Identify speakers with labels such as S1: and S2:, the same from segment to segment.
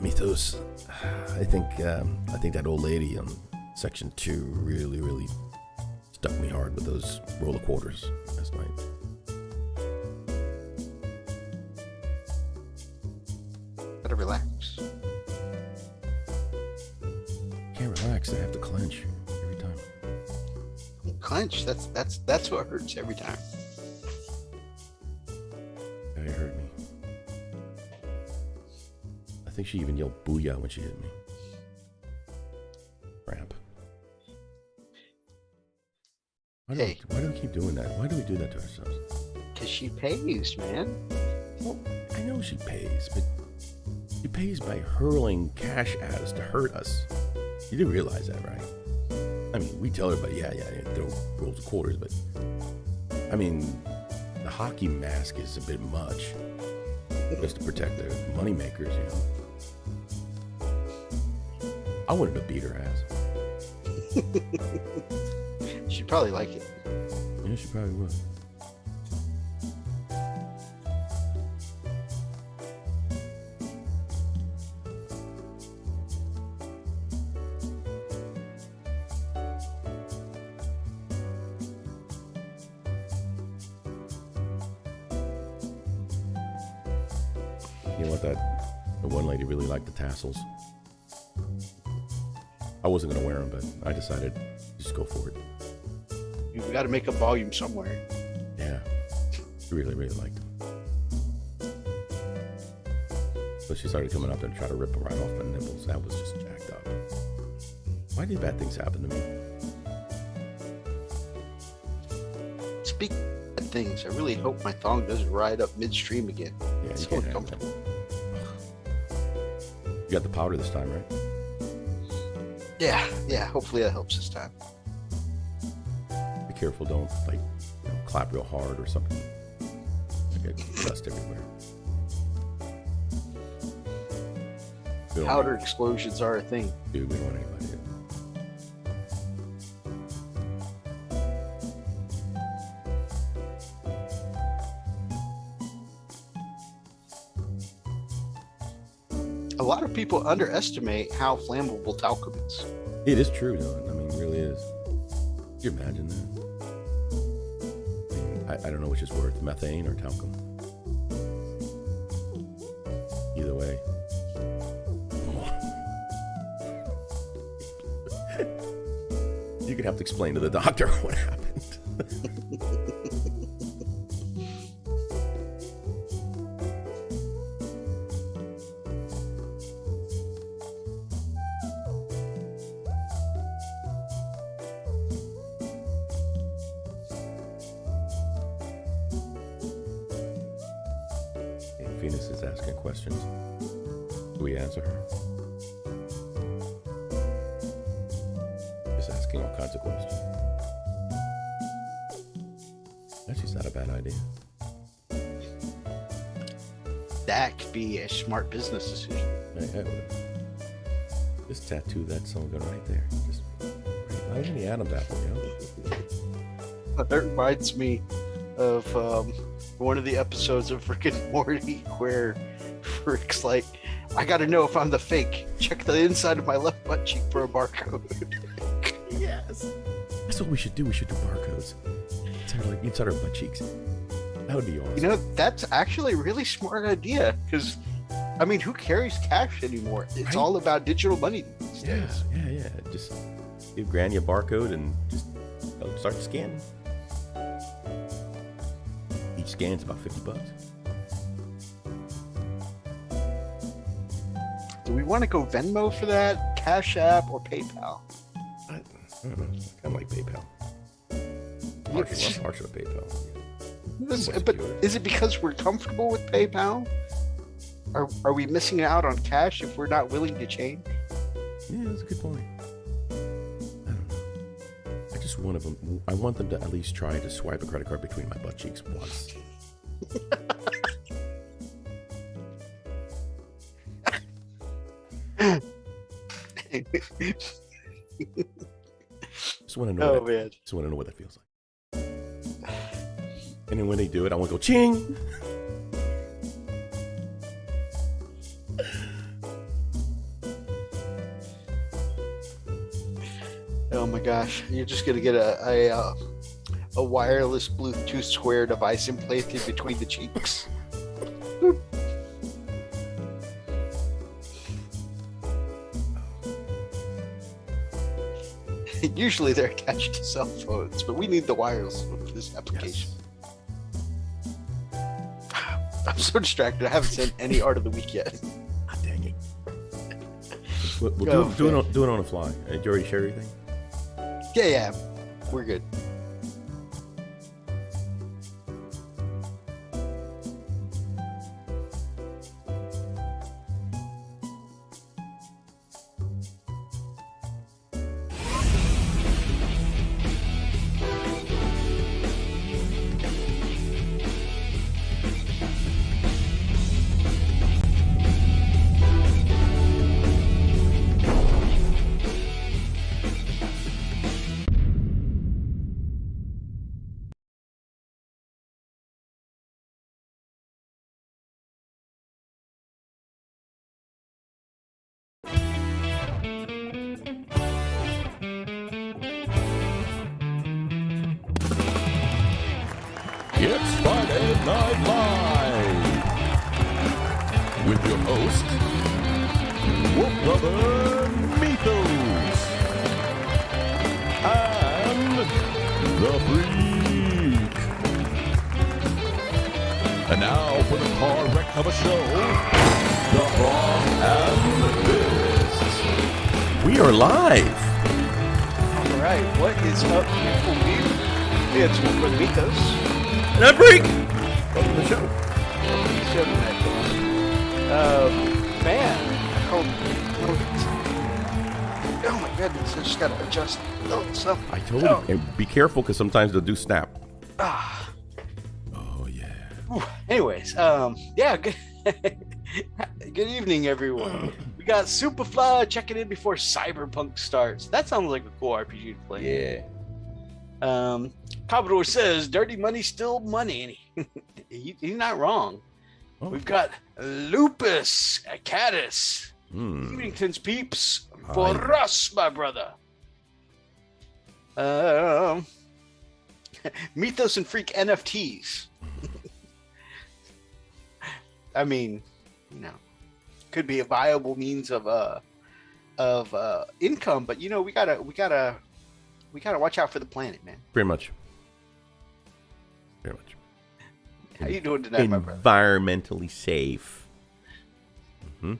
S1: Mythos. I think that old lady on section 2 really stuck me hard with those roll of quarters last night.
S2: Gotta relax.
S1: Can't relax. I have to clench every time.
S2: Clench. That's what hurts every time.
S1: Yeah, you heard me. I think she even yelled "booyah" when she hit me. Crap. Why do we keep doing that? Why do we do that to ourselves?
S2: Because she pays, man.
S1: Well, I know she pays, but she pays by hurling cash at us to hurt us. You do realize that, right? I mean, we tell everybody, yeah, throw rolls of quarters, but I mean, the hockey mask is a bit much just to protect the moneymakers, you know. I wanted to beat her ass.
S2: She'd probably like it.
S1: Yeah, she probably would. You know what, the one lady really liked the tassels. I wasn't going to wear them, but I decided to just go for it.
S2: You've got to make a volume somewhere.
S1: Yeah, I really liked them. So she started coming up and try to rip them right off my nipples. That was just jacked up. Why do bad things happen to me?
S2: Speaking of things, I really hope my thong doesn't ride up midstream again.
S1: Yeah,
S2: it's
S1: you
S2: so
S1: can't have
S2: uncomfortable.
S1: that. You got the powder this time, right?
S2: Yeah. Hopefully that helps this time.
S1: Be careful, don't clap real hard or something. I get dust everywhere.
S2: Powder explosions are a thing.
S1: Dude, we don't want anybody to.
S2: A lot of people underestimate how flammable talcum is.
S1: It is true, though. I mean, it really is. Could you imagine that? I don't know which is worse, methane or talcum. Either way. You're going to have to explain to the doctor what happened. Venus is asking questions. Do we answer her? Just asking all kinds of questions. Actually, it's not a bad idea.
S2: That could be a smart business decision.
S1: Hey, just tattoo that slogan right there. Just right in the Adam's apple, you know?
S2: That reminds me of one of the episodes of Rick and Morty where Rick's like, I gotta know if I'm the fake. Check the inside of my left butt cheek for a barcode.
S1: Yes. That's what we should do. We should do barcodes. Inside our butt cheeks. That would be awesome.
S2: You know, that's actually a really smart idea because, I mean, who carries cash anymore? It's
S1: Right?
S2: all about digital money these days.
S1: Yeah. Just give Granny a barcode and just start scanning. Each scan's about $50.
S2: Do we want to go Venmo for that, Cash App, or PayPal?
S1: I don't know. I kind of like PayPal. Partial to PayPal.
S2: But is it because we're comfortable with PayPal? Are we missing out on cash if we're not willing to change?
S1: Yeah, that's a good point. I don't know. I want them to at least try to swipe a credit card between my butt cheeks once. Just want to know. Just want to know what that feels like. And then when they do it, I want to go ching.
S2: Oh my gosh, you're just gonna get a wireless Bluetooth square device implanted between the cheeks. Usually they're attached to cell phones, but we need the wireless for this application. Yes. I'm so distracted. I haven't sent any art of the week yet.
S1: Ah, dang it. We'll do it on the fly. Did you already share everything?
S2: Yeah. We're good.
S1: It's Friday Night Live with your host, Wolf Brother Mythos, and the Freak. And now for the car wreck of a show, the Frog and the Fist. We are live.
S2: All right, what is up, people? It's Wolf Brother Mythos.
S1: And I'm Freak. Welcome to the show.
S2: Man, oh my goodness, I just gotta adjust. So.
S1: I told you, and be careful because sometimes they'll do snap.
S2: Ah.
S1: Oh yeah.
S2: Anyways, yeah. Good, good evening, everyone. We got Superfly checking in before Cyberpunk starts. That sounds like a cool RPG to play.
S1: Yeah.
S2: Commodore says, "Dirty money's still money." And he's not wrong.
S1: Oh.
S2: We've got Lupus Caddis. Evenington's peeps for us, my brother. Mythos and Freak NFTs. I mean, could be a viable means of income, but we gotta watch out for the planet, man.
S1: Pretty much.
S2: How you doing tonight, my brother?
S1: Environmentally safe. I'm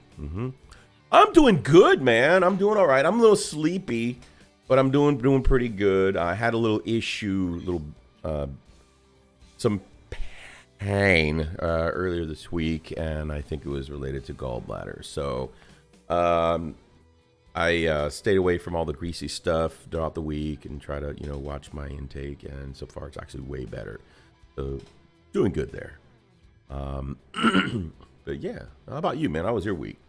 S1: doing good, man. I'm doing all right. I'm a little sleepy, but I'm doing pretty good. I had a little issue, some pain earlier this week, and I think it was related to gallbladder. So I stayed away from all the greasy stuff throughout the week and try to, watch my intake. And so far, it's actually way better. So doing good there. But yeah, how about you, man? How was your week?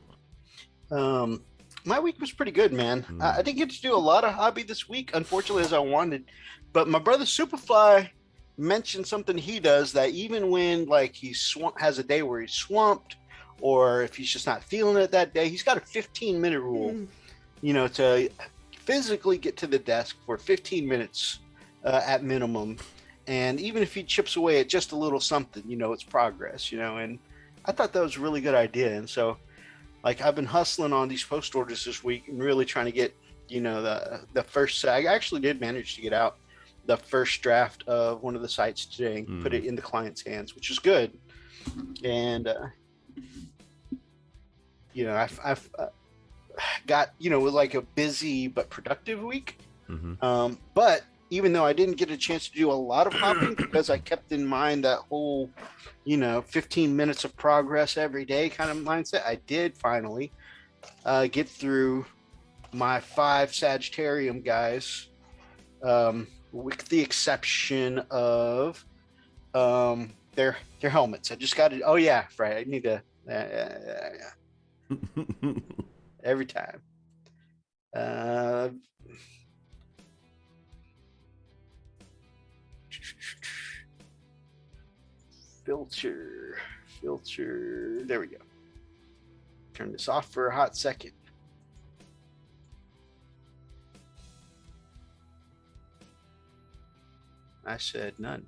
S2: My week was pretty good, man. I didn't get to do a lot of hobby this week, unfortunately, as I wanted. But my brother Superfly mentioned something he does that even when he has a day where he's swamped, or if he's just not feeling it that day, he's got a 15-minute rule, to physically get to the desk for 15 minutes at minimum. And even if he chips away at just a little something, it's progress, and I thought that was a really good idea. And so, I've been hustling on these post orders this week and really trying to get, the first, I actually did manage to get out the first draft of one of the sites today and put it in the client's hands, which is good. And, I've got, a busy but productive week. But even though I didn't get a chance to do a lot of hopping because I kept in mind that whole, 15 minutes of progress every day kind of mindset, I did finally get through my 5 Sagittarium guys, with the exception of their helmets. I just got it. Oh yeah, right. I need to every time. Filter. There we go. Turn this off for a hot second. I said none.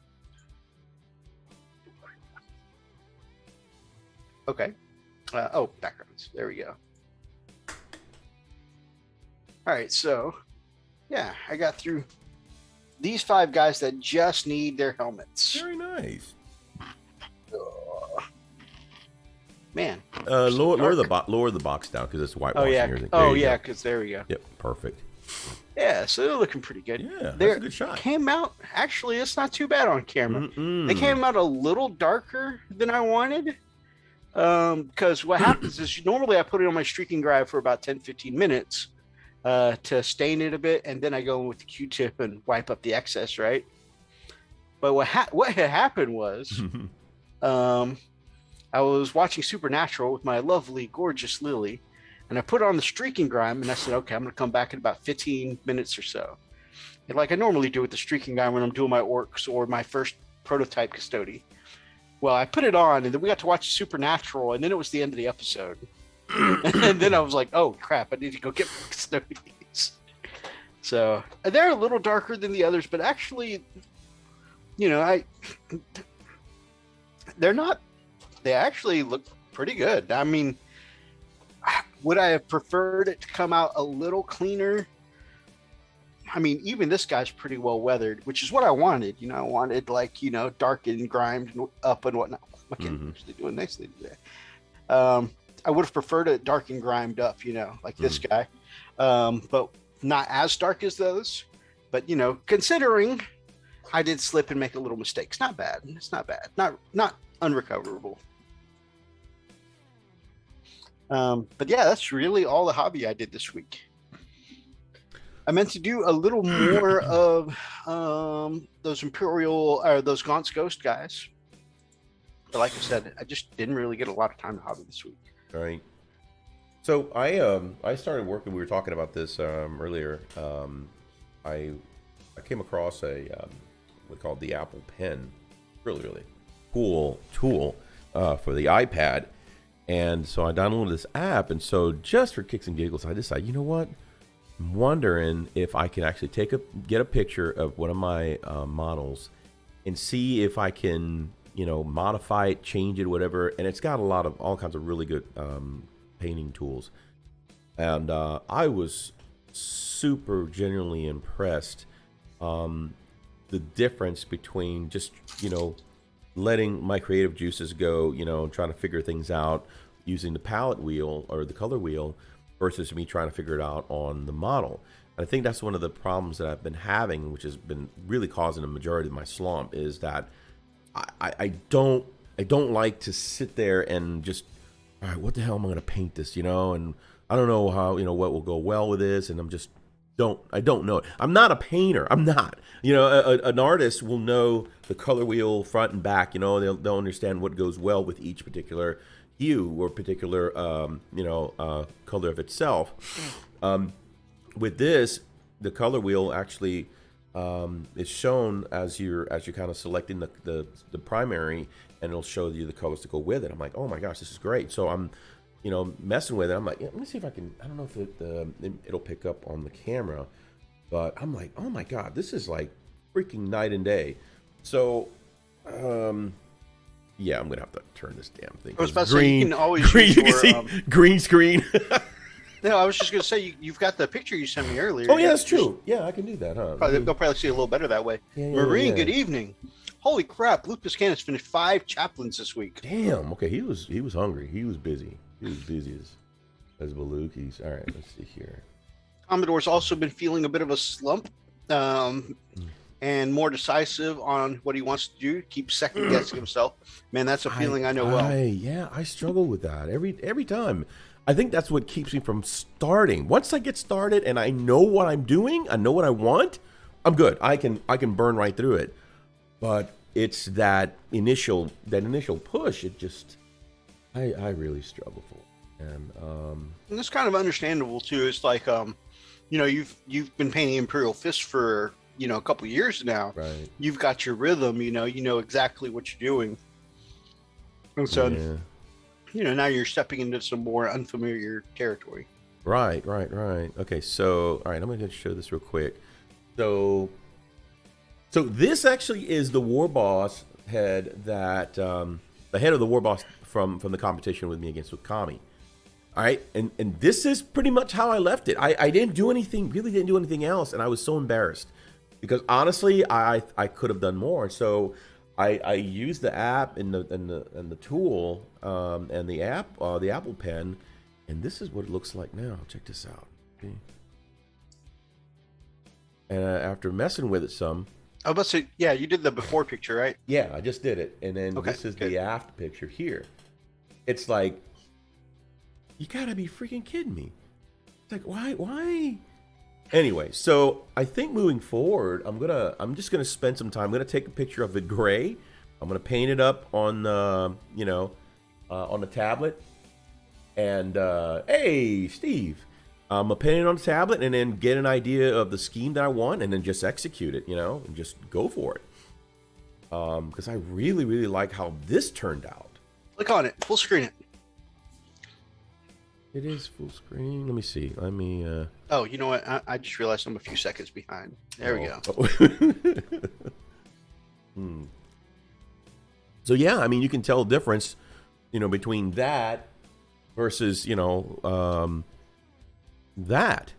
S2: Okay. Oh, backgrounds. There we go. All right, so yeah, I got through these 5 guys that just need their helmets.
S1: Very nice.
S2: Man.
S1: Lower the box down because it's whitewashing.
S2: Oh yeah.
S1: Everything.
S2: Oh yeah, because there we go.
S1: Yep, perfect.
S2: Yeah, so they're looking pretty good.
S1: Yeah, that's a good shot.
S2: Came out, actually, it's not too bad on camera.
S1: Mm-mm.
S2: They came out a little darker than I wanted. Because what happens is normally I put it on my streaking grab for about 10-15 minutes to stain it a bit, and then I go in with the Q-tip and wipe up the excess, right? But what had happened was I was watching Supernatural with my lovely, gorgeous Lily, and I put on the streaking grime, and I said, okay, I'm going to come back in about 15 minutes or so. And like I normally do with the streaking grime when I'm doing my orcs or my first prototype custody. Well, I put it on, and then we got to watch Supernatural, and then it was the end of the episode. And then I was like, oh, crap, I need to go get my custodies. So they're a little darker than the others, but actually, they actually look pretty good. I mean, would I have preferred it to come out a little cleaner? I mean, even this guy's pretty well weathered, which is what I wanted. I wanted dark and grimed and up and whatnot. I'm actually doing nicely today. I would have preferred it dark and grimed up, like this guy, but not as dark as those. But considering I did slip and make a little mistake, it's not bad. It's not bad. Not unrecoverable. But yeah, that's really all the hobby I did this week. I meant to do a little more of those Imperial or those Gaunt's Ghost guys. But like I said, I just didn't really get a lot of time to hobby this week.
S1: All right. So I started working. We were talking about this earlier. I came across what's called the Apple Pen, really cool tool for the iPad. And so I downloaded this app, and so just for kicks and giggles, I decided, you know what? I'm wondering if I can actually get a picture of one of my models and see if I can, modify it, change it, whatever. And it's got all kinds of really good painting tools. And I was super genuinely impressed. The difference between just, letting my creative juices go, trying to figure things out using the palette wheel or the color wheel versus me trying to figure it out on the model. And I think that's one of the problems that I've been having, which has been really causing the majority of my slump, is that I don't like to sit there and just, all right, what the hell am I going to paint this, and I don't know how, what will go well with this. And I don't know it. I'm not a painter. I'm not. An artist will know the color wheel front and back. They'll understand what goes well with each particular hue or particular color of itself. With this, the color wheel actually is shown as you're kind of selecting the primary, and it'll show you the colors to go with it. I'm like, oh my gosh, this is great. So I'm messing with it. I'm like, let me see if I can. I don't know if it'll pick up on the camera, but I'm like, oh my god, this is like freaking night and day. So, yeah, I'm gonna have to turn this damn thing.
S2: I was about to say, you can always use your,
S1: green screen.
S2: No, I was just gonna say you've got the picture you sent me earlier.
S1: Oh yeah, that's true. Yeah, I can do that, huh?
S2: They'll probably see it a little better that way.
S1: Yeah,
S2: Marine, good evening. Holy crap, Luke Piscanis finished 5 chaplains this week.
S1: Damn. Okay, he was hungry. He was busy. He was busy as Balukis. All right, let's see here.
S2: Commodore's also been feeling a bit of a slump, and more decisive on what he wants to do. Keeps second guessing himself. Man, that's a feeling I know well.
S1: I struggle with that every time. I think that's what keeps me from starting. Once I get started and I know what I'm doing, I know what I want, I'm good. I can burn right through it. But it's that initial push. It just I really struggle for. And
S2: it's kind of understandable too. It's like you've been painting Imperial Fist for a couple of years now.
S1: Right.
S2: You've got your rhythm. You know exactly what you're doing. And so now you're stepping into some more unfamiliar territory.
S1: Right. Okay, so all right, I'm gonna show this real quick. So So this actually is the war boss head that the head of the war boss from the competition with me against Kami. All right, and this is pretty much how I left it. I didn't do anything, really didn't do anything else, and I was so embarrassed because honestly, I could have done more. So I used the app and the tool and the app, the Apple Pen, and this is what it looks like now. Check this out. Okay. And after messing with it some.
S2: I was about to say, yeah, you did the before picture, right?
S1: Yeah, I just did it, and then this is the after picture here. It's like, you gotta be freaking kidding me. It's like, why? Anyway, so I think moving forward, I'm just gonna spend some time. I'm gonna take a picture of it gray. I'm gonna paint it up on on the tablet. And hey, Steve, I'm gonna paint it on the tablet and then get an idea of the scheme that I want, and then just execute it, and just go for it. Because I really, really like how this turned out.
S2: Click on it, full screen it.
S1: It is full screen. Let me see. Let me.
S2: Oh, you know what? I just realized I'm a few seconds behind. There we go.
S1: So yeah, I mean, you can tell the difference, between that versus, that.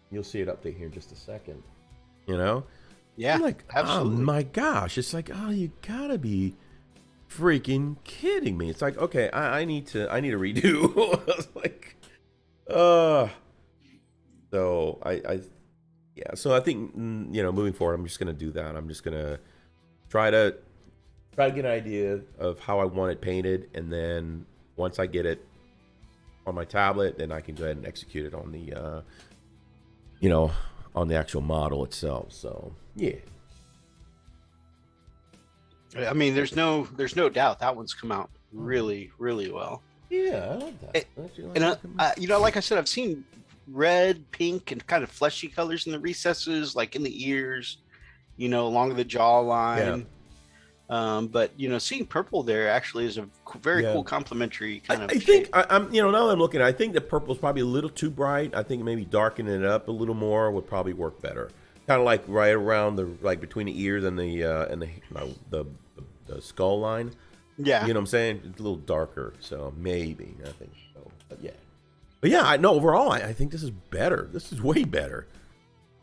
S1: You'll see it update here in just a second.
S2: Yeah,
S1: I'm like,
S2: absolutely.
S1: Oh my gosh, it's like, oh, you gotta be freaking kidding me. It's like, okay, I need to redo. I was like, so so I think, moving forward, I'm just gonna do that. I'm just gonna try to get an idea of how I want it painted, and then once I get it on my tablet, then I can go ahead and execute it on the on the actual model itself. So yeah,
S2: I mean, there's no doubt that one's come out really, really well.
S1: Yeah, I like that.
S2: Like I said, I've seen red, pink, and kind of fleshy colors in the recesses, like in the ears, along the jawline. Yeah. But seeing purple there actually is a very cool complementary kind of. I think
S1: I'm now that I'm looking, I think the purple is probably a little too bright. I think maybe darkening it up a little more would probably work better. Kind of like right around between the ears and the skull line.
S2: Yeah,
S1: you know what I'm saying? It's a little darker, so maybe I think so. But yeah, I know overall I think this is better. This is way better.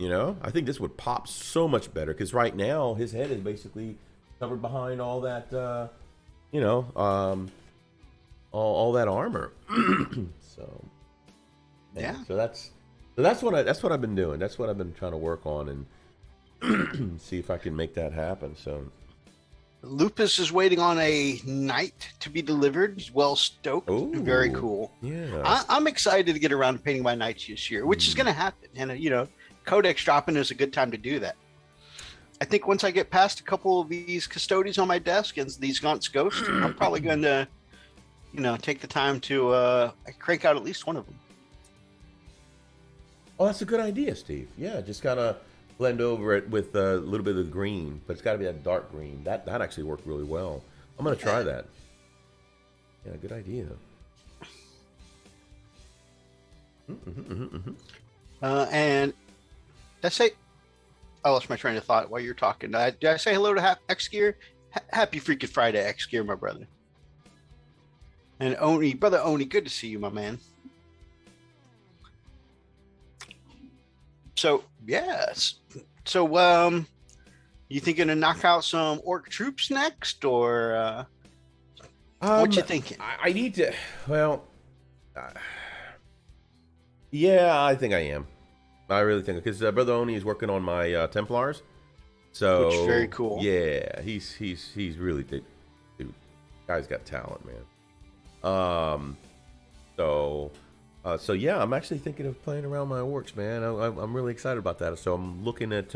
S1: I think this would pop so much better because right now his head is basically covered behind all that, all that armor. So
S2: yeah.
S1: So that's what I've been doing. That's what I've been trying to work on and see if I can make that happen. So
S2: Lupus is waiting on a knight to be delivered. He's well stoked.
S1: Ooh,
S2: very cool.
S1: Yeah,
S2: I'm excited to get around to painting my knights this year, which is going to happen. And Codex dropping is a good time to do that. I think once I get past a couple of these custodies on my desk and these Gaunt's Ghosts, I'm probably going to, take the time to crank out at least one of them.
S1: Oh, that's a good idea, Steve. Yeah, just kind of blend over it with a little bit of the green, but it's got to be that dark green. That actually worked really well. I'm going to try that. Yeah, good idea.
S2: And let's say, I lost my train of thought while you're talking. Did I say hello to X-Gear? Happy freaking Friday, X-Gear, my brother. And brother Oni, good to see you, my man. So, yes. So, you thinking to knock out some orc troops next, or what you thinking?
S1: I need to, yeah, I think I am. I really think, because Brother Oni is working on my Templars, so
S2: which is very cool.
S1: Yeah, he's really dude. Guy's got talent, man. So yeah, I'm actually thinking of playing around my orcs, man. I'm really excited about that. So I'm looking at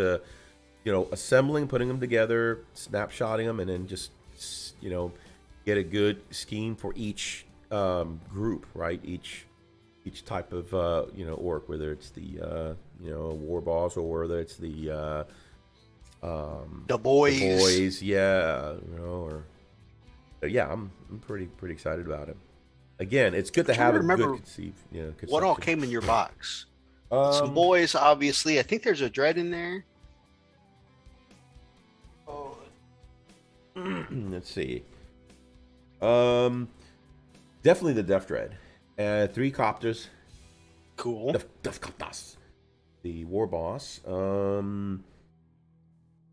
S1: assembling, putting them together, snapshotting them, and then just get a good scheme for each group, right? Each type of orc, whether it's the war boss or whether it's the
S2: boys,
S1: yeah, I'm pretty excited about it. Again, it's good to have a good conceived.
S2: What all came in your box? Some boys, obviously. I think there's a dread in there.
S1: Oh, let's see. Definitely the Death Dread. 3 copters.
S2: Cool.
S1: Death copters. The war boss.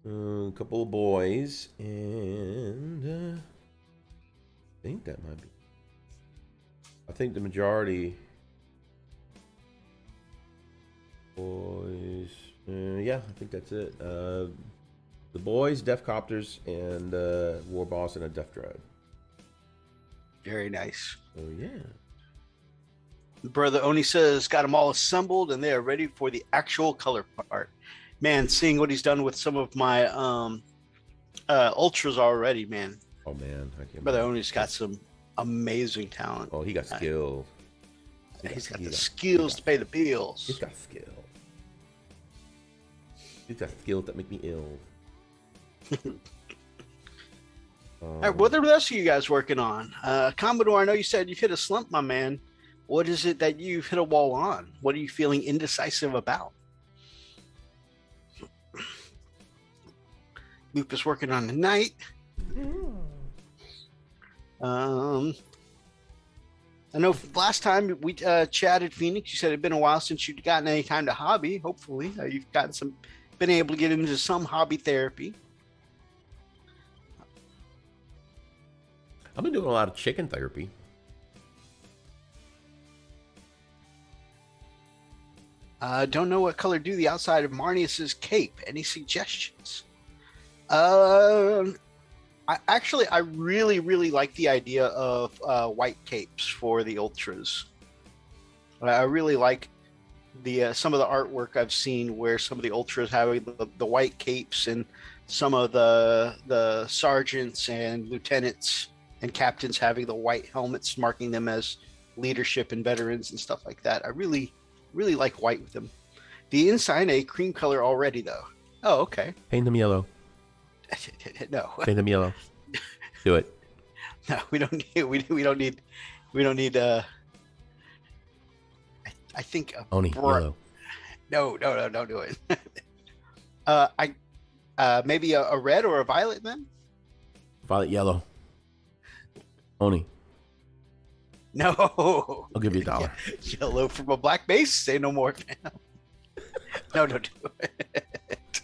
S1: A couple of boys, and I think that might be. I think the majority boys. Yeah, I think that's it. The boys, Death Copters, and War Boss and a Death Dread.
S2: Very nice.
S1: Oh yeah.
S2: Brother Oni says, got them all assembled and they are ready for the actual color part. Man, seeing what he's done with some of my ultras already, man.
S1: Oh man, I can't.
S2: Brother Oni's got some amazing talent.
S1: Oh, he got skill.
S2: He's got the skills to pay the bills.
S1: He's got skill. He's got skills that make me ill.
S2: All right, what are the rest of you guys working on? Commodore, I know you said you've hit a slump, my man. What is it that you've hit a wall on? What are you feeling indecisive about? Lupus working on the night. I know last time we chatted, Phoenix, you said it'd been a while since you'd gotten any time to hobby. Hopefully, you've gotten been able to get into some hobby therapy.
S1: I've been doing a lot of chicken therapy.
S2: Don't know what color do the outside of Marnius's cape. Any suggestions? I really like the idea of white capes for the ultras. I really like the some of the artwork I've seen where some of the ultras have the white capes, and some of the sergeants and lieutenants and captains having the white helmets marking them as leadership and veterans and stuff like that. I really like white with them. The inside a cream color already though. Oh, okay.
S1: Paint them yellow.
S2: No.
S1: Paint them yellow. Do it.
S2: No, we don't need. I think
S1: Oni yellow.
S2: No, don't do it. Maybe a red or a violet then.
S1: Violet yellow. Oni.
S2: No.
S1: I'll give you $1.
S2: Yellow from a black base. Say no more. No, don't do it.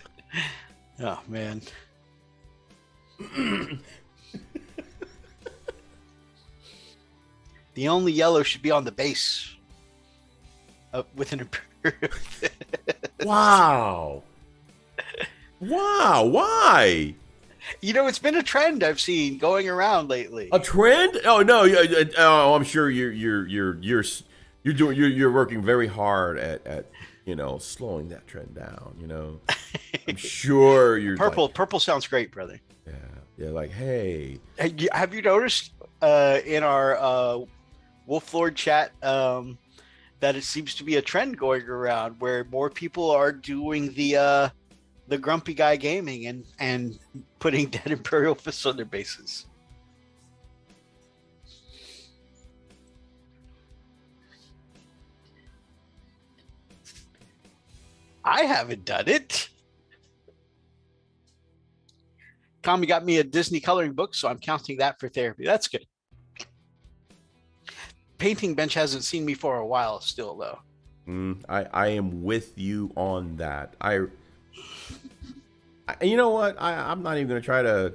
S2: Oh man. The only yellow should be on the base with an imperial.
S1: Wow. Wow. Why?
S2: You know, it's been a trend I've seen going around lately.
S1: A trend? Oh no! Oh, I'm sure you're working very hard at slowing that trend down. You know, I'm sure you're.
S2: Purple sounds great, brother.
S1: Yeah. Like, hey.
S2: Have you noticed in our Wolf Lord chat that it seems to be a trend going around where more people are doing the grumpy guy gaming and putting dead Imperial fists on their bases. I haven't done it. Tommy got me a Disney coloring book, so I'm counting that for therapy. That's good. Painting bench hasn't seen me for a while still, though.
S1: I am with you on that. You know what? I'm not even gonna try to.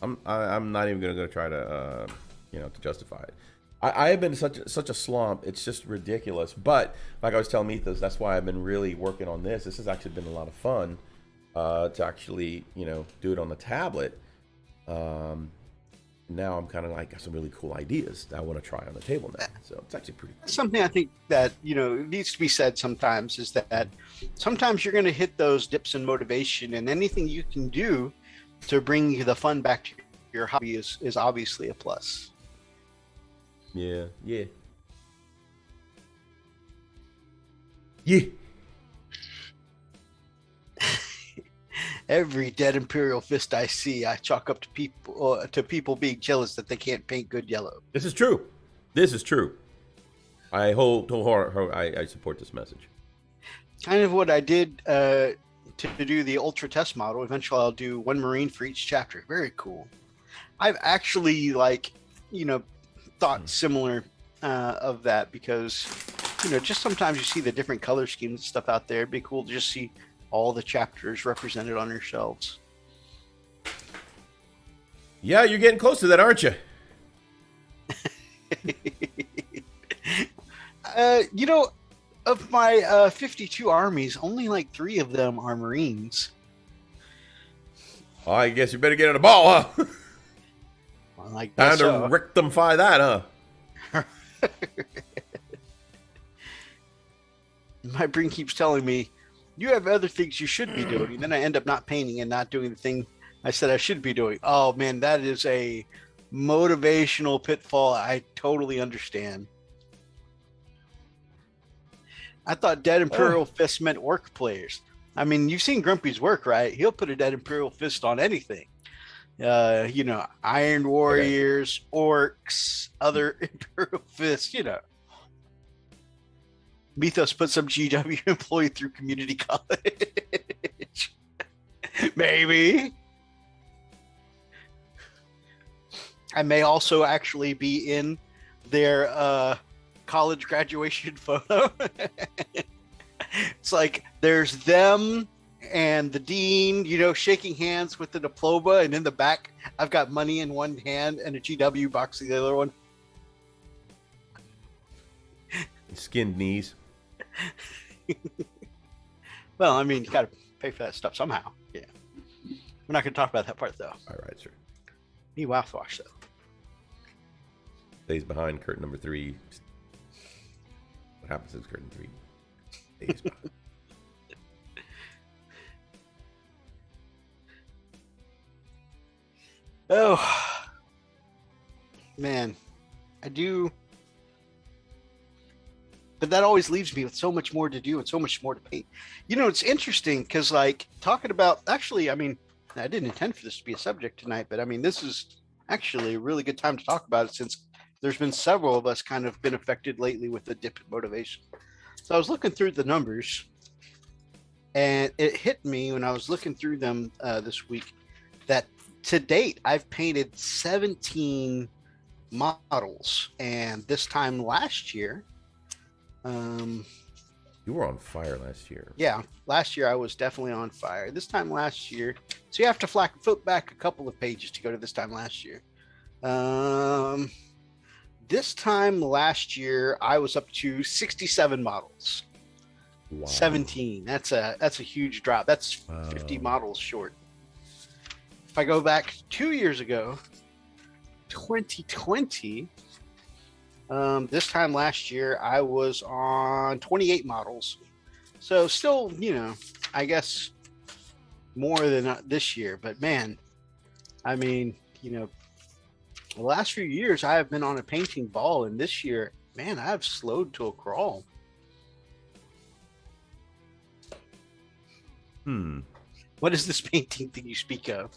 S1: I'm not even gonna try to to justify it. I have been in such a slump. It's just ridiculous. But like I was telling Mythos, that's why I've been really working on this. This has actually been a lot of fun to actually do it on the tablet. Now I'm kind of like got some really cool ideas that I want to try on the table now. So it's actually pretty cool.
S2: Something I think that needs to be said sometimes is that sometimes you're going to hit those dips in motivation, and anything you can do to bring the fun back to your hobby is obviously a plus.
S1: Yeah.
S2: Every dead Imperial fist I see, I chalk up to people being jealous that they can't paint good yellow.
S1: This is true. I support this message.
S2: Kind of what I did to do the Ultra Test model. Eventually, I'll do one Marine for each chapter. Very cool. I've actually, thought similar of that because, just sometimes you see the different color schemes and stuff out there. It'd be cool to just see all the chapters represented on your shelves.
S1: Yeah, you're getting close to that, aren't you?
S2: Of my 52 armies, only like 3 of them are Marines.
S1: I guess you better get on the ball, huh?
S2: Well,
S1: Time to rectify that, huh?
S2: My brain keeps telling me, you have other things you should be doing. And then I end up not painting and not doing the thing I said I should be doing. Oh, man, that is a motivational pitfall I totally understand. I thought Dead Imperial Fist meant orc players. I mean, you've seen Grumpy's work, right? He'll put a Dead Imperial Fist on anything. Iron Warriors, orcs, other Imperial Fists, Mythos put some GW employee through community college. Maybe. I may also actually be in their college graduation photo. It's like there's them and the dean, shaking hands with the diploma, and in the back I've got money in one hand and a GW box in the other one.
S1: Skinned knees.
S2: Well, I mean, you gotta pay for that stuff somehow. Yeah. We're not gonna talk about that part though.
S1: All right, sir.
S2: He mouthwash though.
S1: Stays behind curtain number 3. What happens since curtain 3? Stays behind.
S2: Oh, man, I do. But that always leaves me with so much more to do and so much more to paint. It's interesting because, talking about, actually, I mean, I didn't intend for this to be a subject tonight, but I mean, this is actually a really good time to talk about it since there's been several of us kind of been affected lately with the dip in motivation. So I was looking through the numbers, and it hit me when I was looking through them this week that to date, I've painted 17 models, and this time last year,
S1: you were on fire last year.
S2: Yeah, last year I was definitely on fire. This time last year, so you have to flip back a couple of pages to go to this time last year. This time last year, I was up to 67 models. Wow. 17. That's a huge drop. That's 50 models short. If I go back 2 years ago, 2020, this time last year, I was on 28 models. So still, I guess more than this year. But man, I mean, the last few years I have been on a painting ball, and this year, man, I've slowed to a crawl. What is this painting thing you speak of?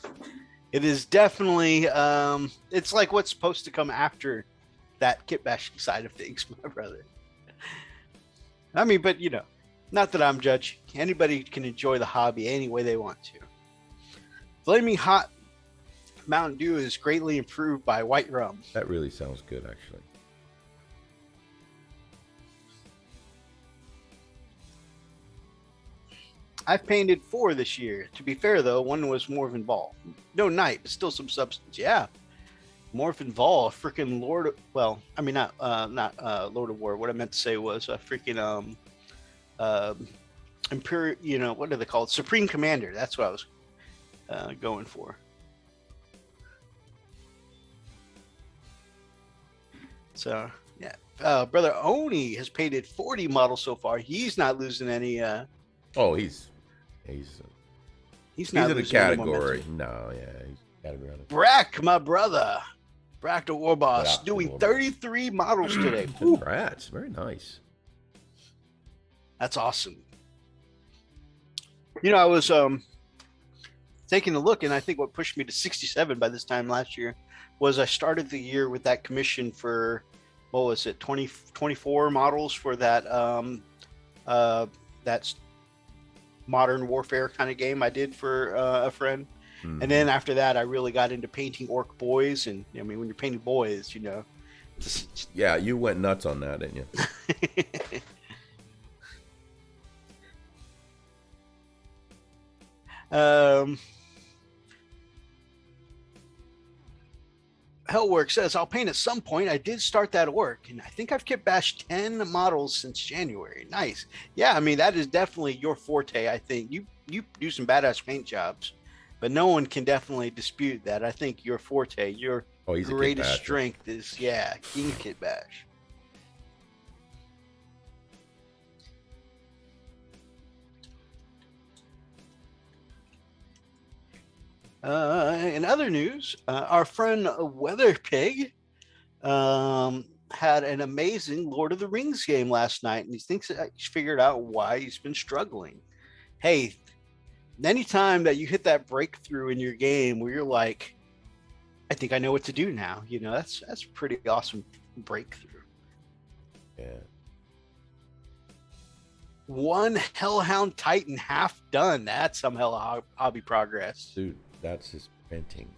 S2: It is definitely, it's like what's supposed to come after that kit bashing side of things, my brother. I mean, but not that I'm judging. Anybody can enjoy the hobby any way they want to. Flaming Hot Mountain Dew is greatly improved by white rum.
S1: That really sounds good, actually.
S2: I've painted 4 this year. To be fair, though, one was Morven Vol. No night, but still some substance. Yeah. Morven Vol, freaking Lord. Well, I mean, not Lord of War. What I meant to say was a freaking Imperial. What are they called? Supreme Commander. That's what I was going for. So yeah, brother Oni has painted 40 models so far. He's not losing any. He's not
S1: in a category. No, yeah, he's category.
S2: Brack, my brother, Brack the War Boss, doing 33 models today.
S1: Congrats, very nice.
S2: That's awesome. I was taking a look, and I think what pushed me to 67 by this time last year was I started the year with that commission for what was it, 24 models for that that's modern warfare kind of game I did for a friend.
S1: Mhm.
S2: And then after that, I really got into painting orc boys. And I mean, when you're painting boys, you know, just
S1: Yeah, you went nuts on that, didn't you?
S2: Hellwork says, I'll paint at some point. I did start that work, and I think I've kit bashed 10 models since January. Nice. Yeah, I mean, that is definitely your forte, I think. You do some badass paint jobs, but no one can definitely dispute that. I think your forte, your
S1: He's a kit
S2: greatest
S1: basher.
S2: strength is, yeah, king kit bash. In other news, our friend Weather Pig had an amazing Lord of the Rings game last night, and he thinks that he's figured out why he's been struggling. Hey, anytime that you hit that breakthrough in your game where you're like, I think I know what to do now, you know, that's a pretty awesome breakthrough.
S1: Yeah.
S2: One Hellhound Titan half done. That's some hell hobby progress.
S1: Dude, that's his printing.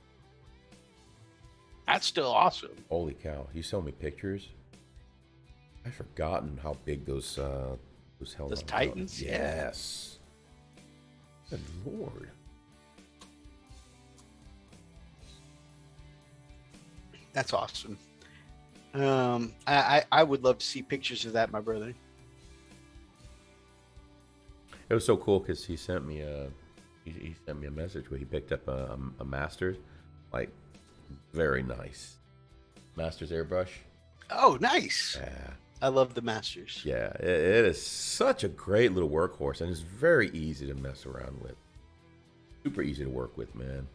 S2: That's still awesome.
S1: Holy cow. He showed me pictures. I've forgotten how big those
S2: Those Titans?
S1: Yeah. Yes. Good Lord.
S2: That's awesome. I would love to see pictures of that, my brother.
S1: It was so cool because he sent me a message where he picked up a Masters, like very nice Masters airbrush.
S2: Oh, nice.
S1: Yeah,
S2: I love the Masters.
S1: yeah. It is such a great little workhorse, and it's very easy to mess around with. Super easy to work with, man.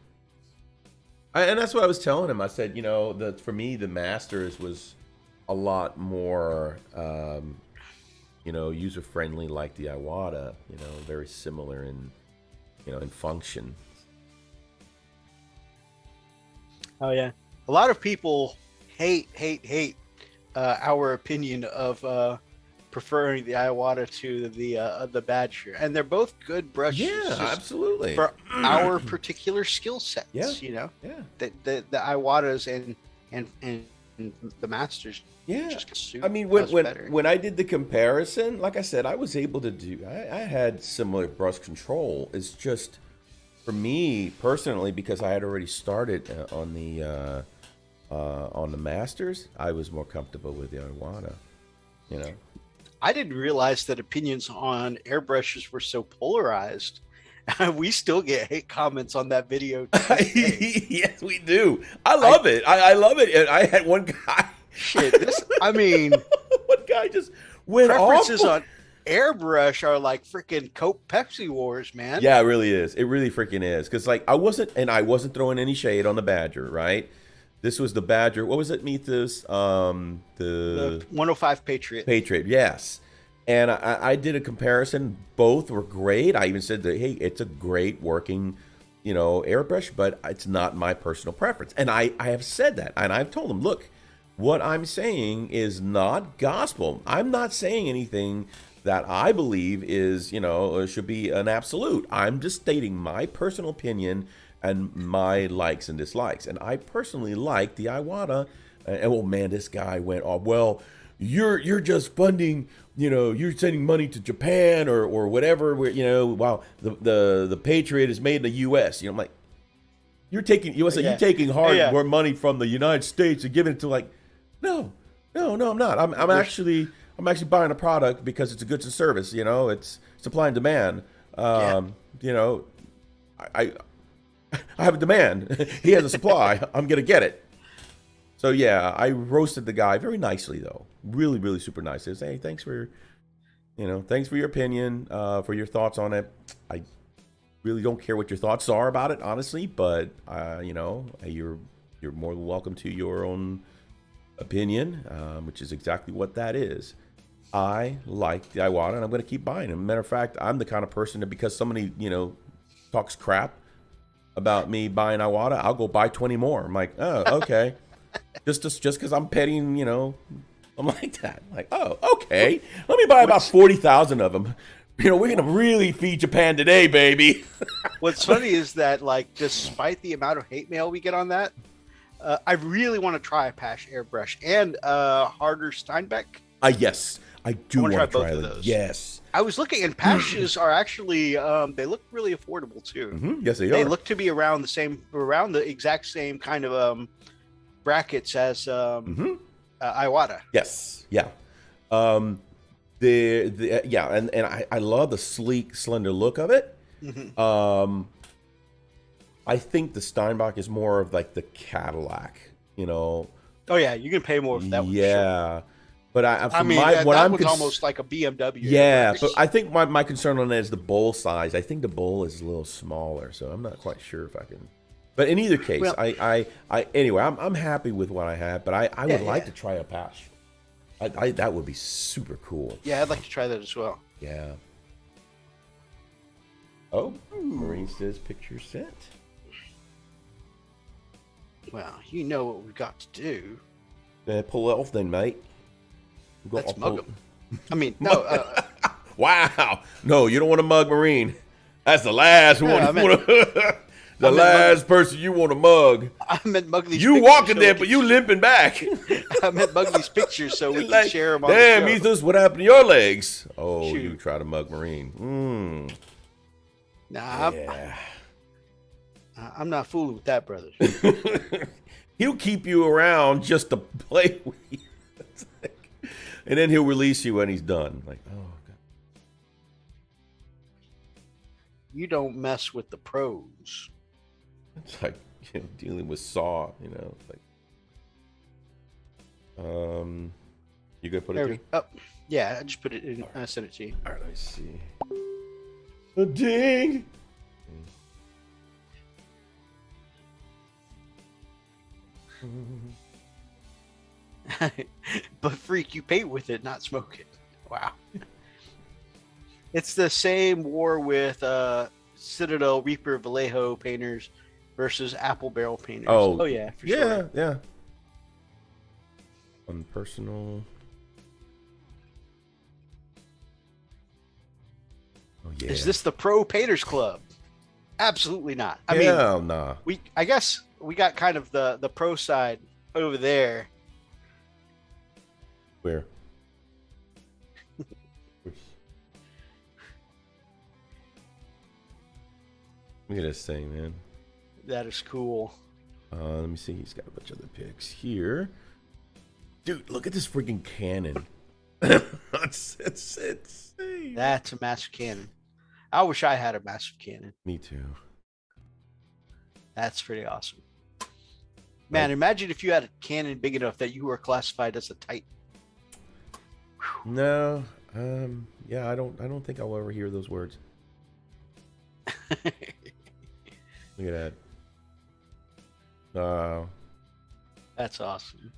S1: And that's what I was telling him. I said, you know, for me, the Masters was a lot more, you know, user friendly, like the Iwata. You know, very similar in, you know, in function.
S2: Oh yeah. A lot of people hate our opinion of preferring the Iwata to the Badger, and they're both good brushes.
S1: Yeah,
S2: just
S1: absolutely.
S2: for our particular skill sets.
S1: Yeah.
S2: You know,
S1: Yeah,
S2: the Iwatas and the Masters.
S1: yeah.
S2: Just suit
S1: I mean,
S2: us better.
S1: when I did the comparison, like I said, I was able to do. I had similar brush control. It's just for me personally, because I had already started on the Masters. I was more comfortable with the Iwata. You know.
S2: I didn't realize that opinions on airbrushes were so polarized. We still get hate comments on that video.
S1: Yes, we do. I love it. I love it. And I had one guy.
S2: Shit, I mean,
S1: one guy just went
S2: preferences
S1: off.
S2: on airbrush are like freaking Coke Pepsi wars, man.
S1: Yeah, it really is. It really freaking is. Because like I wasn't throwing any shade on the Badger, right? This was the Badger. What was it, Methus? The
S2: 105 Patriot.
S1: Patriot, yes. And I did a comparison. Both were great. I even said that, hey, it's a great working, you know, airbrush, but it's not my personal preference. And I have said that. And I've told them, look, what I'm saying is not gospel. I'm not saying anything that I believe is, you know, should be an absolute. I'm just stating my personal opinion and my likes and dislikes. And I personally like the Iwata. And well, man, this guy went off. Well, you're just funding, you know, you're sending money to Japan or whatever. Where, you know, while the Patriot is made in the U.S. You know, I'm like, you're taking you're taking hard money from the United States and giving it to like, no, I'm not. I'm actually buying a product because it's a goods and service. You know, it's supply and demand. You know, I have a demand. He has a supply. I'm gonna get it. So yeah, I roasted the guy very nicely though. Really, really super nice. I said, hey, thanks for your opinion, for your thoughts on it. I really don't care what your thoughts are about it, honestly, but you know, you're more than welcome to your own opinion, which is exactly what that is. I like the Iwata, and I'm going to keep buying them. Matter of fact, I'm the kind of person that because somebody, you know, talks crap about me buying Iwata, I'll go buy 20 more. I'm like, oh, okay. just because I'm petting, you know, I'm like that. Like, oh, okay. Let me buy about 40,000 of them. You know, we're gonna really feed Japan today, baby.
S2: What's funny is that, like, despite the amount of hate mail we get on that, I really want to try a Pash airbrush and harder Steinbeck.
S1: Yes, I do want to try both of those. Yes.
S2: I was looking, and Pashes are actually they look really affordable too.
S1: Mm-hmm. Yes, they are.
S2: They look to be around the exact same kind of brackets as Iwata.
S1: Yes, yeah. Yeah, and I love the sleek, slender look of it. Mm-hmm. I think the Steinbach is more of like the Cadillac, you know.
S2: Oh yeah, you can pay more for that one.
S1: Yeah. Sure. But I'm
S2: almost like a BMW.
S1: Yeah, but I think my concern on that is the bowl size. I think the bowl is a little smaller, so I'm not quite sure if I can. But in either case, well, anyway, I'm happy with what I have. But I would like to try a Pash. That would be super cool.
S2: Yeah, I'd like to try that as well.
S1: Yeah. Oh, Marine says picture sent.
S2: Well, you know what we've got to do.
S1: Pull it off then, mate.
S2: Let's mug him. I mean, no.
S1: Wow. No, you don't want to mug Marine. That's the last one. The last person you want to mug.
S2: I meant mug these
S1: You walking there, but you limping back.
S2: I meant mug these pictures so we can share them on
S1: damn,
S2: the show.
S1: Ethos, what happened to your legs? Oh,
S2: Shoot.
S1: You try to mug Marine.
S2: Nah,
S1: yeah.
S2: I'm not fooling with that, brother.
S1: He'll keep you around just to play with you. And then he'll release you when he's done. Like, oh, God.
S2: You don't mess with the pros.
S1: It's like, you know, dealing with Saw, you know. Like, you gonna put it through?
S2: Oh, yeah, I just put it in. I sent it to you.
S1: All right, let me see. A ding.
S2: But freak, you paint with it, not smoke it. Wow. It's the same war with Citadel, Reaper, Vallejo painters versus Apple Barrel painters. Oh yeah, for sure.
S1: Yeah. Unpersonal. Oh yeah.
S2: Is this the Pro Painters Club? Absolutely not. I
S1: mean,
S2: nah. I guess we got kind of the pro side over there.
S1: Where? Look at this thing, man.
S2: That is cool.
S1: Let me see. He's got a bunch of other pics here. Dude, look at this freaking cannon. It's insane.
S2: That's a massive cannon. I wish I had a massive cannon.
S1: Me too.
S2: That's pretty awesome. Man, imagine if you had a cannon big enough that you were classified as a Titan.
S1: No. Yeah, I don't think I'll ever hear those words. Look at that.
S2: That's awesome.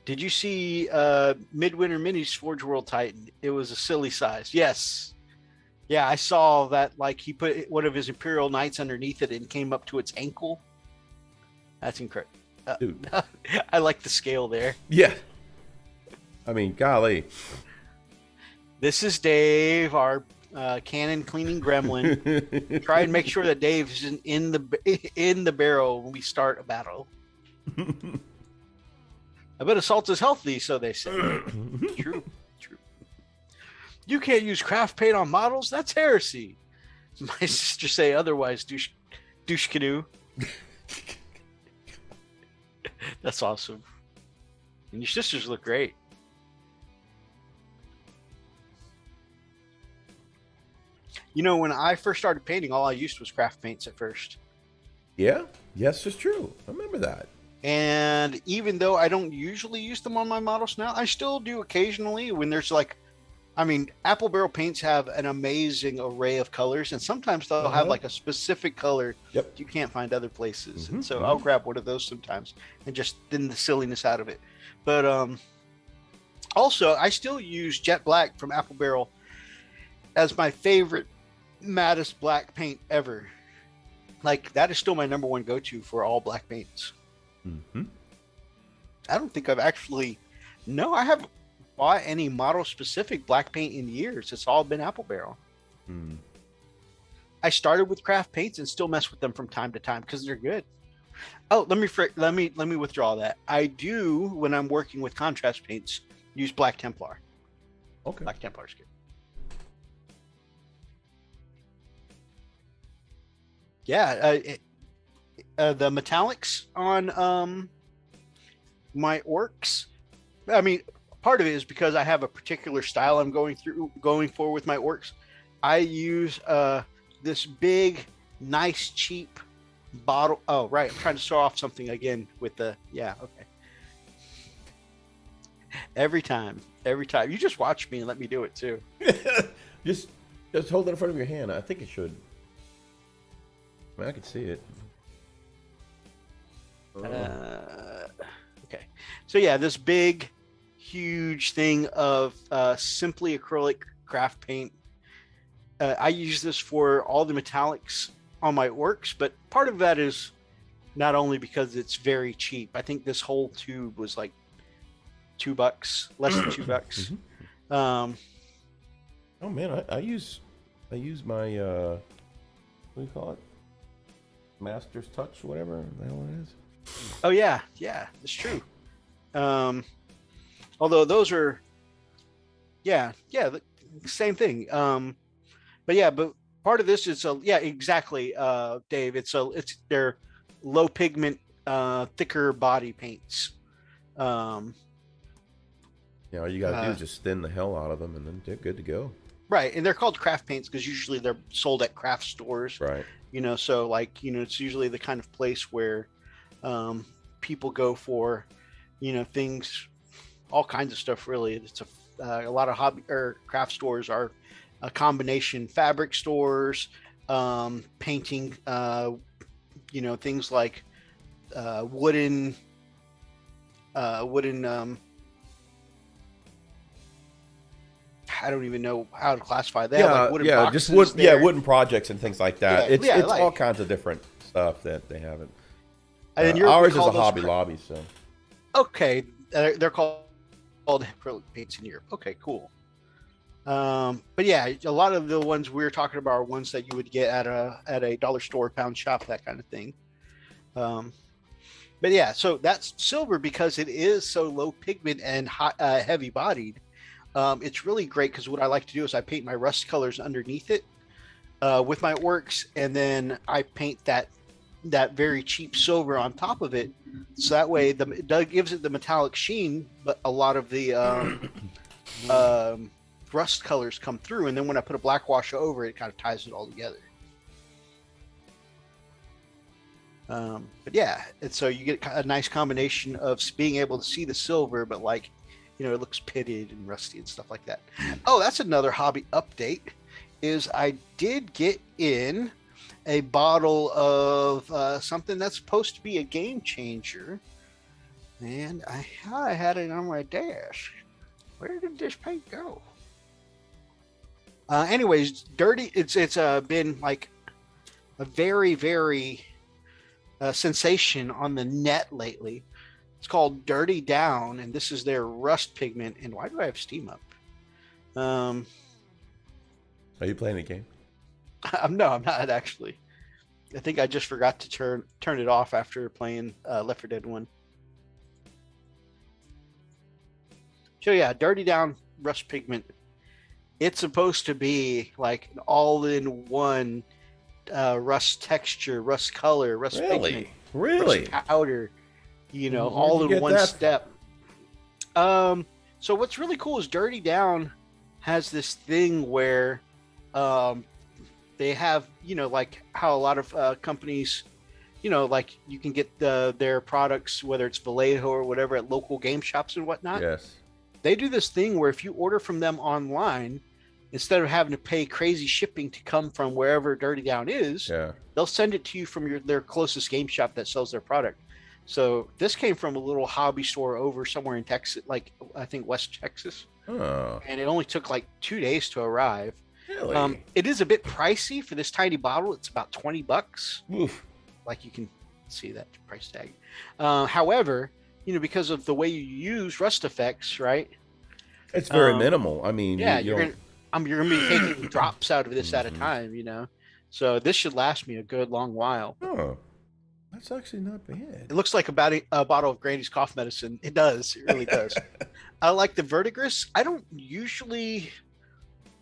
S2: Did you see Midwinter Minis Forge World Titan? It was a silly size. Yes. Yeah, I saw that. Like, he put one of his Imperial Knights underneath it and came up to its ankle. That's incredible.
S1: Dude.
S2: I like the scale there.
S1: Yeah. I mean, golly.
S2: This is Dave, our cannon cleaning gremlin. Try and make sure that Dave is in the barrel when we start a battle. I bet assault is healthy, so they say. True. You can't use craft paint on models? That's heresy. My sister say otherwise, douche canoe. That's awesome. And your sisters look great. You know, when I first started painting, all I used was craft paints at first.
S1: Yeah? Yes, it's true. I remember that.
S2: And even though I don't usually use them on my models now, I still do occasionally when there's like, I mean, Apple Barrel paints have an amazing array of colors, and sometimes they'll have like a specific color you can't find other places. And so I'll grab one of those sometimes and just thin the silliness out of it. But also, I still use Jet Black from Apple Barrel as my favorite mattest black paint ever. Like, that is still my number one go-to for all black paints. I don't think I've actually. No, I haven't bought any model specific black paint in years. It's all been Apple Barrel.
S1: Hmm.
S2: I started with craft paints and still mess with them from time to time because they're good. Oh, let me withdraw that. I do, when I'm working with contrast paints, use Black Templar.
S1: Okay.
S2: Black Templar's good. Yeah, the metallics on my orcs. I mean, part of it is because I have a particular style I'm going for with my orcs. I use this big, nice, cheap bottle. Oh, right. I'm trying to show off something again with the. Yeah. Okay. Every time. You just watch me and let me do it too.
S1: just hold it in front of your hand. I think it should. I mean, I can see it.
S2: Okay. So yeah, this big, huge thing of simply acrylic craft paint. I use this for all the metallics on my orcs, but part of that is not only because it's very cheap. I think this whole tube was like $2, less than $2.
S1: Mm-hmm. Oh man, I use my what do you call it? Master's Touch, whatever the hell it is.
S2: Oh yeah, that's true. Although those are, the same thing. But part of this is exactly, Dave. It's they're low pigment, thicker body paints.
S1: All you gotta do is just thin the hell out of them, and then they're good to go.
S2: Right, and they're called craft paints because usually they're sold at craft stores.
S1: Right.
S2: So like it's usually the kind of place where people go for things, all kinds of stuff. Really, it's a lot of hobby or craft stores are a combination fabric stores, painting, things like wooden. I don't even know how to classify that.
S1: Wooden projects and things like that. It's like, all kinds of different stuff that they haven't. Ours is a Hobby Lobby, so.
S2: Okay, they're called acrylic paints in Europe. Okay, cool. But yeah, a lot of the ones we're talking about are ones that you would get at a dollar store, pound shop, that kind of thing. But yeah, so that's silver because it is so low pigment and heavy bodied. It's really great because what I like to do is I paint my rust colors underneath it with my orcs, and then I paint that very cheap silver on top of it, so that way it gives it the metallic sheen, but a lot of the rust colors come through, and then when I put a black wash over it, it kind of ties it all together. But yeah, and so you get a nice combination of being able to see the silver, but like, it looks pitted and rusty and stuff like that. Oh, that's another hobby update, is I did get in a bottle of something that's supposed to be a game changer, and I had it on my desk. Where did this paint go? Anyways, dirty. It's been like a very, very sensation on the net lately. It's called Dirty Down, and this is their rust pigment. And why do I have Steam up?
S1: Are you playing a game?
S2: No, I'm not actually. I think I just forgot to turn it off after playing Left 4 Dead 1. So yeah, Dirty Down rust pigment. It's supposed to be like an all-in-one rust texture, rust color, rust pigment,
S1: really
S2: rust powder. All in one step. So what's really cool is Dirty Down has this thing where they have, like how a lot of companies, like you can get their products, whether it's Vallejo or whatever, at local game shops and whatnot.
S1: Yes.
S2: They do this thing where if you order from them online, instead of having to pay crazy shipping to come from wherever Dirty Down is, they'll send it to you from their closest game shop that sells their product. So this came from a little hobby store over somewhere in Texas, like I think West Texas.
S1: Oh.
S2: And it only took like 2 days to arrive.
S1: Really?
S2: It is a bit pricey for this tiny bottle. It's about $20.
S1: Oof.
S2: Like you can see that price tag. However, because of the way you use rust effects, right?
S1: It's very minimal. I mean,
S2: Yeah,
S1: you're
S2: you're gonna be taking drops out of this at a time, So this should last me a good long while.
S1: Oh, that's actually not bad.
S2: It looks like a bottle of Granny's cough medicine. It does. It really does. I like the verdigris. I don't usually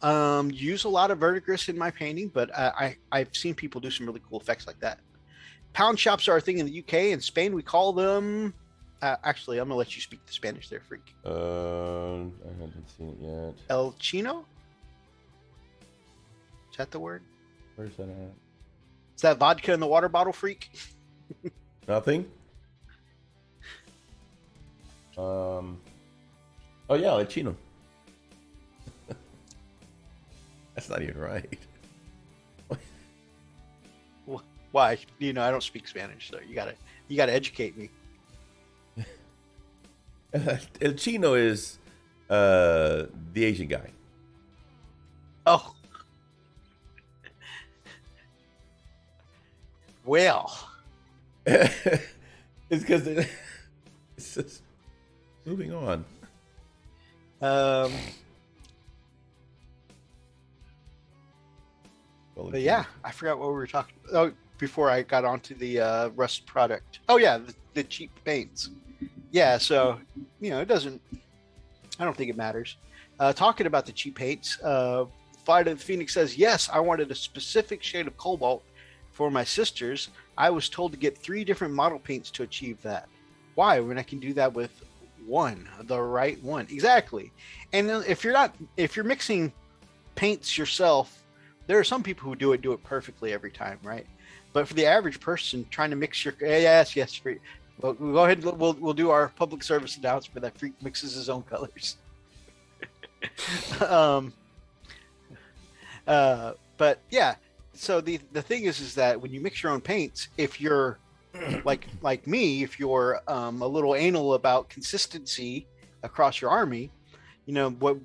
S2: use a lot of verdigris in my painting, but I've seen people do some really cool effects like that. Pound shops are a thing in the UK. In Spain, we call them. Actually, I'm gonna let you speak the Spanish there, freak.
S1: I haven't seen it yet.
S2: El Chino? Is that the word?
S1: Where's that at?
S2: Is that vodka in the water bottle, freak?
S1: Nothing. Oh yeah, Latino. That's not even right.
S2: Why? I don't speak Spanish, so you gotta educate me.
S1: El Chino is the Asian guy.
S2: Oh. Well.
S1: It's because it's just moving on.
S2: But yeah, I forgot what we were talking about. Oh, before I got onto the rust product. Oh yeah, the cheap paints. Yeah, so it doesn't. I don't think it matters. Talking about the cheap paints, Flight of the Phoenix says, yes, I wanted a specific shade of cobalt for my sisters. I was told to get 3 different model paints to achieve that. Why? When I can do that with one, the right one. Exactly. And if you're mixing paints yourself, there are some people who do it perfectly every time, right? But for the average person trying to mix your yes, freak. Well, we'll go ahead and we'll do our public service announcement that freak mixes his own colors. But yeah, so the thing is that when you mix your own paints, if you're like me, if you're a little anal about consistency across your army, what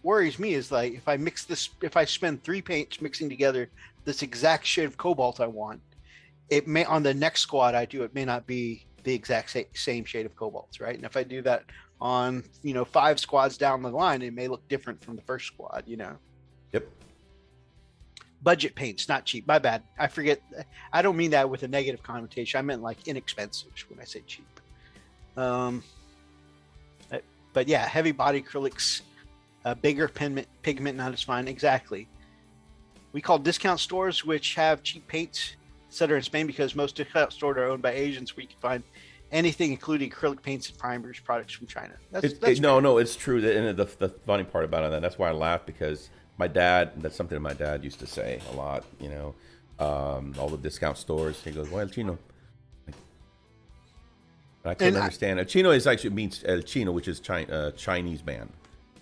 S2: worries me is like if I spend 3 paints mixing together this exact shade of cobalt I want, it may on the next squad it may not be the exact same shade of cobalt, right? And if I do that on 5 squads down the line, it may look different from the first squad.
S1: Yep.
S2: Budget paints, not cheap. My bad. I forget. I don't mean that with a negative connotation. I meant like inexpensive when I say cheap. But yeah, heavy body acrylics, bigger pigment not as fine. Exactly. We call discount stores which have cheap paints, etc. in Spain, because most discount stores are owned by Asians, where you can find anything, including acrylic paints and primers products from China.
S1: No, it's true. And the funny part about it, that's why I laugh, because that's something my dad used to say a lot, all the discount stores. He goes, well, El Chino. I couldn't understand. El Chino means El Chino, which is Chinese man.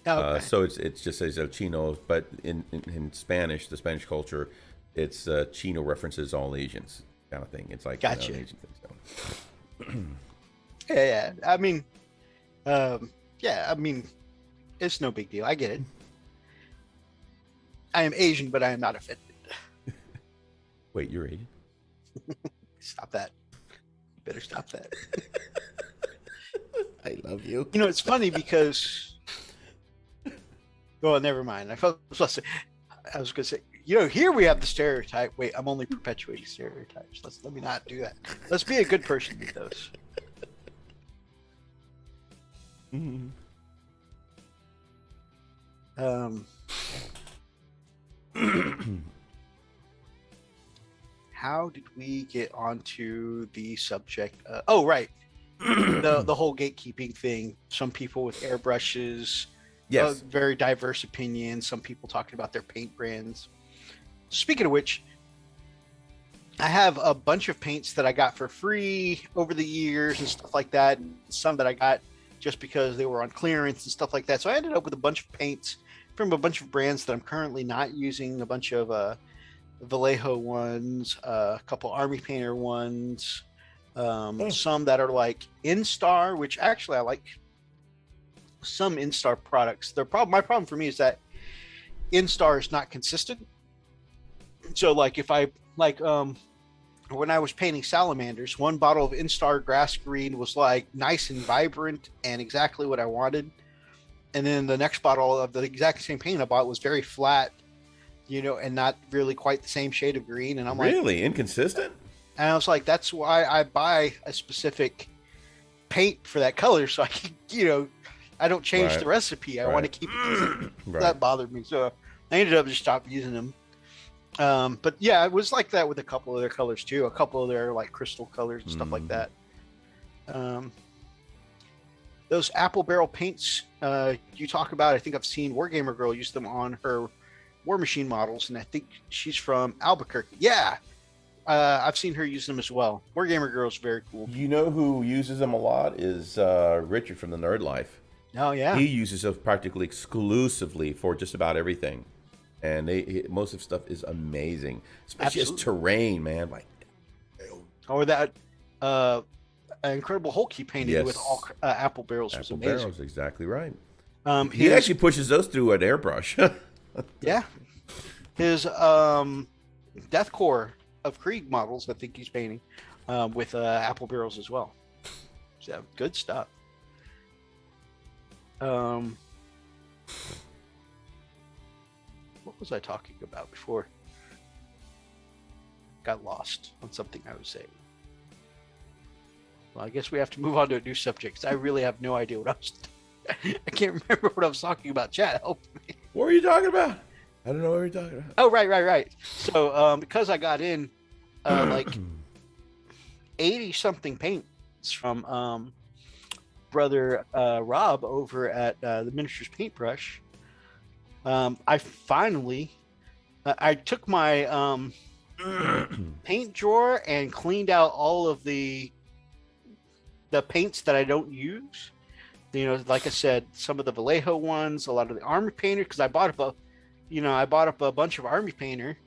S2: Oh, okay.
S1: So it just says El Chino, but in Spanish, the Spanish culture, it's Chino references all Asians kind of thing. It's like
S2: gotcha.
S1: An Asian thing. So.
S2: Yeah. I mean, it's no big deal. I get it. I am Asian, but I am not offended.
S1: Wait, you're Asian?
S2: Stop that. You better stop that.
S1: I love you.
S2: It's funny because. Well, never mind. I was going to say, here we have the stereotype. Wait, I'm only perpetuating stereotypes. Let me not do that. Let's be a good person with those.
S1: Mm-hmm.
S2: How did we get onto the subject? Oh, right. The whole gatekeeping thing. Some people with airbrushes.
S1: Yes.
S2: Very diverse opinions. Some people talking about their paint brands. Speaking of which, I have a bunch of paints that I got for free over the years and stuff like that. Some that I got just because they were on clearance and stuff like that. So I ended up with a bunch of paints from a bunch of brands that I'm currently not using. A bunch of Vallejo ones, a couple Army Painter ones, some that are like Instar, which actually I like some Instar products. My problem for me is that Instar is not consistent. So like if I when I was painting salamanders, one bottle of Instar Grass Green was like nice and vibrant and exactly what I wanted. And then the next bottle of the exact same paint I bought was very flat, and not really quite the same shade of green. And I'm
S1: really inconsistent.
S2: And I was like, that's why I buy a specific paint for that color, so I can, I don't change the recipe. I want to keep it. That bothered me, so I ended up just stopped using them. But yeah, it was like that with a couple of their colors too. A couple of their like crystal colors and stuff like that. Those apple barrel paints you talk about, I think I've seen Wargamer Girl use them on her War Machine models, and I think she's from Albuquerque. Yeah, I've seen her use them as well. Wargamer Girl is very cool.
S1: You know who uses them a lot is Richard from the Nerd Life.
S2: Oh yeah,
S1: he uses them practically exclusively for just about everything, and most of the stuff is amazing, especially as terrain, man. Like,
S2: or that Incredible Hulk he painted with all apple barrels was amazing. Apple barrels,
S1: exactly right. He actually pushes those through an airbrush.
S2: Yeah, his Death Corps of Krieg models, I think he's painting with apple barrels as well. So good stuff. What was I talking about before? Got lost on something I was saying. Well, I guess we have to move on to a new subject, 'cause I really have no idea what I was. I can't remember what I was talking about. Chat, help me.
S1: What were you talking about? I don't know what you're talking about.
S2: Oh, right. So, because I got in like 80 something paints from brother Rob over at the Miniatures Paintbrush, I finally I took my paint drawer and cleaned out all of the paints that I don't use. Like I said, some of the Vallejo ones, a lot of the Army Painter, because I bought up a bunch of Army Painter.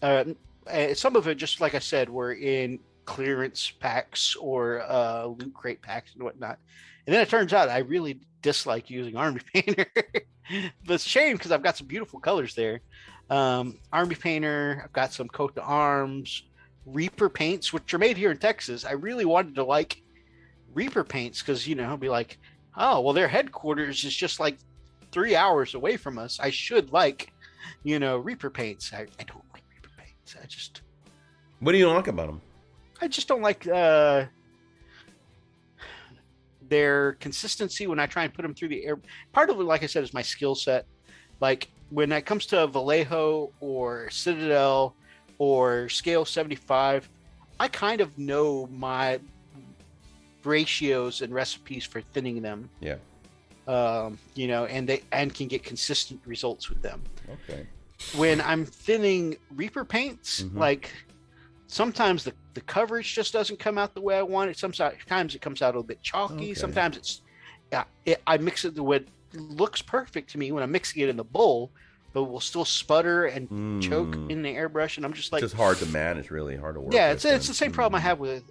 S2: Some of it, just like I said, were in clearance packs or loot crate packs and whatnot. And then it turns out I really dislike using Army Painter. But it's a shame, because I've got some beautiful colors there. Army Painter, I've got some coat d'arms, Reaper paints, which are made here in Texas. I really wanted to like Reaper paints because, I'll be like, oh, well, their headquarters is just like 3 hours away from us. I should like, Reaper paints. I don't like Reaper paints.
S1: What do you like about them?
S2: I just don't like their consistency when I try and put them through the air. Part of it, like I said, is my skill set. Like when it comes to Vallejo or Citadel or Scale 75, I kind of know my ratios and recipes for thinning them.
S1: Yeah.
S2: And can get consistent results with them.
S1: Okay.
S2: When I'm thinning Reaper paints, like sometimes the coverage just doesn't come out the way I want it. Sometimes it comes out a little bit chalky. Okay. Sometimes I mix it the way it looks perfect to me when I'm mixing it in the bowl, but will still sputter and choke in the airbrush. And I'm just like,
S1: it's just hard to manage, really hard to work.
S2: Yeah, it's the same problem I have with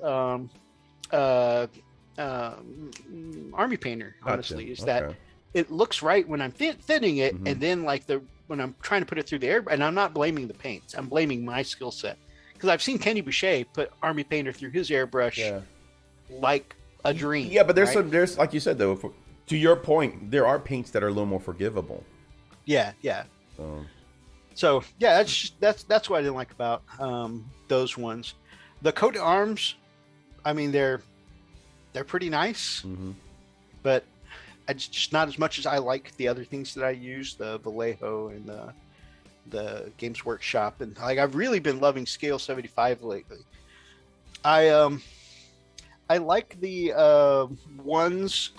S2: Army Painter, honestly. Is that it looks right when I'm thinning it, and then like when I'm trying to put it through the air, and I'm not blaming the paints, I'm blaming my skill set, because I've seen Kenny Boucher put Army Painter through his airbrush like a dream.
S1: Yeah, but there's like you said though, to your point, there are paints that are a little more forgivable.
S2: Yeah. So yeah, that's what I didn't like about those ones. The coat d'arms, I mean, they're pretty nice, but it's just not as much as I like the other things that I use, the Vallejo and the Games Workshop, and like I've really been loving Scale 75 lately. I like the ones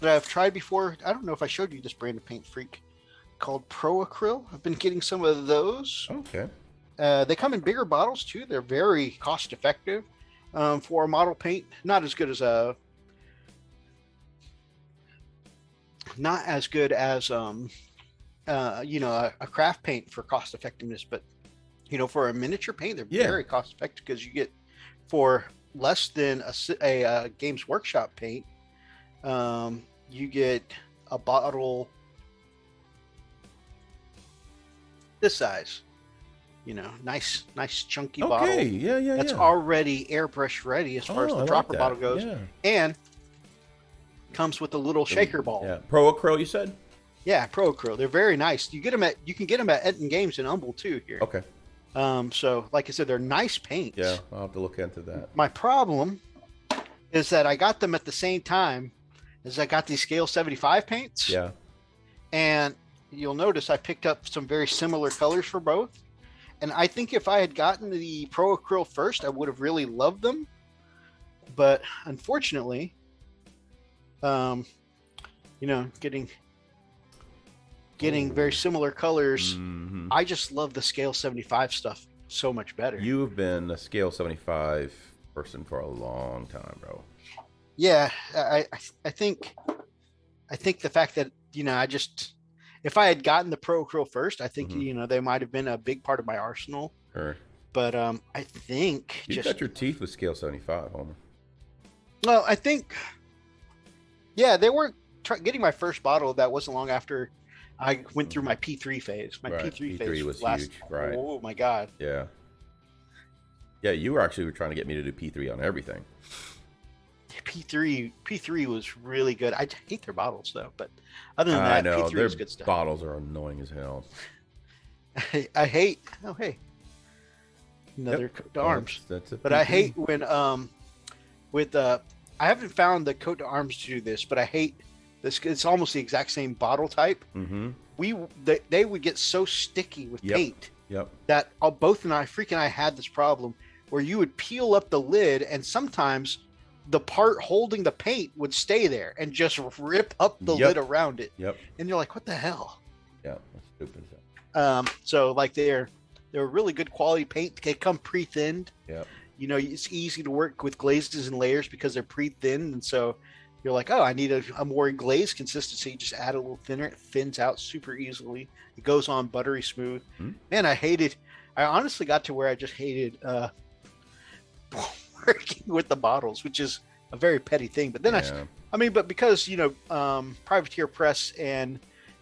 S2: that I've tried before. I don't know if I showed you this brand of Paint Freak called Pro Acryl. I've been getting some of those.
S1: Okay.
S2: They come in bigger bottles too. They're very cost effective for a model paint. Not as good as a craft paint for cost effectiveness, but for a miniature paint, they're very cost effective, because you get, for less than a Games Workshop paint, you get a bottle this size, nice chunky
S1: Okay,
S2: bottle.
S1: yeah.
S2: That's already airbrush ready as far as the dropper bottle goes, and comes with a little shaker ball.
S1: Yeah, Pro Acryl, you said?
S2: Yeah, Pro Acryl. They're very nice. You can get them at Eton Games in Humble too here.
S1: Okay.
S2: So like I said, they're nice paints.
S1: Yeah, I'll have to look into that.
S2: My problem is that I got them at the same time as I got these Scale 75 paints.
S1: Yeah.
S2: And you'll notice I picked up some very similar colors for both. And I think if I had gotten the Pro Acryl first, I would have really loved them. But unfortunately, getting very similar colors, I just love the Scale 75 stuff so much better.
S1: You've been a Scale 75 person for a long time, bro.
S2: Yeah, I think the fact that if I had gotten the Pro Acryl first, I think they might have been a big part of my arsenal.
S1: Sure.
S2: But I think
S1: you cut your teeth with Scale 75, Homer.
S2: Well, I think, yeah, they weren't getting my first bottle. That wasn't long after I went through my P3 phase. My P3 phase
S1: was
S2: huge,
S1: right?
S2: Oh my god.
S1: Yeah. Yeah, you were actually trying to get me to do P3 on everything.
S2: P3 was really good. I hate their bottles though, but other than that, P3
S1: their
S2: was good stuff.
S1: Bottles are annoying as hell.
S2: I hate. Oh hey, another coat to arms. But I hate when I haven't found the coat to arms to do this, but I hate this. It's almost the exact same bottle type.
S1: Mm-hmm.
S2: They would get so sticky with paint.
S1: Yep.
S2: That both I had this problem where you would peel up the lid and sometimes the part holding the paint would stay there and just rip up the lid around it.
S1: Yep.
S2: And you're like, what the hell?
S1: Yeah, that's stupid.
S2: So like they're really good quality paint. They come pre-thinned.
S1: Yep.
S2: It's easy to work with glazes and layers because they're pre-thinned, and so you're like, oh, I need a more glazed consistency. You just add a little thinner. It thins out super easily. It goes on buttery smooth. Man, I honestly got to where I just hated working with the bottles, which is a very petty thing. But then but because Privateer Press and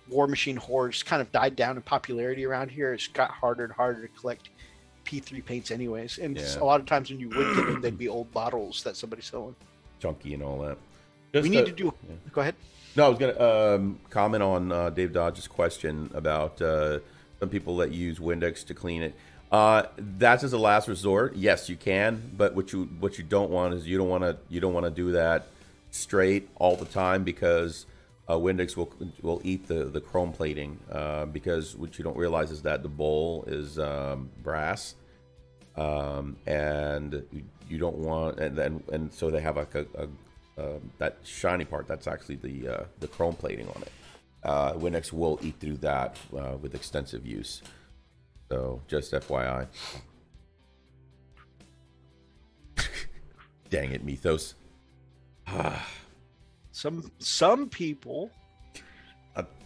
S2: War Machine Hordes kind of died down in popularity around here, it's got harder and harder to collect P3 paints anyways. And a lot of times when you would get them, they'd be old bottles that somebody's selling.
S1: Chunky and all that.
S2: We need to do... Yeah. Go ahead.
S1: No, I was going to comment on Dave Dodge's question about some people that use Windex to clean it. That's as a last resort. Yes, you can, but what you don't want is you don't want to do that straight all the time, because Windex will eat the chrome plating, because what you don't realize is that the bowl is brass, and you don't want, and so they have like a that shiny part that's actually the chrome plating on it. Windex will eat through that with extensive use. So just FYI. Dang it, Mythos.
S2: Some people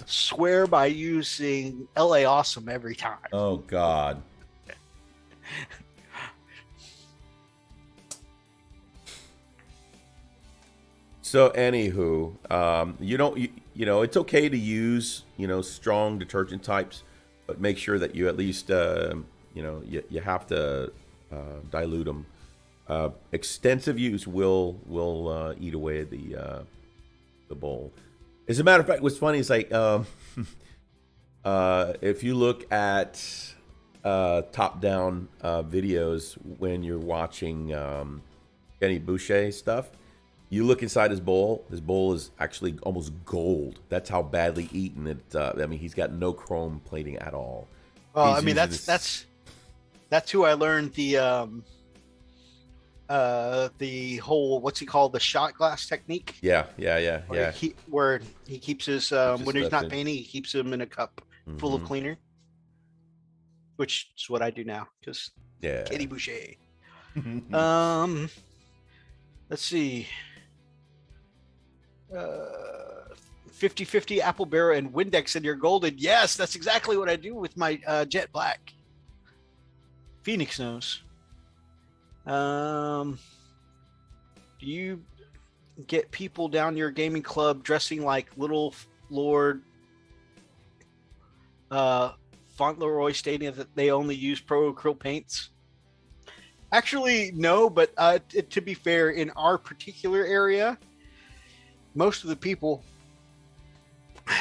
S2: swear by using LA Awesome every time.
S1: Oh God. So anywho, it's okay to use, strong detergent types, but make sure that you at least, you have to dilute them. Extensive use will eat away the bowl. As a matter of fact, what's funny is like, if you look at top-down videos when you're watching Kenny Boucher stuff, you look inside his bowl. His bowl is actually almost gold. That's how badly eaten it. He's got no chrome plating at all.
S2: Well, that's who I learned the whole, what's he called, the shot glass technique.
S1: Yeah.
S2: Where he keeps his when he's not painting, he keeps them in a cup full of cleaner, which is what I do now because Kenny Boucher. Let's see. 50-50 apple barrel and Windex in your golden. Yes, that's exactly what I do with my jet black. Phoenix knows. Do you get people down your gaming club dressing like little Lord Fauntleroy stating that they only use pro acrylic paints? Actually, no, but to be fair, in our particular area, most of the people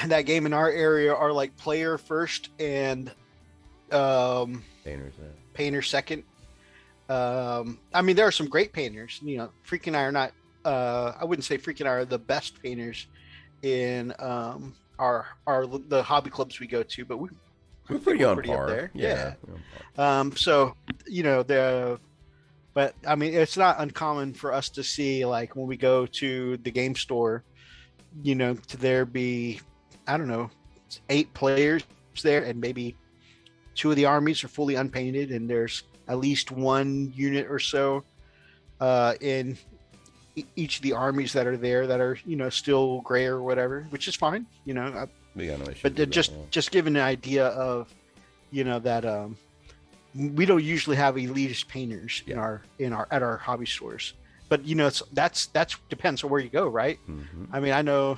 S2: that game in our area are like player first and painter second. I mean, there are some great painters. You know, Freak and I are not. I wouldn't say Freak and I are the best painters in the hobby clubs we go to, but we're
S1: pretty on par.
S2: Up there.
S1: Yeah.
S2: So you know but I mean, it's not uncommon for us to see, like, when we go to the game store, you know, to there be, I don't know, 8 players there, and maybe 2 of the armies are fully unpainted, and there's at least 1 unit or so in each of the armies that are there that are, you know, still gray or whatever, which is fine, you know. But just giving an idea of, you know, that we don't usually have elitist painters at our hobby stores, but you know, that's depends on where you go, right? I mean, I know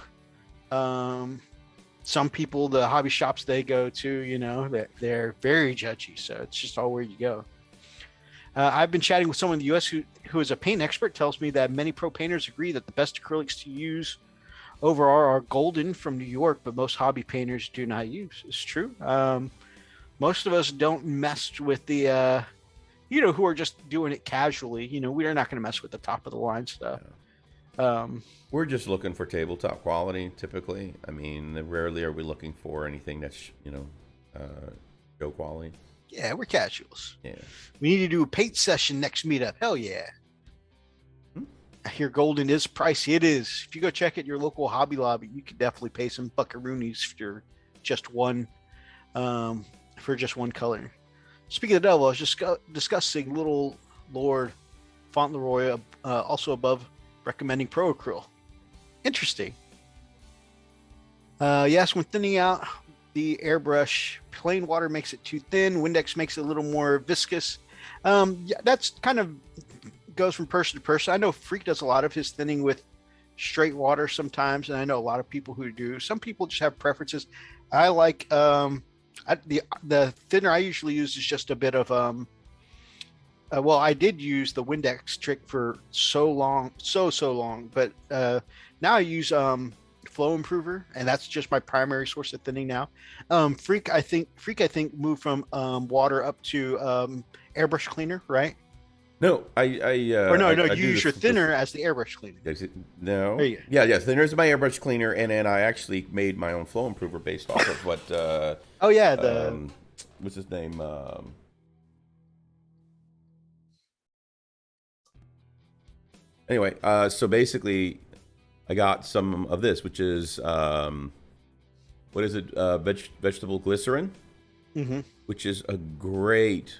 S2: some people, the hobby shops they go to, you know, that they're very judgy, so it's just all where you go. I've been chatting with someone in the US who is a paint expert, tells me that many pro painters agree that the best acrylics to use overall are Golden from New York, but most hobby painters do not use. It's true. Most of us don't mess with the, you know, who are just doing it casually. You know, we are not going to mess with the top of the line stuff.
S1: We're just looking for tabletop quality, typically. I mean, rarely are we looking for anything that's, you know, show quality.
S2: Yeah, we're casuals.
S1: Yeah.
S2: We need to do a paint session next meetup. Hell yeah. I hear Golden is pricey. It is. If you go check at your local Hobby Lobby, you could definitely pay some buckaroonies for just one color. Speaking of the devil, I was just discussing Little Lord Fauntleroy, also above recommending Pro Acryl. Interesting. Yes, when thinning out the airbrush, plain water makes it too thin. Windex makes it a little more viscous. Yeah, that's kind of goes from person to person. I know Freak does a lot of his thinning with straight water sometimes, and I know a lot of people who do. Some people just have preferences. I like the thinner I usually use is just a bit of well, I did use the Windex trick for so long, but now I use Flow Improver, and that's just my primary source of thinning now. Freak I think moved from water up to airbrush cleaner, right?
S1: No,
S2: you use your thinner as the airbrush cleaner.
S1: No. Thinner is my airbrush cleaner, and then I actually made my own Flow Improver based off of what. What's his name? Anyway, so basically, I got some of this, which is what is it? Vegetable glycerin, which is a great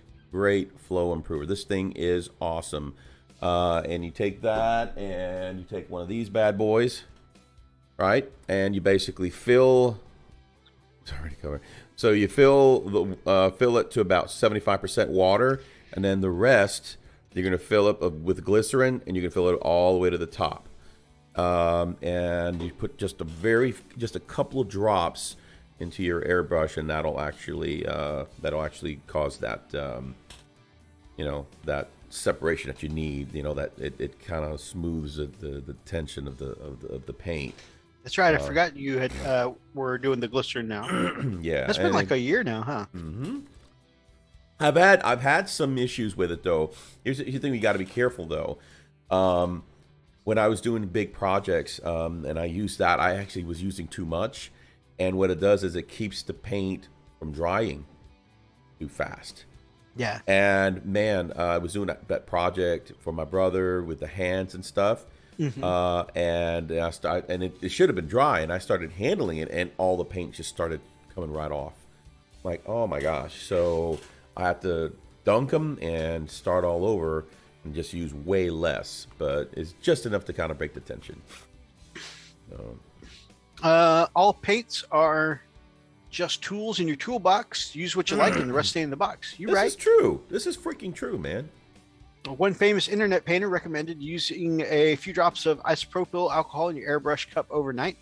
S1: flow improver. This thing is awesome. And you take that, and you take one of these bad boys, right? And you basically fill. It's already covered. So you fill it to about 75% water, and then the rest you're going to fill up with glycerin, and you can fill it all the way to the top. And you put just a couple of drops into your airbrush, and that'll actually cause that that separation that you need. You know, that it kind of smooths the tension of the paint.
S2: That's right. I forgot you had were doing the glycerin now.
S1: Yeah,
S2: that's been like a year now, huh?
S1: Mm-hmm. I've had some issues with it though. Here's the thing: we got to be careful though. When I was doing big projects, and I used that, I actually was using too much, and what it does is it keeps the paint from drying too fast.
S2: Yeah. And
S1: man, I was doing that project for my brother with the hands and stuff, and it should have been dry, and I started handling it, and all the paint just started coming right off. Like, oh my gosh! So I have to dunk them and start all over and just use way less, but it's just enough to kind of break the tension.
S2: All paints are just tools in your toolbox. Use what you like, and the rest stay in the box. You're right.
S1: This is true. This is freaking true, man.
S2: One famous internet painter recommended using a few drops of isopropyl alcohol in your airbrush cup overnight.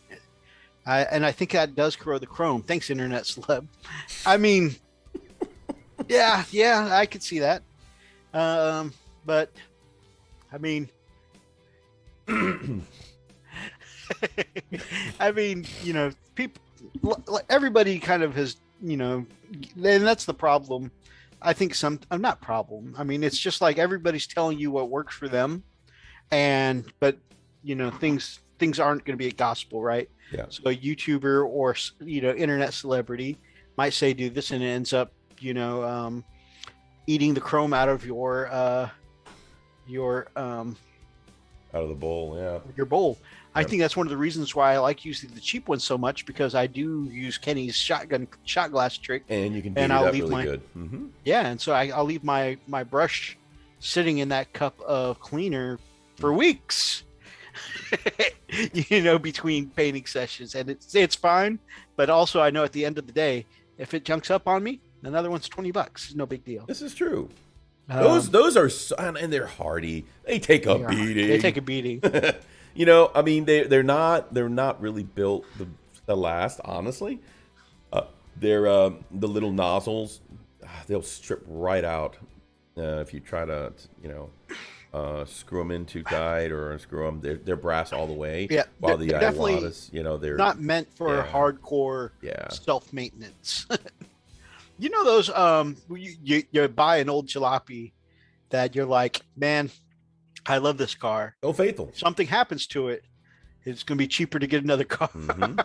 S2: And I think that does corrode the chrome. Thanks, internet celeb. I mean, Yeah, I could see that. But I mean, I mean, people, everybody kind of has, and that's the problem. I think not problem. I mean, it's just like everybody's telling you what works for them, but things aren't going to be a gospel, right?
S1: Yeah.
S2: So a YouTuber or internet celebrity might say do this, and it ends up eating the chrome out of your out
S1: of the bowl. Yeah.
S2: Your bowl. I
S1: Yep.
S2: think that's one of the reasons why I like using the cheap ones so much, because I do use Kenny's shot glass trick,
S1: And you can beat
S2: and
S1: it
S2: I'll
S1: up
S2: leave
S1: really good. Mm-hmm.
S2: yeah, and so I'll leave my brush sitting in that cup of cleaner for weeks. Between painting sessions, and it's fine. But also, I know at the end of the day, if it junks up on me, another one's $20. It's no big deal.
S1: This is true. Those are and they're hardy. They take a beating.
S2: They take a beating.
S1: I mean, they're not really built to last. Honestly, they're the little nozzles. They'll strip right out if you try to screw them in too tight or screw them. They're brass all the way.
S2: Yeah,
S1: While the
S2: definitely
S1: Iwatas, they're
S2: not meant for hardcore self-maintenance. Those you buy an old jalopy that you're like, man, I love this car.
S1: Oh, faithful.
S2: If something happens to it, it's going to be cheaper to get another car.
S1: Mm-hmm.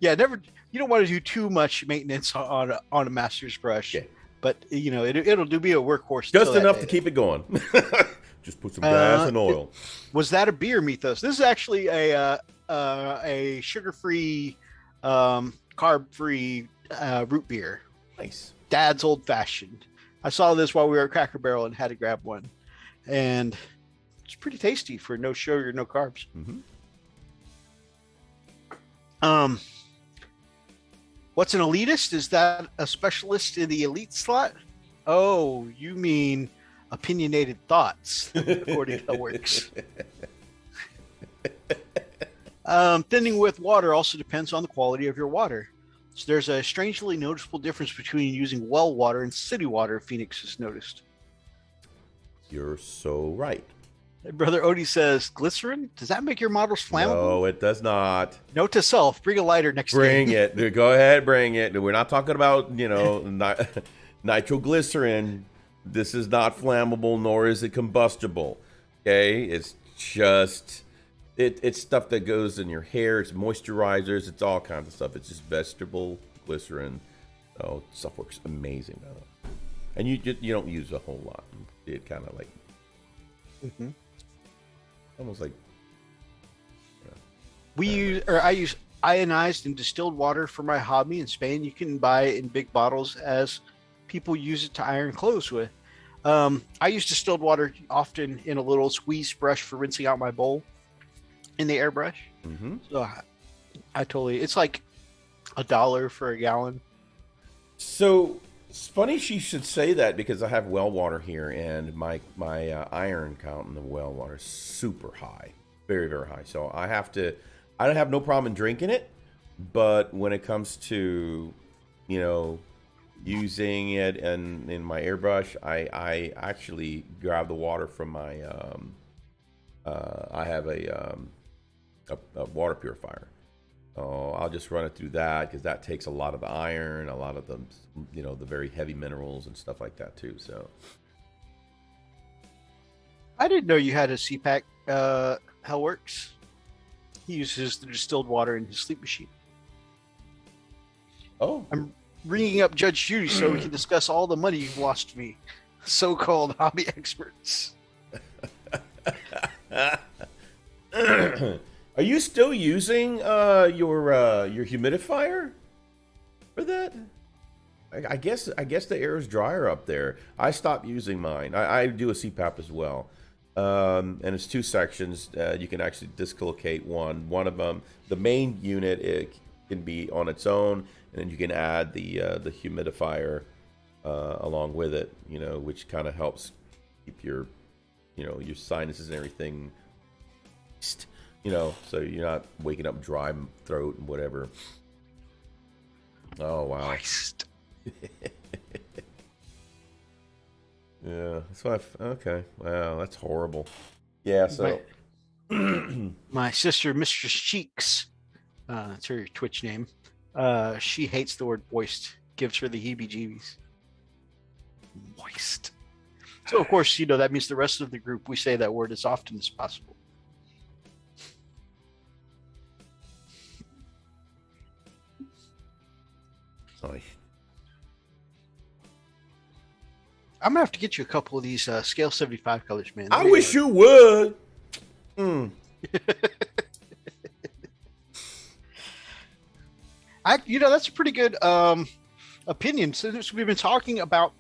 S2: Yeah, you don't want to do too much maintenance on a master's brush.
S1: Yeah.
S2: But it'll be a workworkhorse.
S1: Just enough to keep it going. Just put some gas and oil.
S2: Was that a beer, Mythos? This is actually a sugar-free, carb-free root beer.
S1: Nice.
S2: Dad's old fashioned. I saw this while we were at Cracker Barrel and had to grab one, and it's pretty tasty for no sugar, no carbs.
S1: Mm-hmm.
S2: What's an elitist? Is that a specialist in the elite slot? Oh, you mean opinionated thoughts, according to the works. Thinning with water also depends on the quality of your water. So there's a strangely noticeable difference between using well water and city water, Phoenix has noticed.
S1: You're so right.
S2: Brother Odie says, glycerin? Does that make your models flammable?
S1: No, it does not.
S2: Note to self, bring a lighter next time.
S1: Bring it. Go ahead, bring it. We're not talking about, nitroglycerin. This is not flammable, nor is it combustible. Okay? It's just, it's stuff that goes in your hair. It's moisturizers. It's all kinds of stuff. It's just vegetable glycerin. Oh, stuff works amazing. And you don't use a whole lot. It kind of like, almost like,
S2: I use ionized and distilled water for my hobby in Spain. You can buy it in big bottles as people use it to iron clothes with. I use distilled water often in a little squeeze brush for rinsing out my bowl in the airbrush.
S1: mm-hmm.
S2: So it's like $1 for a gallon.
S1: So it's funny she should say that, because I have well water here, and my iron count in the well water is super high, very, very high. So I don't have no problem in drinking it, but when it comes to using it in my airbrush, I actually grab the water from my I have a water purifier. I'll just run it through that, because that takes a lot of the iron, a lot of the the very heavy minerals and stuff like that too. So
S2: I didn't know you had a CPAC Hellworks. He uses the distilled water in his sleep machine.
S1: oh,
S2: I'm ringing up Judge Judy so we can discuss all the money you've lost to me, so-called hobby experts.
S1: Are you still using your humidifier for that? I guess the air is drier up there. I stopped using mine. I do a CPAP as well, and it's 2 sections. You can actually dislocate one. One of them, the main unit, it can be on its own, and then you can add the humidifier along with it. Which kind of helps keep your your sinuses and everything. So you're not waking up dry throat and whatever. Oh, wow. Yeah, that's what okay. Wow, that's horrible. Yeah, so
S2: My sister, Mistress Cheeks, that's her Twitch name. She hates the word moist. Gives her the heebie-jeebies. Moist. So of course, that means the rest of the group we say that word as often as possible.
S1: sorry.
S2: I'm gonna have to get you a couple of these scale 75 colors, man.
S1: I wish you would.
S2: That's a pretty good opinion. Since we've been talking about,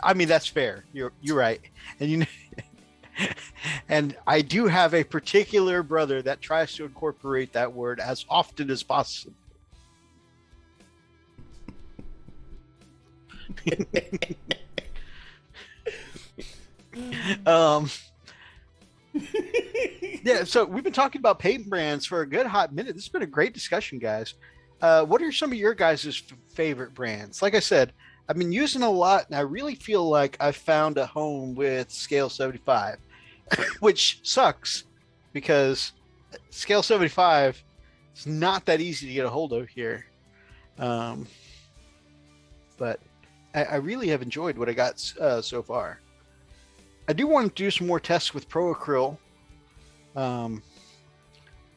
S2: I mean, that's fair. You're right, and and I do have a particular brother that tries to incorporate that word as often as possible. Yeah, so we've been talking about paint brands for a good hot minute. This has been a great discussion, guys. What are some of your guys' favorite brands? Like I said, I've been using a lot, and I really feel like I found a home with Scale 75, which sucks because Scale 75 is not that easy to get a hold of here. But I really have enjoyed what I got so far. I do want to do some more tests with Pro Acryl.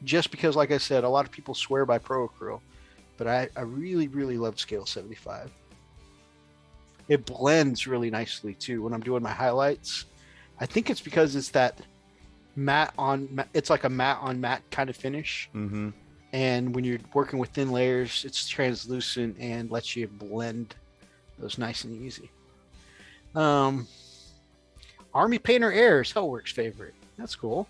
S2: Just because, like I said, a lot of people swear by Pro Acryl, but I really, really love Scale 75. It blends really nicely too when I'm doing my highlights. I think it's because it's that matte on, it's like a matte on matte kind of finish.
S1: Mm-hmm.
S2: And when you're working with thin layers, it's translucent and lets you blend those nice and easy. Army Painter Air is Hellworks' favorite. That's cool.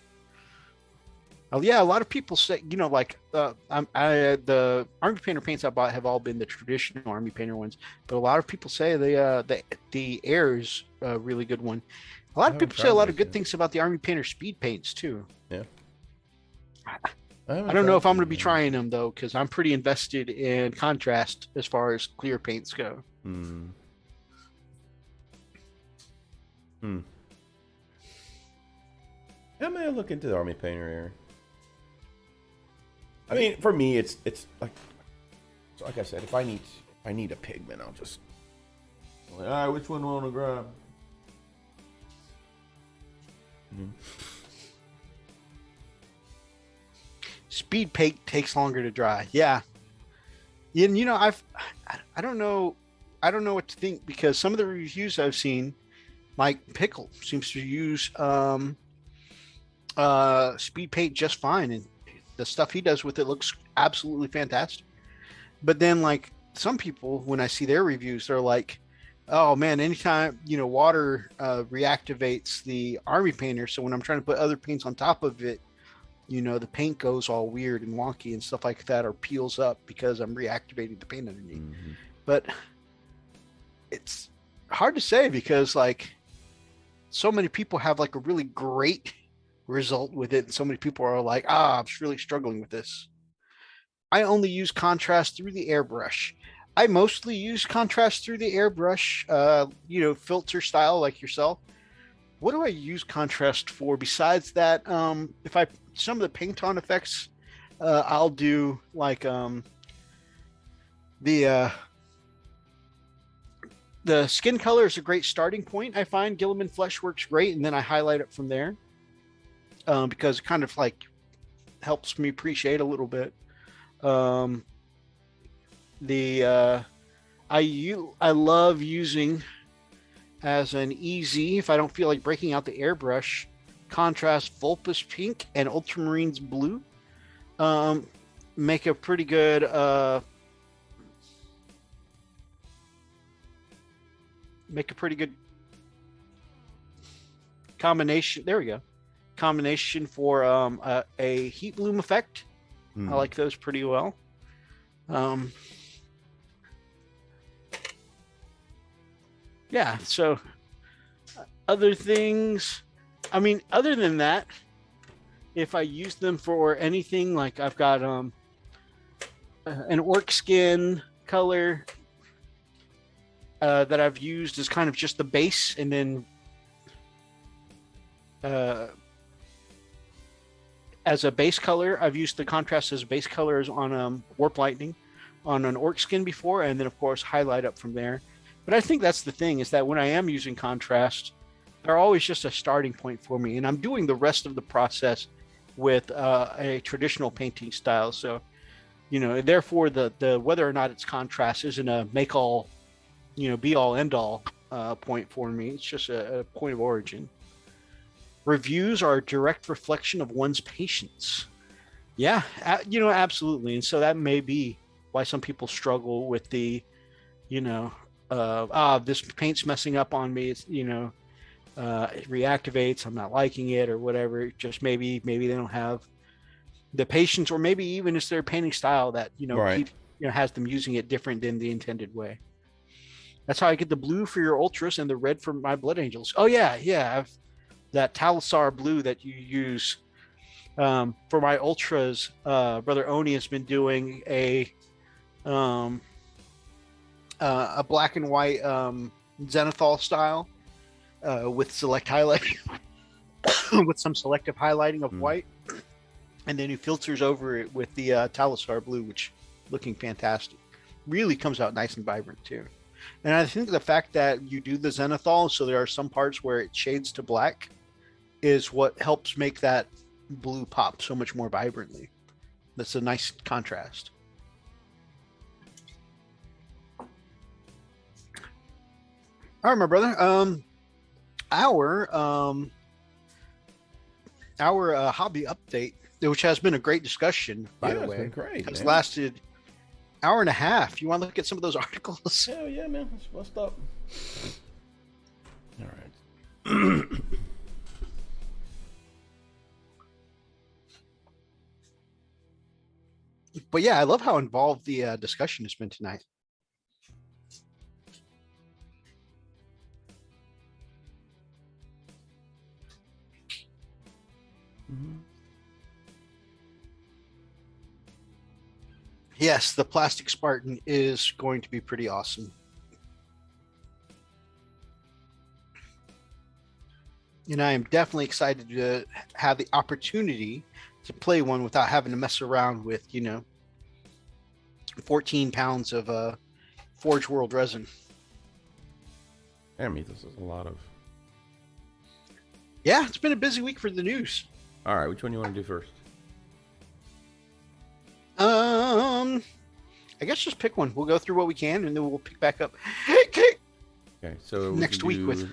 S2: Oh yeah, a lot of people say, the Army Painter paints I bought have all been the traditional Army Painter ones, but a lot of people say the Air is a really good one. A lot of people say a lot of good things about the Army Painter speed paints too.
S1: Yeah.
S2: I don't know if I'm going to be trying them though, because I'm pretty invested in contrast as far as clear paints go.
S1: I may look into the Army Painter Air. I mean, for me, it's like I said, if I need a pigment, I'll just all right, which one do I want to grab?
S2: Speed paint takes longer to dry. Yeah. And I don't know what to think, because some of the reviews I've seen, like Pickle seems to use speed paint just fine, and the stuff he does with it looks absolutely fantastic. But then, like, some people, when I see their reviews, they're like, oh man, anytime water reactivates the Army Painter, so when I'm trying to put other paints on top of it, the paint goes all weird and wonky and stuff like that, or peels up because I'm reactivating the paint underneath. Mm-hmm. But it's hard to say, because like so many people have like a really great result with it, and so many people are like, I'm really struggling with this. I only use contrast through the airbrush. I mostly use contrast through the airbrush, filter style like yourself. What do I use contrast for besides that? If some of the paint on effects, I'll do like the skin color is a great starting point. I find Gilliman Flesh works great, and then I highlight it from there, because it kind of like helps me appreciate a little bit. I love using as an easy, if I don't feel like breaking out the airbrush, contrast Vulpus Pink and Ultramarines Blue. Make a pretty good combination. There we go. Combination for a heat bloom effect. I like those pretty well. Yeah, so other things, I mean, other than that, if I use them for anything, like I've got an orc skin color, that I've used is kind of just the base, and then as a base color, I've used the contrast as base colors on Warp Lightning, on an Orc skin before, and then of course highlight up from there. But I think that's the thing, is that when I am using contrast, they're always just a starting point for me, and I'm doing the rest of the process with a traditional painting style. So, therefore the whether or not it's contrast isn't a make all, be all end all point for me. It's just a point of origin. Reviews are a direct reflection of one's patience. Yeah, absolutely. And so that may be why some people struggle with the, this paint's messing up on me. It's, it reactivates, I'm not liking it or whatever. Just maybe they don't have the patience, or maybe even it's their painting style that,
S1: Right.
S2: has them using it different than the intended way. That's how I get the blue for your ultras and the red for my blood angels. Oh yeah. I've that Talisar blue that you use for my ultras. Brother Oni has been doing a black and white Zenithal style with select highlighting, with some selective highlighting of white, and then he filters over it with the Talisar blue, which looking fantastic. Really comes out nice and vibrant too. And I think the fact that you do the Zenithal, so there are some parts where it shades to black, is what helps make that blue pop so much more vibrantly. That's a nice contrast. All right, my brother. Our hobby update, which has been a great discussion, by the way,
S1: it's been great.
S2: has lasted hour and a half. You want to look at some of those articles?
S1: Hell yeah, man. Let's stop. All right.
S2: But yeah, I love how involved the discussion has been tonight. Yes, the plastic Spartan is going to be pretty awesome. And I am definitely excited to have the opportunity to play one without having to mess around with, 14 pounds of Forge World resin.
S1: I mean, this is a lot of...
S2: Yeah, it's been a busy week for the news.
S1: All right, which one do you want to do first?
S2: I guess just pick one. We'll go through what we can, and then we'll pick back up.
S1: Okay, so
S2: Next week with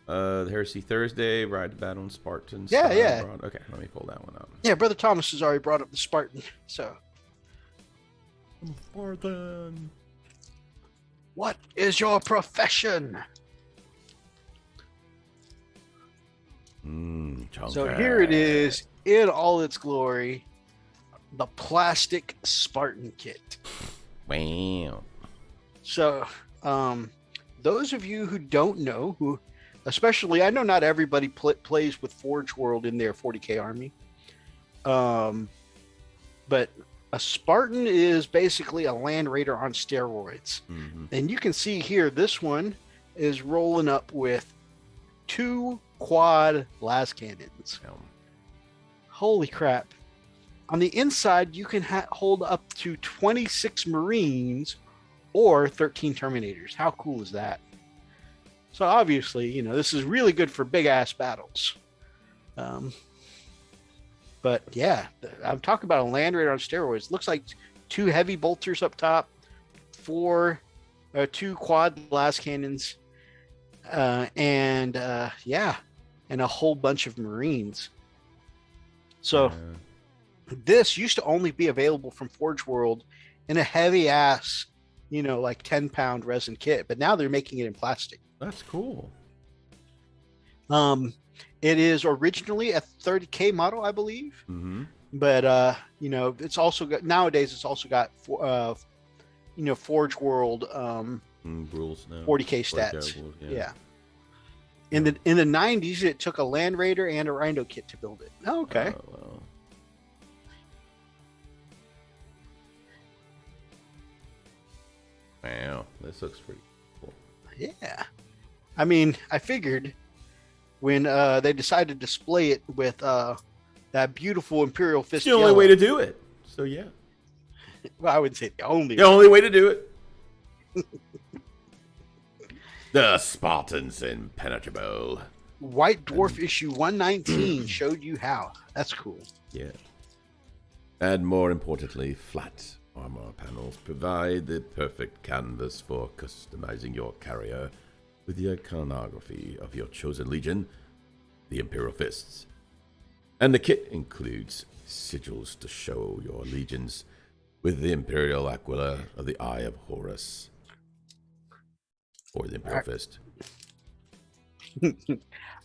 S1: the Heresy Thursday, Ride to Battle and Spartans.
S2: Yeah.
S1: Okay, let me pull that one up.
S2: Yeah, Brother Thomas has already brought up the Spartan. So,
S1: Spartan.
S2: what is your profession? So here it is in all its glory, the plastic Spartan Kit.
S1: Wow.
S2: So, those of you who don't know, who, especially, I know not everybody plays with Forge World in their 40k army, but a Spartan is basically a Land Raider on steroids. And you can see here, this one is rolling up with 2 quad las cannons. Holy crap. On the inside, you can hold up to 26 Marines or 13 Terminators. How cool is that? So obviously, this is really good for big ass battles. But yeah, I'm talking about a Land Raider on steroids. Looks like 2 heavy bolters up top, 2 quad las cannons, and a whole bunch of Marines. So this used to only be available from Forge World in a heavy ass, like 10-pound resin kit, but now they're making it in plastic.
S1: That's cool.
S2: It is originally a 30K model, I believe. But it's also got, nowadays it's also got Forge World
S1: rules now.
S2: 40K stats. Yeah. In the 90s, it took a Land Raider and a Rhino kit to build it. Oh, okay.
S1: Oh, well. Wow, this looks pretty cool.
S2: Yeah. I mean, I figured when they decided to display it with that beautiful Imperial
S1: It's
S2: Fist
S1: the only
S2: yellow,
S1: way to do it. So yeah,
S2: well, I wouldn't say the only
S1: the only way to do it. The Spartans impenetrable.
S2: White Dwarf issue 119 showed you how. That's cool.
S1: Yeah. And more importantly, flat armor panels provide the perfect canvas for customizing your carrier with the iconography of your chosen legion, the Imperial Fists. And the kit includes sigils to show your legions with the Imperial Aquila of the Eye of Horus, or the Imperial Fist.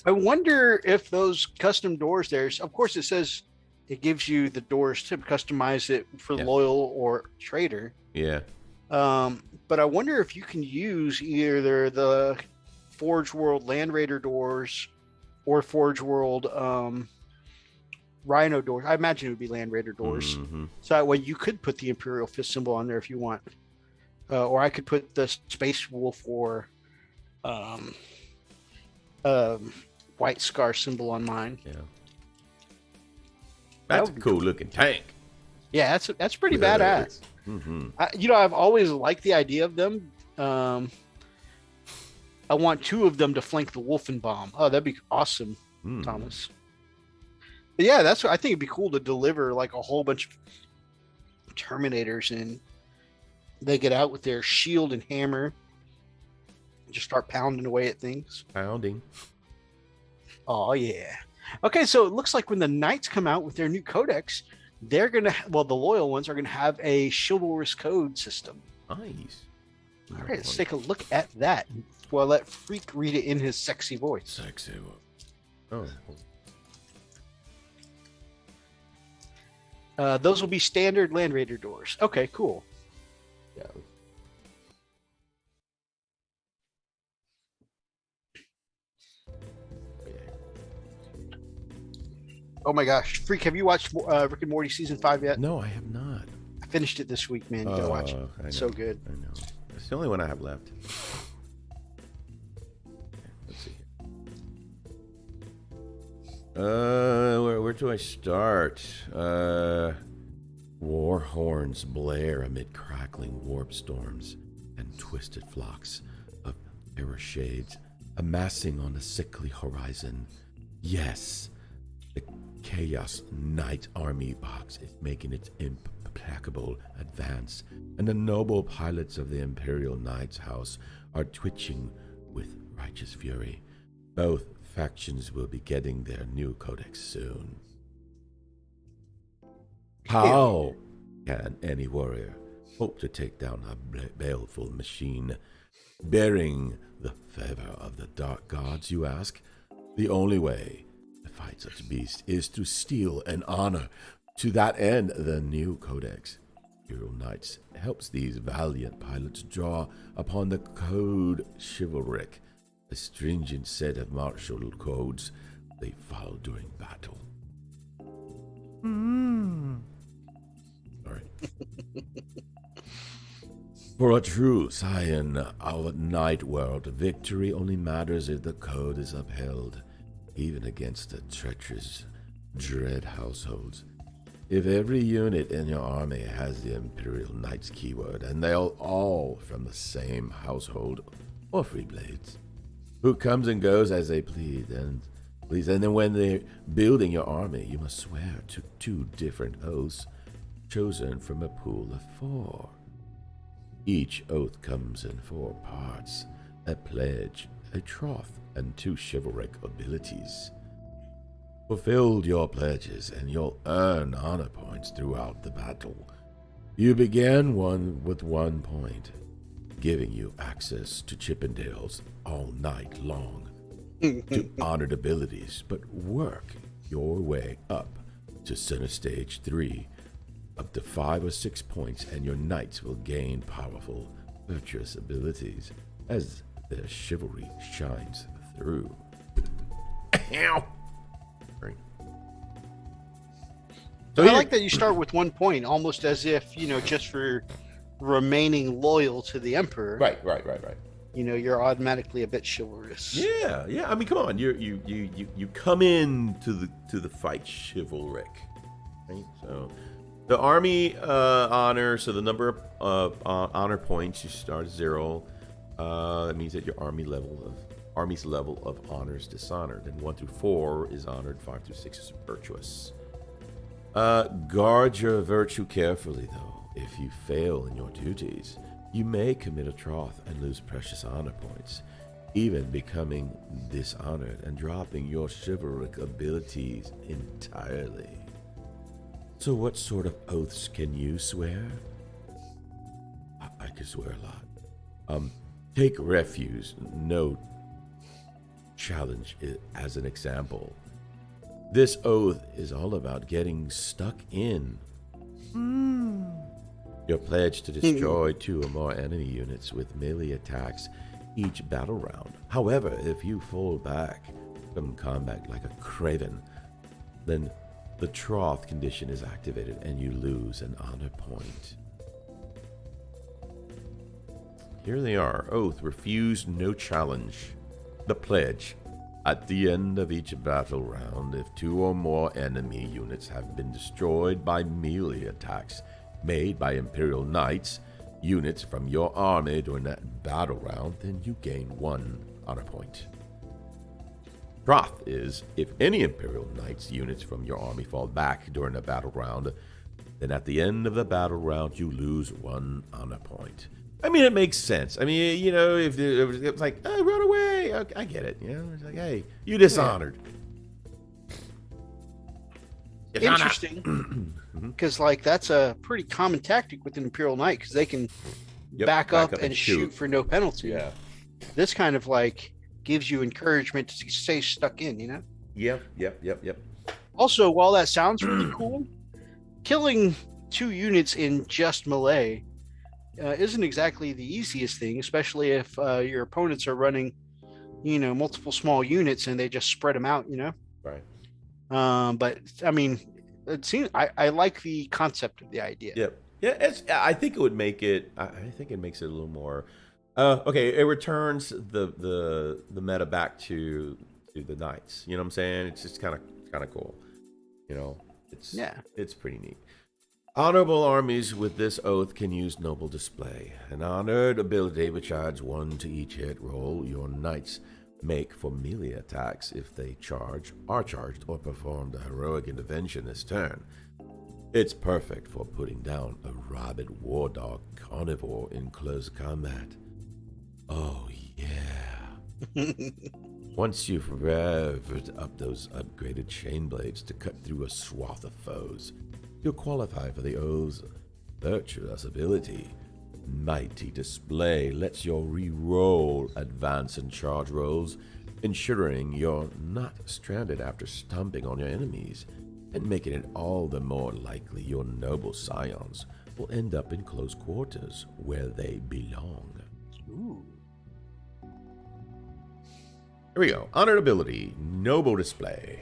S2: I wonder if those custom doors there, of course it says it gives you the doors to customize it for loyal or trader.
S1: Yeah.
S2: But I wonder if you can use either the Forge World Land Raider doors or Forge World Rhino doors. I imagine it would be Land Raider doors.
S1: Mm-hmm.
S2: So that way you could put the Imperial Fist symbol on there if you want. Or I could put the Space Wolf or White Scar symbol on mine.
S1: Yeah. That's a cool looking tank.
S2: Yeah, that's pretty badass.
S1: Mm-hmm.
S2: I've always liked the idea of them. I want two of them to flank the Wolfenbomb. Oh, that'd be awesome, Thomas. But yeah, that's what I think it'd be cool to deliver like a whole bunch of Terminators and they get out with their shield and hammer and just start pounding away at things.
S1: Pounding.
S2: Oh yeah. Okay, so it looks like when the Knights come out with their new codex, they're gonna the loyal ones are gonna have a chivalrous code system.
S1: Nice.
S2: All right, let's take a look at that. Well, let Freak read it in his sexy voice.
S1: Sexy. Oh.
S2: Those will be standard Land Raider doors. Okay, cool.
S1: Yeah.
S2: Oh my gosh, Freak! Have you watched Rick and Morty season 5 yet?
S1: No, I have not.
S2: I finished it this week, man. You gotta watch it. It's so good.
S1: I know. It's the only one I have left. Let's see. Where do I start? War horns blare amid crackling warp storms and twisted flocks of terror shades amassing on a sickly horizon. Yes, the Chaos Knight Army box is making its implacable advance, and the noble pilots of the Imperial Knights House are twitching with righteous fury. Both factions will be getting their new codex soon. How can any warrior hope to take down a baleful machine bearing the favor of the dark gods, you ask? The only way to fight such beasts is to steal and honor. To that end, the new codex, Imperial Knights, helps these valiant pilots draw upon the code chivalric, a stringent set of martial codes they follow during battle. Sorry. For a true scion of night world, victory only matters if the code is upheld, even against the treacherous, dread households. If every unit in your army has the Imperial Knights keyword, and they're all from the same household or free blades, who comes and goes as they please, and then when they're building your army, you must swear to 2 different oaths chosen from a pool of 4. Each oath comes in 4 parts: a pledge, a troth, and 2 chivalric abilities. Fulfill your pledges and you'll earn honor points throughout the battle. You begin with 1 point, giving you access to Chippendales all night long to honored abilities, but work your way up to Center Stage 3, up to 5 or 6 points, and your knights will gain powerful, virtuous abilities as their chivalry shines through. Ow!
S2: So I like that you start with 1 point, almost as if, just for remaining loyal to the Emperor.
S1: Right.
S2: you're automatically a bit chivalrous.
S1: Yeah, yeah. I mean, come on. You come in to the fight chivalric, right? So the army honor. So the number of honor points you start at 0. That means that your army's level of honor is dishonored, and 1 through 4 is honored. 5 through 6 is virtuous. Guard your virtue carefully, though. If you fail in your duties, you may commit a troth and lose precious honor points, even becoming dishonored and dropping your chivalric abilities entirely. So what sort of oaths can you swear? I could swear a lot. Take refuge, no challenge as an example. This oath is all about getting stuck in. Your pledge to destroy 2 or more enemy units with melee attacks each battle round. However, if you fall back from combat like a craven, then the troth condition is activated and you lose an honor point. Here they are. Oath, refuse no challenge. The pledge. At the end of each battle round, if 2 or more enemy units have been destroyed by melee attacks made by Imperial Knights, units from your army during that battle round, then you gain 1 honor point. Troth is, if any Imperial Knights units from your army fall back during a battle round, then at the end of the battle round, you lose 1 honor point. I mean, it makes sense. I mean, if it was like, oh, run away. Okay, I get it. It's like, hey, you dishonored. Yeah.
S2: Interesting. Because, that's a pretty common tactic with an Imperial Knight, because they can back up and shoot for no penalty.
S1: Yeah.
S2: This kind of, gives you encouragement to stay stuck in,
S1: Yep.
S2: Also, while that sounds really cool, killing 2 units in just melee isn't exactly the easiest thing, especially if your opponents are running, multiple small units and they just spread them out,
S1: Right.
S2: But I mean, it seems I like the concept of the idea.
S1: Yep. Yeah. I think it would make it. I think it makes it a little more. Okay. It returns the meta back to the knights. You know what I'm saying? It's just kind of cool. It's pretty neat. Honorable armies with this oath can use noble display, an honored ability which adds 1 to each hit roll your knights make for melee attacks if they are charged, or performed a heroic intervention this turn. It's perfect for putting down a rabid war dog carnivore in close combat. Oh yeah. Once you've revved up those upgraded chain blades to cut through a swath of foes, you'll qualify for the oath's virtuous ability. Mighty Display lets you re-roll advance and charge rolls, ensuring you're not stranded after stomping on your enemies, and making it all the more likely your noble scions will end up in close quarters where they belong.
S2: Ooh.
S1: Here we go. Honored ability, Noble Display.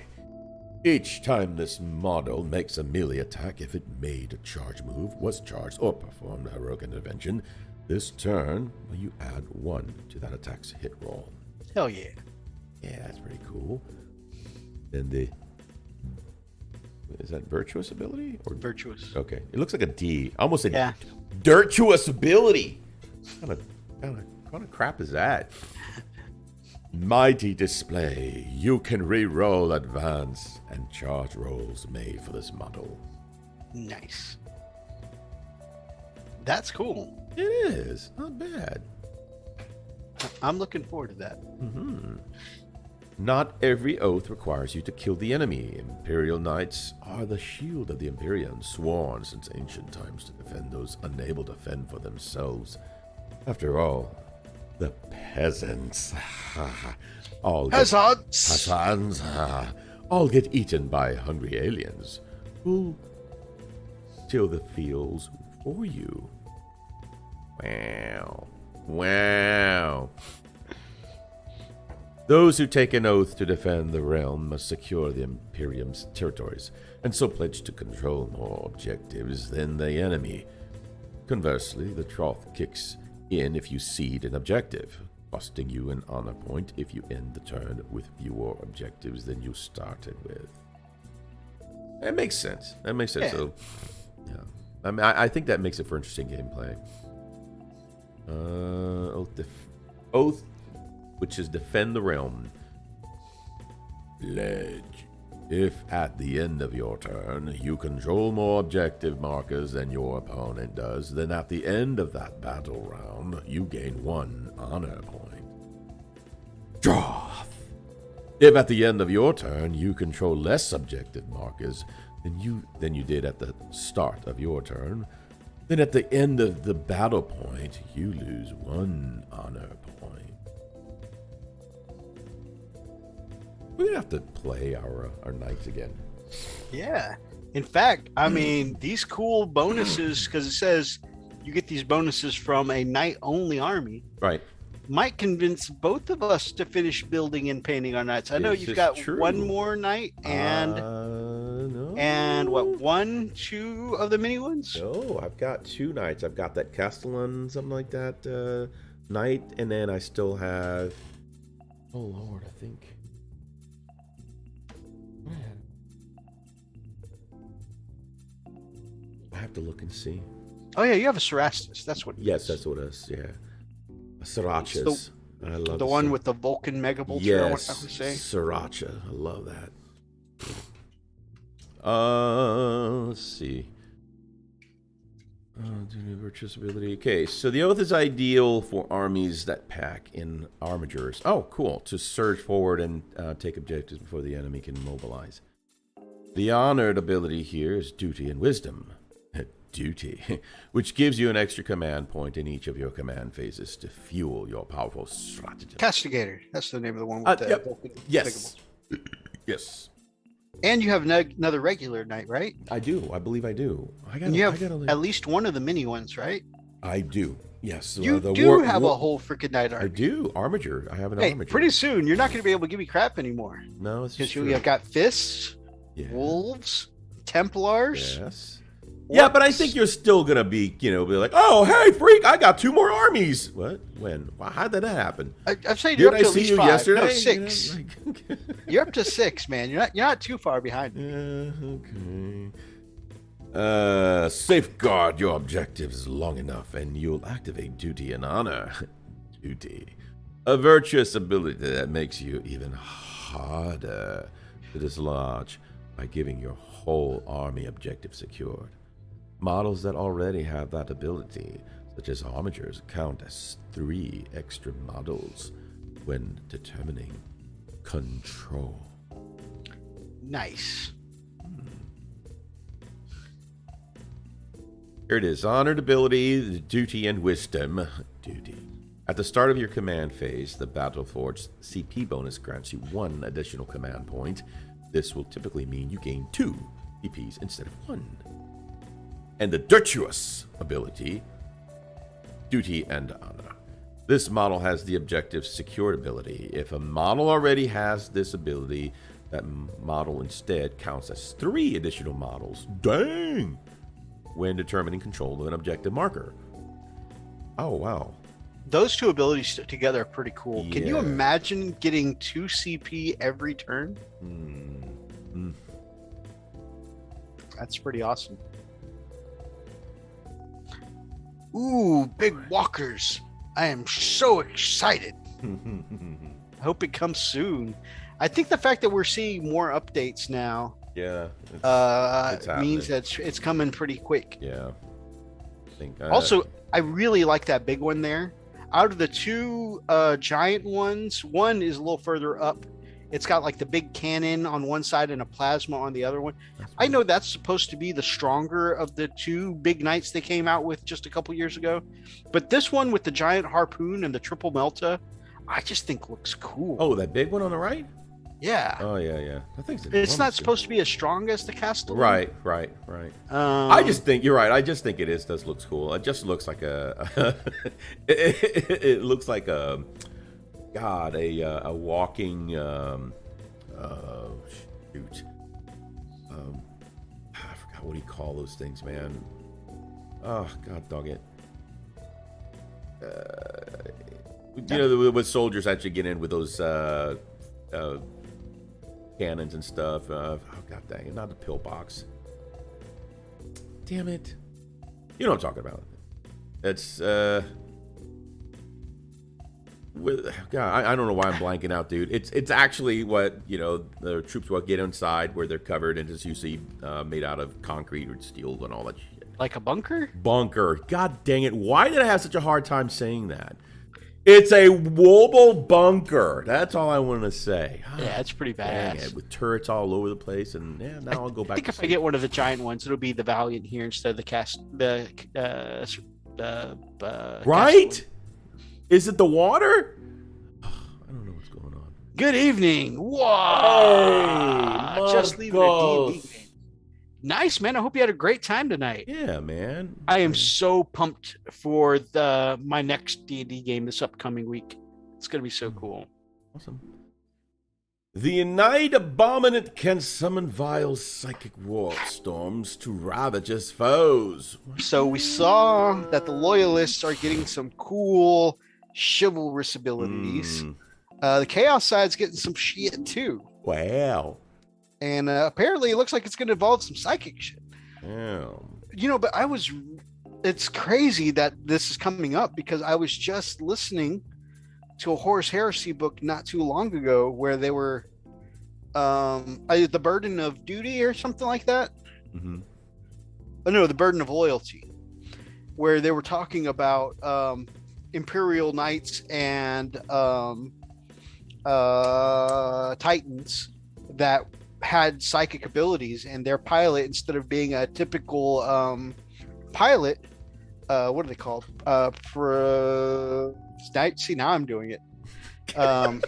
S1: Each time this model makes a melee attack, if it made a charge move, was charged, or performed a heroic intervention, this turn, you add 1 to that attack's hit roll.
S2: Hell yeah.
S1: Yeah, that's pretty cool. Then is that virtuous ability? Or
S2: virtuous?
S1: Okay. It looks like a D. Almost a
S2: yeah.
S1: Dirtuous ability. What kind of crap is that? Mighty Display. You can re-roll advance and charge rolls made for this model.
S2: Nice. That's cool.
S1: It is. Not bad.
S2: I'm looking forward to that.
S1: Mm-hmm. Not every oath requires you to kill the enemy. Imperial Knights are the shield of the Imperium, sworn since ancient times to defend those unable to fend for themselves. After all, the peasants all get eaten by hungry aliens who till the fields for you. Wow. Those who take an oath to defend the realm must secure the Imperium's territories, and so pledge to control more objectives than the enemy. Conversely, the troth kicks in if you cede an objective. costing you an honor point if you end the turn with fewer objectives than you started with. That makes sense. Yeah. So, yeah. I mean, I think that makes it for interesting gameplay. Oath, which is defend the realm. Pledge. If at the end of your turn you control more objective markers than your opponent does, then at the end of that battle round you gain 1 honor point. Droth. If at the end of your turn you control less objective markers than you did at the start of your turn, then at the end of the battle point you lose 1 honor point. We're gonna have to play our knights again.
S2: Yeah. In fact, I mean, these cool bonuses, because it says you get these bonuses from a knight-only army.
S1: Right.
S2: Might convince both of us to finish building and painting our knights. I know you've got one more knight and
S1: no.
S2: and what, 1, 2 of the mini ones?
S1: No, I've got 2 knights. I've got that Castellan, something like that, knight, and then I still have. Oh Lord, I think. I have to look and see.
S2: Oh yeah, you have a Cerastus. That's what.
S1: Yes, that's what it is. Yeah, a Srirachas. I love
S2: the one with the Vulcan Mega Bolter.
S1: Yes,
S2: I want to say
S1: Sriracha. I love that. Let's see. Virtuous ability. Okay, so the oath is ideal for armies that pack in armigers. Oh, cool. To surge forward and take objectives before the enemy can mobilize. The honored ability here is duty and wisdom. Duty, which gives you an extra command point in each of your command phases to fuel your powerful strategy.
S2: Castigator. That's the name of the one with the
S1: yep.
S2: Vulcan
S1: Yes. Yes.
S2: And you have another regular knight, right?
S1: I do. I believe I do.
S2: And you have at least one of the mini ones, right?
S1: I do. Yes.
S2: You do have a whole freaking knight army.
S1: I do. Armiger. I have an armiger.
S2: Pretty soon, you're not going to be able to give me crap anymore.
S1: No, it's
S2: because
S1: true.
S2: you have got fists,
S1: Yeah.
S2: Wolves, Templars.
S1: Yes. Yeah, but I think you're still going to be like, oh, hey, freak, I got 2 more armies. What? When? How did that happen?
S2: I'm saying you're up to at least 5.
S1: Yesterday?
S2: No, 6. You're up to 6, man. You're not too far behind me.
S1: Okay. Safeguard your objectives long enough, and you'll activate duty and honor. Duty. A virtuous ability that makes you even harder to dislodge by giving your whole army objective secured. Models that already have that ability, such as armigers, count as 3 extra models when determining control.
S2: Nice.
S1: Here it is. Honored ability, duty, and wisdom. Duty. At the start of your command phase, the Battleforged CP bonus grants you 1 additional command point. This will typically mean you gain 2 CPs instead of 1. And the Virtuous ability, duty and honor. This model has the objective secured ability. If a model already has this ability, that model instead counts as 3 additional models. Dang! When determining control of an objective marker. Oh, wow.
S2: Those 2 abilities together are pretty cool.
S1: Yeah.
S2: Can you imagine getting 2 CP every turn? That's pretty awesome. Ooh, big walkers. I am so excited. I hope it comes soon. I think the fact that we're seeing more updates now means that it's coming pretty quick.
S1: Yeah. I think,
S2: also, I really like that big one there. Out of the 2 giant ones, one is a little further up. It's got like the big cannon on one side and a plasma on the other one. I know that's supposed to be the stronger of the 2 big knights they came out with just a couple years ago. But this one with the giant harpoon and the triple melta, I just think looks cool.
S1: Oh, that big one on the right?
S2: Yeah.
S1: Oh, yeah. I think
S2: it's not supposed to be as strong as the Castellan.
S1: Right. I just think you're right. I just think does looks cool. It just looks like it looks like a walking shoot. I forgot what do you call those things, man. Oh, God dog it. You know, with soldiers actually get in with those cannons and stuff. Oh, God dang it. Not the pillbox. Damn it. You know what I'm talking about. It's, God, I don't know why I'm blanking out, dude. It's actually what, you know, the troops will get inside where they're covered and it's usually made out of concrete or steel and all that shit.
S2: Like a bunker?
S1: Bunker. God dang it. Why did I have such a hard time saying that? It's a mobile bunker. That's all I want to say.
S2: Yeah, it's pretty badass.
S1: With turrets all over the place, and yeah, now I'll go back.
S2: I think if I get one of the giant ones, it'll be the Valiant here instead of
S1: right? Is it the water? I don't know what's going on.
S2: Good evening. Whoa!
S1: Hey,
S2: just leaving a D&D game. Nice, man. I hope you had a great time tonight.
S1: Yeah, man.
S2: I am so pumped for my next D&D game this upcoming week. It's going to be so cool.
S1: Awesome. The United Abominant can summon vile psychic war storms to ravage its foes.
S2: So we saw that the Loyalists are getting some cool chivalrous abilities. The Chaos side's getting some shit too.
S1: Wow.
S2: And apparently it looks like it's going to involve some psychic shit.
S1: Yeah.
S2: You know, but it's crazy that this is coming up because I was just listening to a Horus Heresy book not too long ago where they were the burden of duty or something like that.
S1: Mm-hmm.
S2: Oh, no, the burden of loyalty, where they were talking about Imperial Knights and Titans that had psychic abilities, and their pilot, instead of being a typical pilot, what are they called? See, now I'm doing it. Not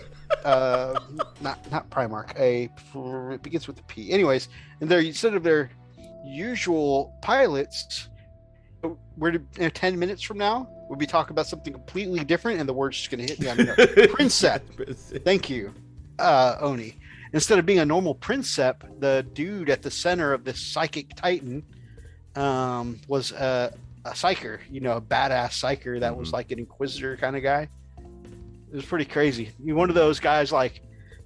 S2: Primarch. It begins with a P. Anyways, and instead of their usual pilots, we're 10 minutes from now, we'll be talking about something completely different, and the word's just going to hit me on the Princeps. Thank you, Oni. Instead of being a normal Princeps, the dude at the center of this psychic titan was a psyker, you know, a badass psyker that was like an inquisitor kind of guy. It was pretty crazy. One of those guys, like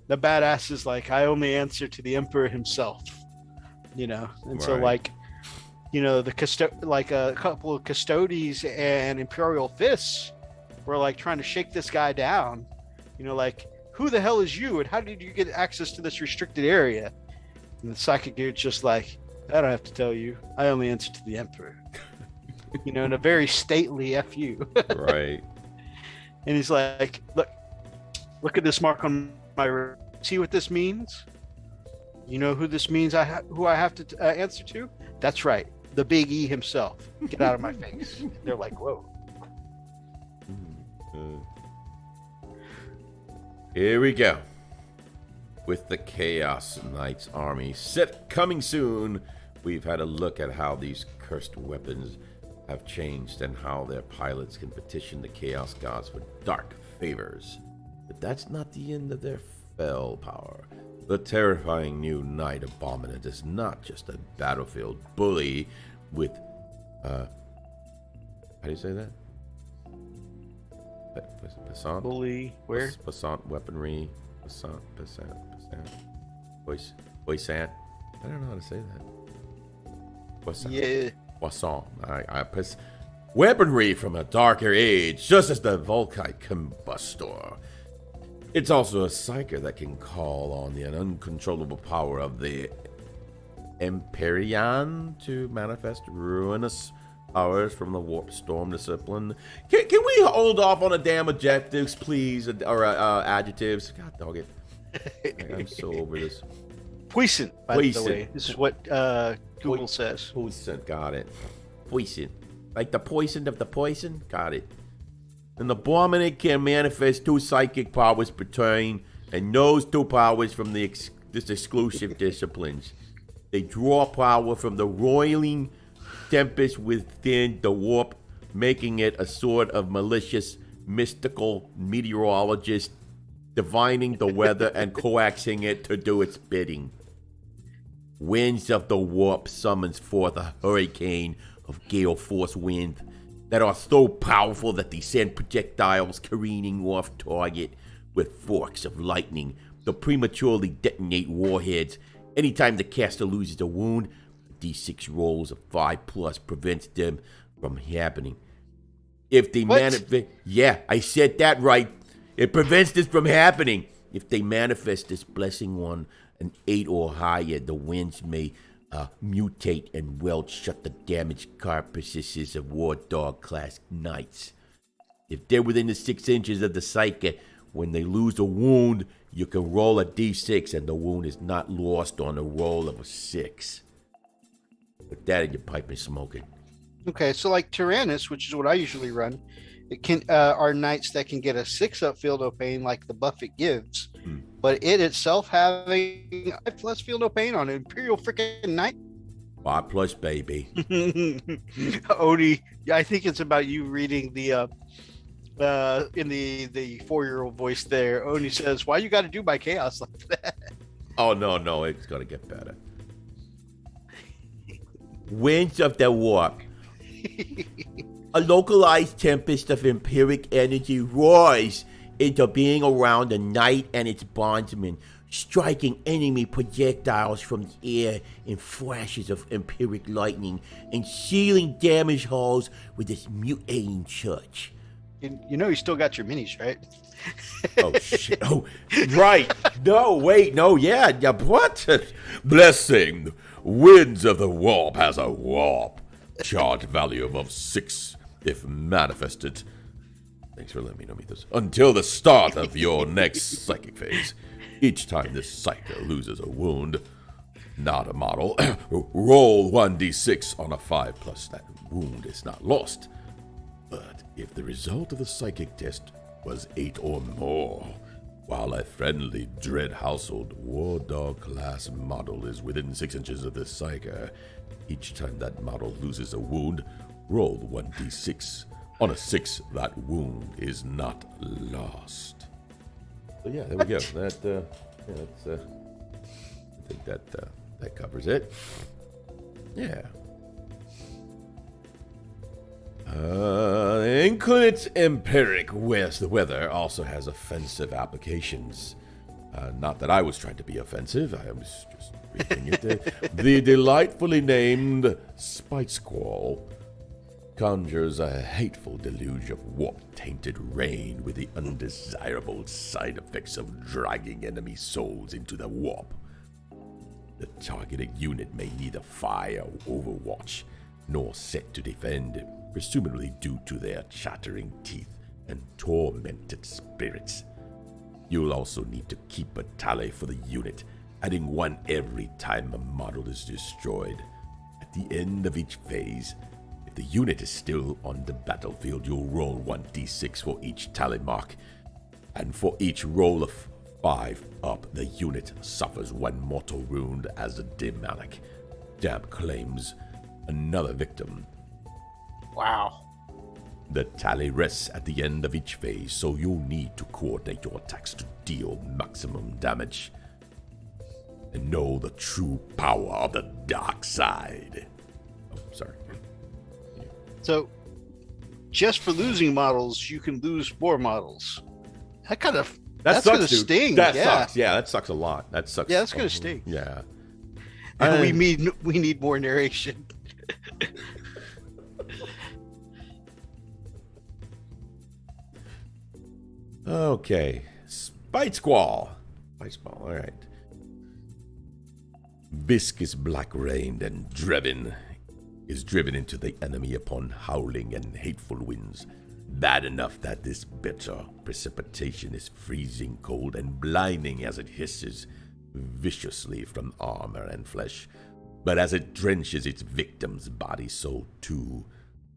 S2: the badass is like, I only answer to the emperor himself, you know. And
S1: right.
S2: So like, you know, like a couple of Custodes and Imperial Fists were like trying to shake this guy down, you know, like, who the hell is you and how did you get access to this restricted area? And the psychic dude's just like, I don't have to tell you, I only answer to the emperor. You know, in a very stately FU.
S1: Right.
S2: And he's like, look at this mark on my see what this means? You know who this means? Who I have to answer to? That's right, the Big E himself. Get out of my face. They're like, whoa.
S1: Here we go. With the Chaos Knights army coming soon, we've had a look at how these cursed weapons have changed and how their pilots can petition the Chaos Gods for dark favors. But that's not the end of their fell power. The terrifying new Knight Abominant is not just a battlefield bully with, how do you say that? Passant?
S2: Bully, where?
S1: Passant weaponry. Passant. Puissant. I don't know how to say that. Puissant.
S2: Yeah.
S1: Poisson. Weaponry from a darker age, just as the Volkite Combustor. It's also a psyker that can call on the uncontrollable power of the Empyrean to manifest ruinous powers from the Warp Storm discipline. Can we hold off on the damn adjectives, please, or adjectives? God dog it. I'm so over this.
S2: Puissant, by the way. This is what Google says.
S1: Puissant, got it. Puissant. Like the poison of the poison? Got it. And the Abominant can manifest 2 psychic powers per turn, and those 2 powers from this exclusive disciplines. They draw power from the roiling tempest within the warp, making it a sort of malicious, mystical meteorologist, divining the weather and coaxing it to do its bidding. Winds of the warp summons forth a hurricane of gale force wind, that are so powerful that they send projectiles careening off target with forks of lightning to prematurely detonate warheads. Anytime the caster loses a wound, D6 rolls of 5+ prevents them from happening. If they manifest... Yeah, I said that right. It prevents this from happening. If they manifest this blessing on an 8 or higher, the winds may mutate and weld shut the damaged carapaces of War Dog class knights. If they're within the 6 inches of the psyche, when they lose a wound, you can roll a d6 and the wound is not lost on a roll of a 6. Put that in your pipe and smoke it.
S2: Okay, so like Tyrannus, which is what I usually run, it can are knights that can get a 6 up field of pain like the buff it gives, but it itself having 5+ field of pain on an Imperial freaking knight.
S1: 5+, baby.
S2: Odie, I think it's about you reading the in the 4-year-old voice there. Odie says, "Why you got to do my chaos like that?"
S1: Oh no, it's gonna get better. Winds of the warp. A localized tempest of empiric energy roars into being around the knight and its bondsmen, striking enemy projectiles from the air in flashes of empiric lightning and sealing damage holes with its mutating touch.
S2: You know you still got your minis, right?
S1: Oh, shit. Oh, right. No, wait. No, yeah. What? Blessing. Winds of the Warp has a warp. Charge value above 6 if manifested. Thanks for letting me know this. Until the start of your next psychic phase. Each time this psyker loses a wound, not a model, roll 1d6 on a 5+. That wound is not lost. But if the result of the psychic test was 8 or more, while a friendly Dread Household War Dog class model is within 6 inches of the psyker, each time that model loses a wound, roll 1d6. On a 6, that wound is not lost. So yeah, there we go. That I think that covers it. Yeah. Includes empiric with the weather also has offensive applications. Not that I was trying to be offensive, I was just reading it. The delightfully named Spite Squall conjures a hateful deluge of warp-tainted rain with the undesirable side effects of dragging enemy souls into the warp. The targeted unit may neither fire Overwatch nor set to defend, presumably due to their chattering teeth and tormented spirits. You'll also need to keep a tally for the unit, adding 1 every time a model is destroyed. At the end of each phase, if the unit is still on the battlefield, you'll roll 1d6 for each tally mark, and for each roll of 5 up, the unit suffers 1 mortal wound as a demonic. Damp claims another victim.
S2: Wow.
S1: The tally rests at the end of each phase, so you'll need to coordinate your attacks to deal maximum damage. And know the true power of the dark side. Oh, sorry.
S2: So, just for losing models, you can lose more models. That's
S1: sucks,
S2: gonna
S1: dude.
S2: sting.
S1: That
S2: yeah.
S1: sucks. Yeah, that sucks a lot. That sucks.
S2: Yeah, that's gonna sting.
S1: Yeah.
S2: We need more narration.
S1: Okay. Spite Squall. Spite Squall, all right. Viscous black rain and is driven into the enemy upon howling and hateful winds. Bad enough that this bitter precipitation is freezing cold and blinding as it hisses viciously from armor and flesh. But as it drenches its victim's body, so too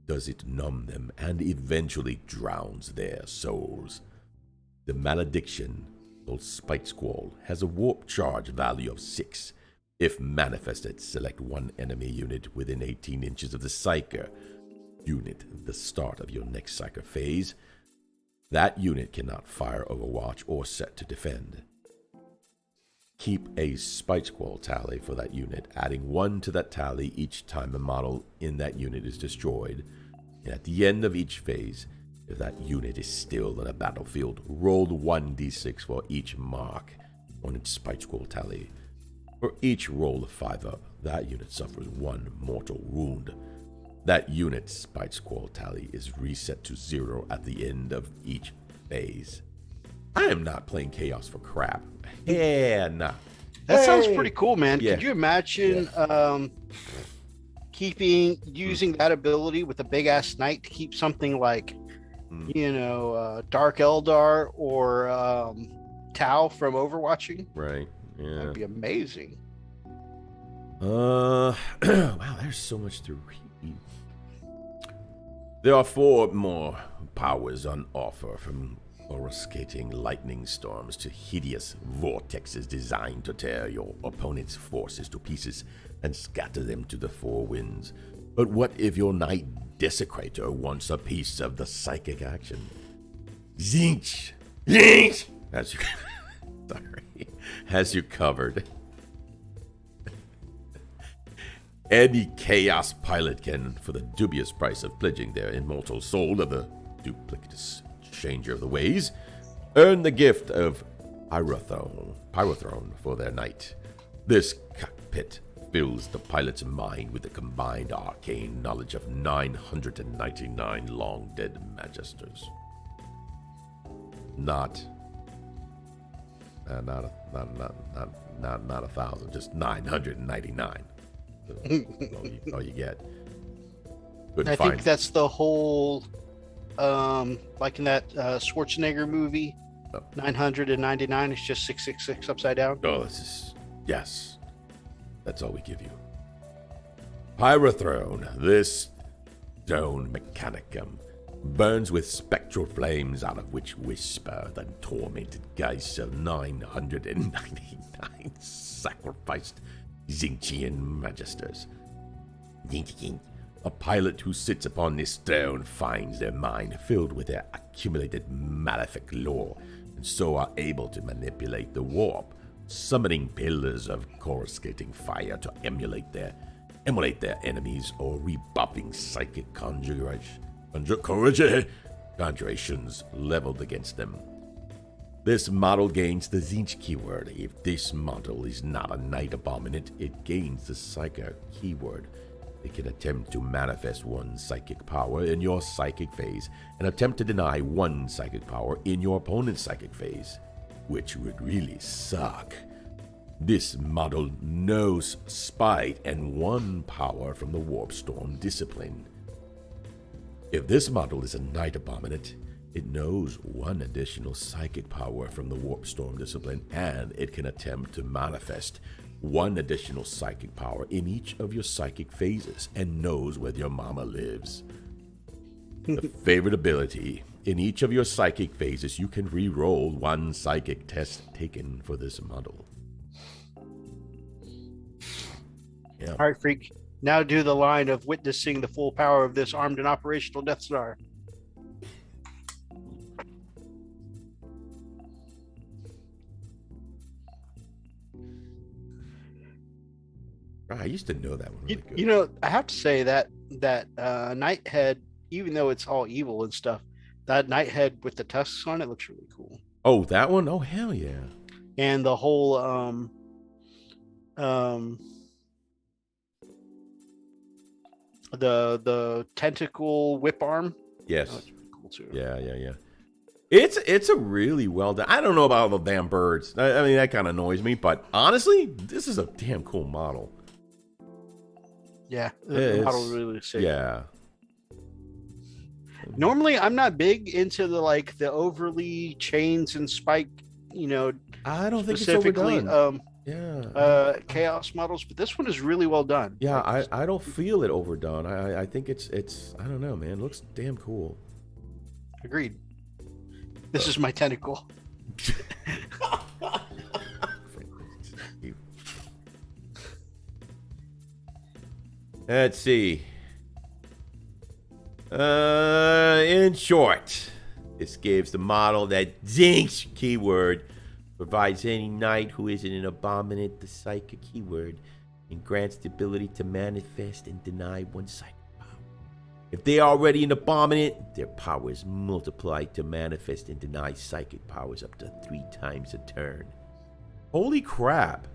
S1: does it numb them and eventually drowns their souls. The malediction, called Spite Squall, has a warp charge value of 6. If manifested, select 1 enemy unit within 18 inches of the psyker unit at the start of your next psyker phase. That unit cannot fire Overwatch or set to defend. Keep a Spite Squall tally for that unit, adding 1 to that tally each time a model in that unit is destroyed. And at the end of each phase, if that unit is still on a battlefield, roll 1d6 for each mark on its spite scroll tally. For each roll of 5 up, that unit suffers 1 mortal wound. That unit's spite scroll tally is reset to 0 at the end of each phase. I am not playing Chaos for crap. Yeah, nah.
S2: That sounds pretty cool, man.
S1: Yeah.
S2: Could you imagine using that ability with a big ass knight to keep something like, Dark Eldar or Tau from Overwatching?
S1: Right. Yeah.
S2: That'd be amazing.
S1: Wow, there's so much to read. There are 4 more powers on offer, from coruscating lightning storms to hideous vortexes designed to tear your opponent's forces to pieces and scatter them to the 4 winds. But what if your Knight Desecrator wants a piece of the psychic action? Zinch! Zinch! Has you covered. Any Chaos pilot can, for the dubious price of pledging their immortal soul to the duplicitous changer of the ways, earn the gift of Pyrothrone for their knight. This cockpit fills the pilot's mind with the combined arcane knowledge of 999 long-dead magisters. Not 1,000, just 999. all you get.
S2: I think that's the whole, like in that Schwarzenegger movie, 999 is just 666 upside down.
S1: Oh, yes. That's all we give you. Pyrothrone, this stone mechanicum, burns with spectral flames out of which whisper the tormented geists of 999 sacrificed Zinchian magisters. A pilot who sits upon this stone finds their mind filled with their accumulated malefic lore, and so are able to manipulate the warp, summoning pillars of coruscating fire to emulate their enemies, or rebuffing psychic conjurations leveled against them. This model gains the Zinch keyword. If this model is not a Knight Abominant, it gains the Psychic keyword. It can attempt to manifest 1 psychic power in your psychic phase and attempt to deny 1 psychic power in your opponent's psychic phase, which would really suck. This model knows Spite and 1 power from the Warp Storm discipline. If this model is a Knight Abominant, it knows 1 additional psychic power from the Warp Storm discipline, and it can attempt to manifest 1 additional psychic power in each of your psychic phases, and knows where your mama lives. The favorite ability: in each of your psychic phases, you can re-roll 1 psychic test taken for this model. Yeah.
S2: All right, Freak. Now do the line of witnessing the full power of this armed and operational Death Star.
S1: I used to know that one really good.
S2: You know, I have to say that Nighthead, even though it's all evil and stuff, that Nighthead with the tusks on it looks really cool.
S1: Oh, that one? Oh, hell yeah.
S2: And the whole the tentacle whip arm.
S1: Yes.
S2: Oh, that's pretty cool too.
S1: Yeah. It's a really well done. I don't know about all the damn birds. I mean, that kind of annoys me, but honestly, this is a damn cool model.
S2: Yeah, the model really sick.
S1: Yeah.
S2: Normally, I'm not big into the overly chains and spike,
S1: I don't think it's overdone.
S2: Chaos models, but this one is really well done.
S1: Yeah, I don't feel it overdone. I think it's I don't know, man. It looks damn cool.
S2: Agreed. This is my tentacle.
S1: Let's see. In short, this gives the model that Zinch keyword, provides any knight who isn't an abominant the psychic keyword, and grants the ability to manifest and deny 1 psychic power. If they are already in abominant, their power is multiplied to manifest and deny psychic powers up to 3 times a turn. Holy crap.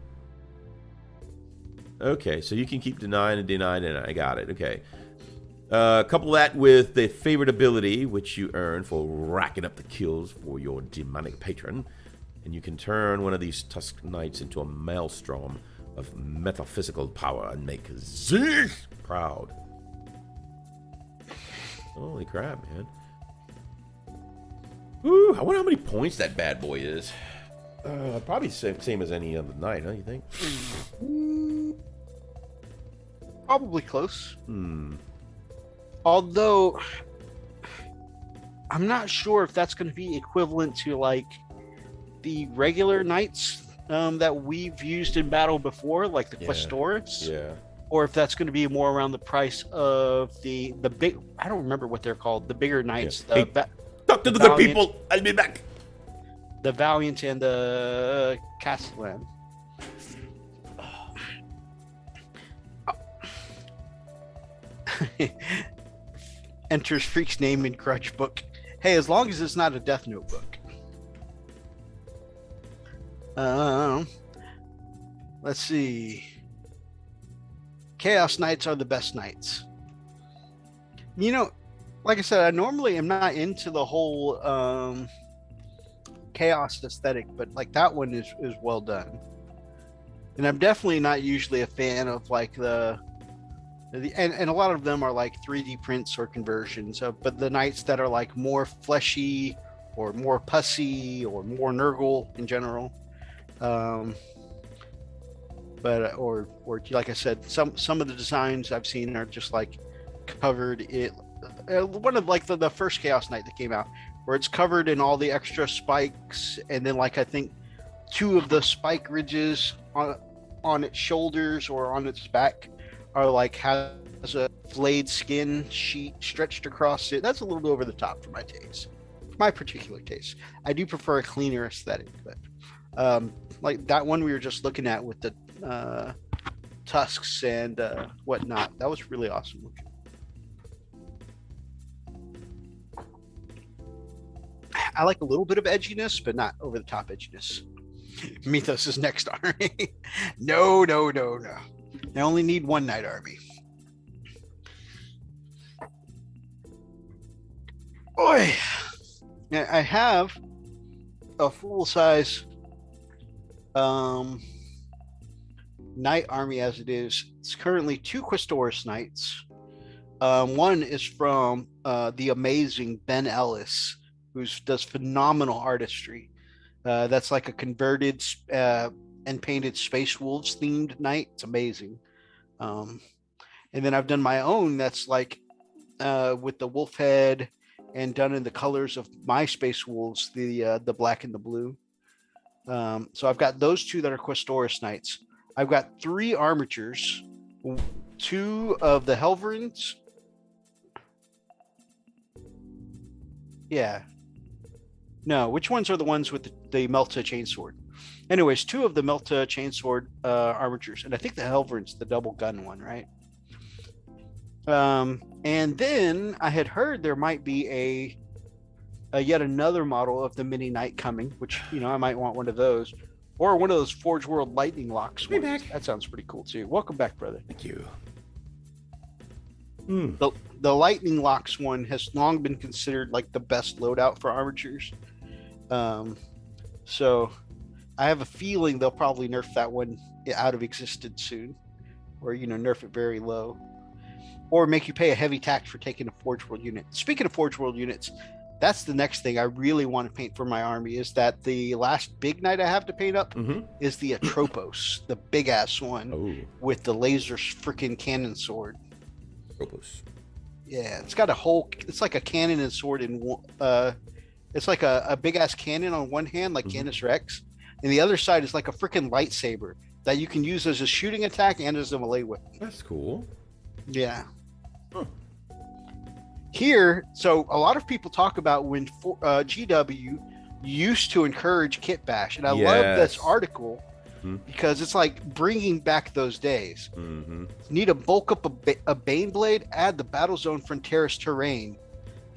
S1: Okay, so you can keep denying and denying, and I got it. Okay. Couple that with the favorite ability, which you earn for racking up the kills for your demonic patron. And you can turn one of these Tusk Knights into a maelstrom of metaphysical power and make Zeus proud. Holy crap, man. Woo, I wonder how many points that bad boy is. Probably same as any other night, huh, you think?
S2: Probably close. Although, I'm not sure if that's going to be equivalent to, like, the regular knights that we've used in battle before, like the Questores.
S1: Yeah.
S2: Or if that's going to be more around the price of the big, I don't remember what they're called, the bigger knights.
S1: Yeah. Talk to the good people. I'll be back.
S2: The Valiant and the Castellan. Enters Freak's name in Grudge book. Hey, as long as it's not a Death Note book. Let's see. Chaos Knights are the best knights. You know, like I said, I normally am not into the whole chaos aesthetic, but like that one is well done. And I'm definitely not usually a fan of like and a lot of them are like 3D prints or conversions of, but the knights that are like more fleshy or more pussy or more Nurgle in general. But or like I said, some of the designs I've seen are just like covered it. One of like the first Chaos Knight that came out, where it's covered in all the extra spikes, and then like I think 2 of the spike ridges on its shoulders or on its back are like has a flayed skin sheet stretched across it. That's a little over the top for my taste, my particular taste. I do prefer a cleaner aesthetic, but like that one we were just looking at with the tusks and whatnot, that was really awesome looking. I like a little bit of edginess, but not over the top edginess. Mythos' next army. No. I only need 1 knight army. Boy, I have a full-size knight army as it is. It's currently 2 Questoris Knights. One is from the amazing Ben Ellis, who does phenomenal artistry. That's like a converted and painted Space Wolves themed knight. It's amazing. And then I've done my own that's like with the wolf head and done in the colors of my Space Wolves, the black and the blue. So I've got those 2 that are Questoris Knights. I've got 3 armatures, 2 of the Helverins. Yeah. No, which ones are the ones with the Melta chainsword? Anyways, 2 of the Melta chainsword armatures, and I think the Helverin's the double gun one, right? And then I had heard there might be a yet another model of the mini knight coming, which, you know, I might want one of those, or one of those Forge World lightning locks ones. That sounds pretty cool too. Welcome back, brother.
S1: Thank you.
S2: The lightning locks one has long been considered like the best loadout for armatures. So I have a feeling they'll probably nerf that one out of existence soon, or, you know, nerf it very low, or make you pay a heavy tax for taking a Forge World unit. Speaking of Forge World units, that's the next thing I really want to paint for my army, is that the last big knight I have to paint up is the Atropos, the big ass one with the laser freaking cannon sword.
S1: Atropos.
S2: Yeah, it's got a whole, it's like a cannon and sword in it's like a big ass cannon on one hand, like Canis Rex, and the other side is like a freaking lightsaber that you can use as a shooting attack and as a melee weapon.
S1: That's cool.
S2: Yeah. Here, so a lot of people talk about when GW used to encourage kit bash, and I love this article because it's like bringing back those days.
S1: Mm-hmm.
S2: Need to bulk up a Bane blade, add the Battlezone Fronteras terrain.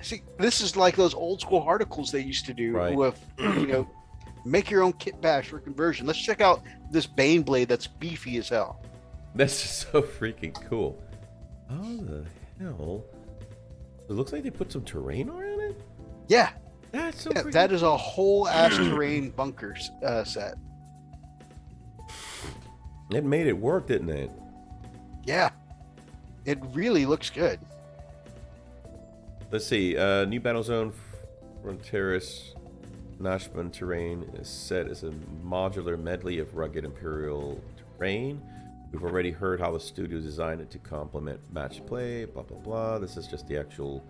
S2: See, this is like those old school articles they used to do with, make your own kit bash for conversion. Let's check out this Bane blade that's beefy as hell.
S1: That's just so freaking cool. How the hell? It looks like they put some terrain around it?
S2: Yeah.
S1: That's so freaking
S2: that is a whole ass terrain bunkers set.
S1: It made it work, didn't it?
S2: Yeah. It really looks good.
S1: Let's see. New Battlezone Fronteras Nashman terrain is set as a modular medley of rugged Imperial terrain. We've already heard how the studio designed it to complement match play, blah, blah, blah. This is just the actual...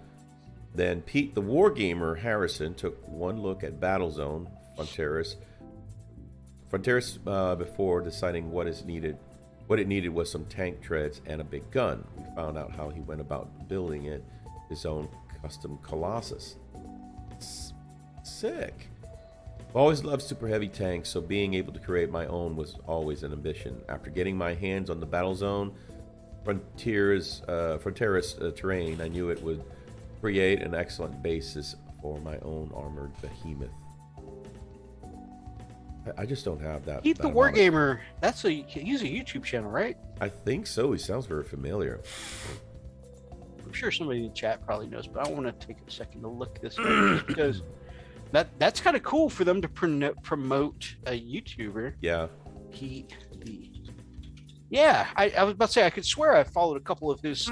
S1: Then Pete the Wargamer Harrison took one look at Battlezone Fronteras before deciding what it needed was some tank treads and a big gun. We found out how he went about building it, his own custom Colossus. It's sick. I've always loved super heavy tanks, so being able to create my own was always an ambition. After getting my hands on the Battlezone Fronteras terrain, I knew it would create an excellent basis for my own armored behemoth. I just don't have that.
S2: Pete the Wargamer, he's a YouTube channel, right?
S1: I think so. He sounds very familiar.
S2: I'm sure somebody in the chat probably knows, but I want to take a second to look this up just because that's kind of cool for them to promote a YouTuber.
S1: Yeah.
S2: Yeah, I was about to say, I could swear I followed a couple of his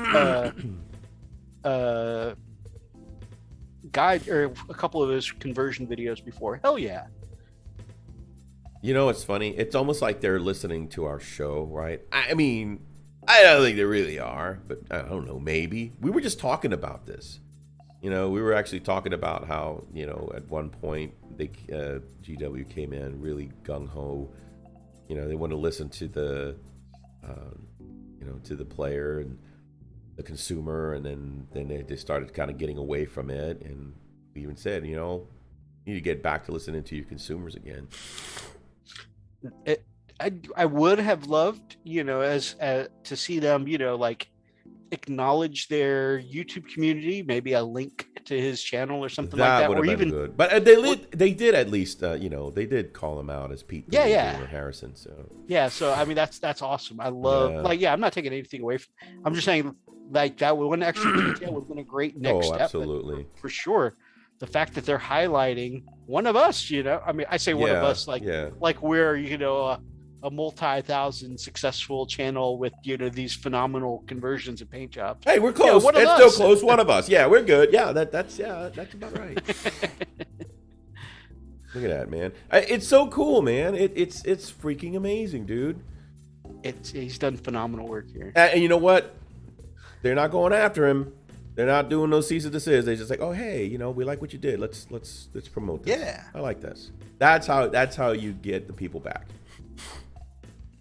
S2: guide or a couple of his conversion videos before. Hell yeah.
S1: You know, it's funny. It's almost like they're listening to our show, right? I mean, I don't think they really are, but I don't know, maybe. We were just talking about this. We were actually talking about how, at one point, GW came in really gung-ho. They want to listen to the, to the player and the consumer, and then they started kind of getting away from it. And we even said, you need to get back to listening to your consumers again.
S2: I would have loved, as to see them, acknowledge their YouTube community, maybe a link to his channel or something like that,
S1: or even good. But they did at least, they did call him out as Pete. Harrison.
S2: So I mean that's awesome. I love I'm not taking anything away from. I'm just saying that one extra detail would have been a great next step.
S1: Absolutely,
S2: for sure. The fact that they're highlighting one of us, I mean, I say one of us, like we're, a multi-thousand successful channel with, these phenomenal conversions and paint jobs.
S1: Hey, we're close. It's still close. One of us. Yeah, we're good. Yeah, that's about right. Look at that, man. It's so cool, man. It's freaking amazing, dude.
S2: He's done phenomenal work here.
S1: And you know what? They're not going after him. They're not doing those cease and desist. They're just like, oh hey, we like what you did. Let's promote this.
S2: Yeah,
S1: I like this. That's how you get the people back.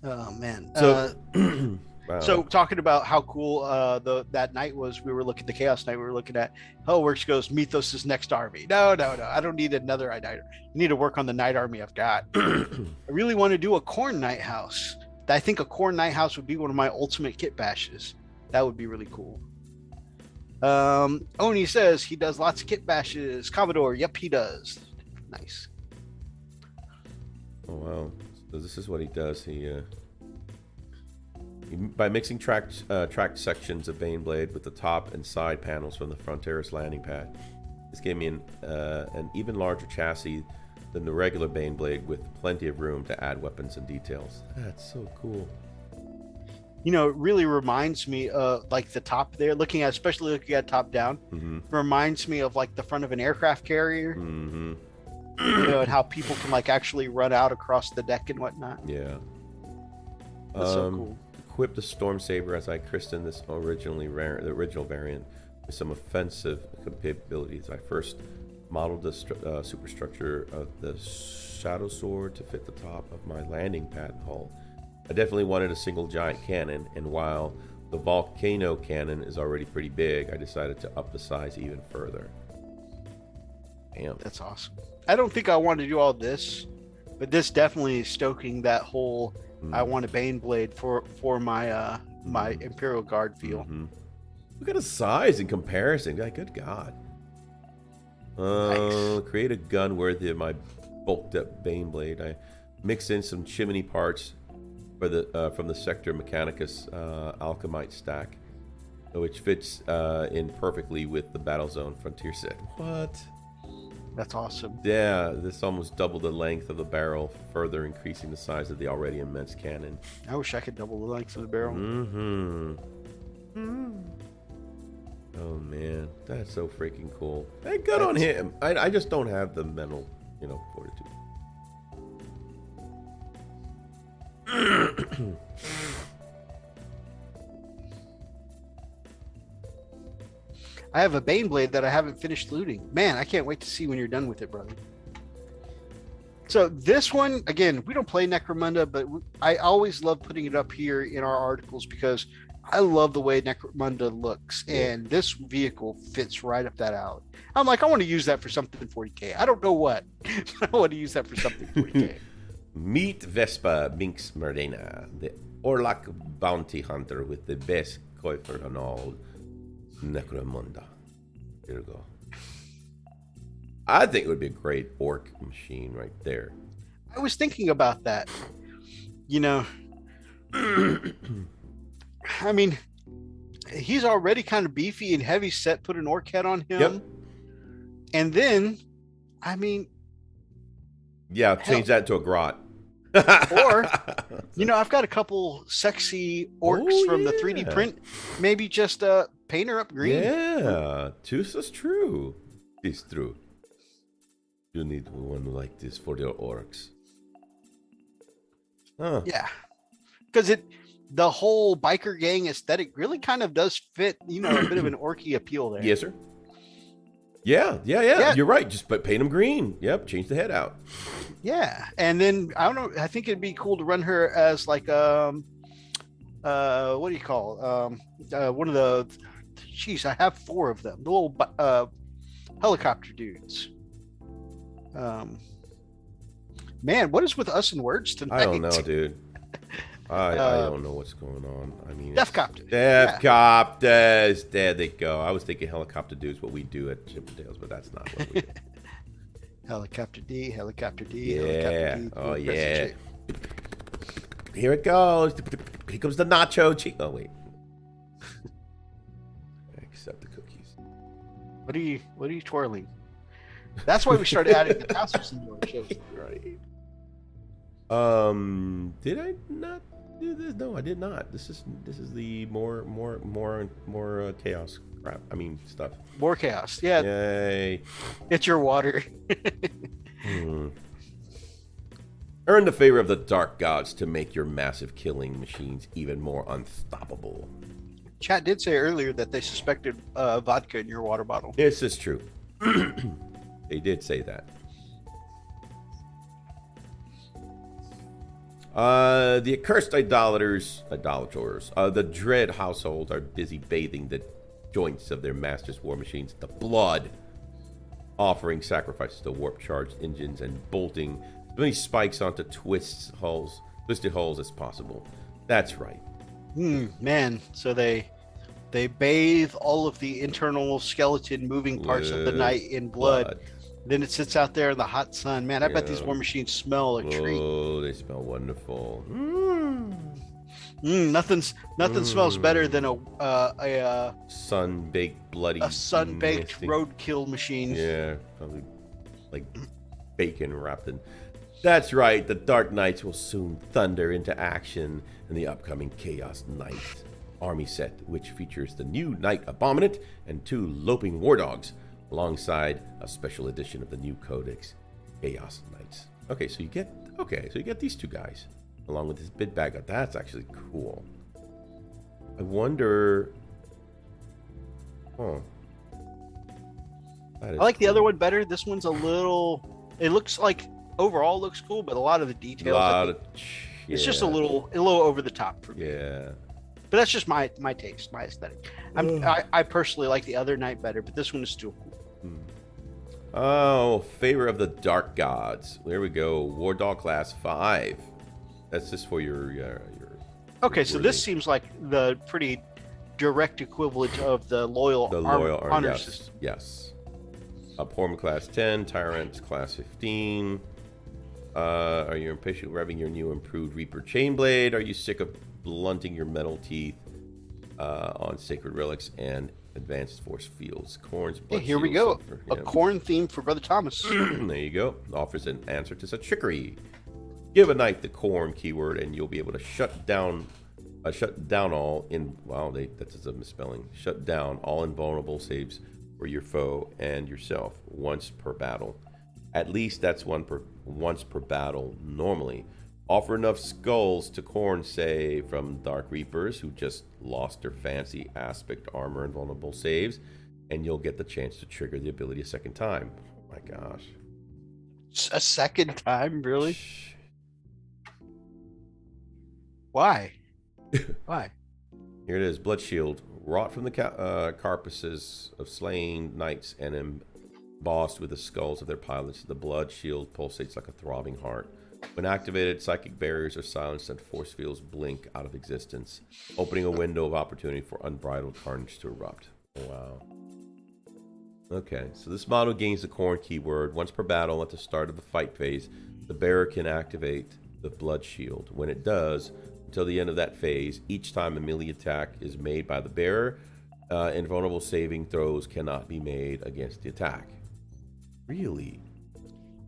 S2: Oh man.
S1: So,
S2: so talking about how cool that night was, we were looking at the Chaos Night. We were looking at Works goes Mythos' next army. No. I don't need another Night Army. I need to work on the Night Army I've got. I really want to do a Khorne Night House. I think a Khorne Night House would be one of my ultimate kit bashes. That would be really cool. Oni says he does lots of kit bashes. Commodore, yep, he does. Nice.
S1: Oh wow! So this is what he does. He by mixing tracked sections of Baneblade with the top and side panels from the Fronteras landing pad, this gave me an even larger chassis than the regular Baneblade, with plenty of room to add weapons and details. That's so cool.
S2: It really reminds me of like the top there, especially looking at top down, reminds me of like the front of an aircraft carrier, and how people can like actually run out across the deck and whatnot.
S1: Yeah.
S2: That's so cool.
S1: Equip the Storm Saber, as I christened this the original variant, with some offensive capabilities. I first modeled the superstructure of the Shadow Sword to fit the top of my landing pad hull. I definitely wanted a single giant cannon, and while the Volcano cannon is already pretty big, I decided to up the size even further. Damn.
S2: That's awesome. I don't think I want to do all this But this definitely is stoking that whole I want a Bane blade for my my Imperial Guard feel.
S1: Look at the size in comparison. Yeah, good God.
S2: Nice.
S1: Create a gun worthy of my bulked up Bane blade. I mix in some chimney parts for the from the Sector Mechanicus alchemite stack, which fits in perfectly with the Battlezone Frontier set. What?
S2: That's awesome.
S1: Yeah, this almost doubled the length of the barrel, further increasing the size of the already immense cannon.
S2: I wish I could double the length of the barrel.
S1: Oh man, that's so freaking cool. Hey, good on him. I just don't have the mental, fortitude.
S2: I have a Bane blade that I haven't finished looting. Man, I can't wait to see when you're done with it, brother. So this one, again, we don't play Necromunda, but I always love putting it up here in our articles because I love the way Necromunda looks, and this vehicle fits right up that alley. I'm like, I want to use that for something 40K. I don't know what, but I want to use that for something 40K.
S1: Meet Vespa Minx Merdena, the Orlok bounty hunter with the best coifer on all Necromunda. Here we go. I think it would be a great orc machine right there.
S2: I was thinking about that. I mean, he's already kind of beefy and heavy set. Put an orc head on him.
S1: Yep.
S2: And then, I mean...
S1: Yeah, change that to a grot.
S2: Or, I've got a couple sexy orcs from the 3D print. Maybe just paint her up green.
S1: Yeah, this is true. It's true. You need one like this for your orcs. Huh.
S2: Yeah. Because the whole biker gang aesthetic really kind of does fit, a bit of an orky appeal there.
S1: Yes, sir. Yeah. You're right. Just paint them green. Yep. Change the head out.
S2: Yeah. And then, I don't know, I think it'd be cool to run her as like, what do you call one of the, geez, I have 4 of them. The little helicopter dudes. Man, what is with us and words tonight?
S1: I don't know, dude. I don't know what's going on. I mean,
S2: Defcopter.
S1: Defcopters. There they go. I was thinking helicopter dudes, what we do at Chippendales, but that's not what we do.
S2: Helicopter D, helicopter D.
S1: Yeah.
S2: Helicopter D,
S1: oh, yeah. Here it goes. Here comes the nacho cheese. Oh, wait. Accept the cookies.
S2: What are you twirling? That's why we started adding the passwords into our shows.
S1: Right. Did I not do this? No, I did not. This is the more chaos crap. I mean stuff.
S2: More chaos. Yeah.
S1: Yay.
S2: It's your water.
S1: Earn the favor of the dark gods to make your massive killing machines even more unstoppable.
S2: Chat did say earlier that they suspected vodka in your water bottle.
S1: This is true. They did say that. The accursed idolaters, the dread household are busy bathing the joints of their master's war machines in the blood, offering sacrifices to warp-charged engines and bolting as many spikes onto twisted hulls as possible. That's right.
S2: Man, so they bathe all of the internal skeleton moving parts of the knight in blood. Then it sits out there in the hot sun. Man, I bet these war machines smell a treat.
S1: Oh, they smell wonderful.
S2: Nothing smells better than a
S1: sun-baked, bloody,
S2: sun-baked roadkill machine.
S1: Yeah, probably like bacon wrapped in. That's right. The Dark Knights will soon thunder into action in the upcoming Chaos Knight army set, which features the new Knight Abominant and 2 loping war dogs, alongside a special edition of the new Codex, Chaos Knights. Okay, so you get these 2 guys along with this bid bag. That's actually cool. I wonder. Oh,
S2: I like the other one better. This one's a little. It looks like overall looks cool, but a lot of the details. It's just a little over the top for me.
S1: Yeah.
S2: But that's just my taste, my aesthetic. I personally like the other Knight better, but this one is still cool.
S1: Oh, Favor of the Dark Gods. There we go. War Dog class 5. That's just for your
S2: Okay, so this
S1: worthy-
S2: seems like the pretty direct equivalent of the loyal, honor
S1: yes,
S2: system.
S1: yes. Abhorrent class 10, Tyrant class 15. Are you impatient revving your new improved Reaper Chainblade? Are you sick of blunting your metal teeth on sacred relics and advanced force fields? Corn's blood
S2: Here we
S1: shield
S2: go.
S1: sulfur,
S2: A corn theme for Brother Thomas.
S1: There you go. Offers an answer to such trickery. Give a knight the corn keyword, and you'll be able to shut down all in. Wow, that's a misspelling. Shut down all invulnerable saves for your foe and yourself once per battle. At least that's once per battle normally. Offer enough skulls to Khorne, say, from Dark Reapers who just lost their fancy aspect armor and vulnerable saves, and you'll get the chance to trigger the ability a second time. Oh my gosh.
S2: A second time, really? Why? Why?
S1: Here it is. Blood Shield. Wrought from the carcasses of slain knights and embossed with the skulls of their pilots, the blood shield pulsates like a throbbing heart. When activated, psychic barriers are silenced and force fields blink out of existence, opening a window of opportunity for unbridled carnage to erupt. Wow. Okay, so this model gains the Khorne keyword. Once per battle at the start of the fight phase, the bearer can activate the blood shield. When it does, until the end of that phase, each time a melee attack is made by the bearer, invulnerable saving throws cannot be made against the attack. Really?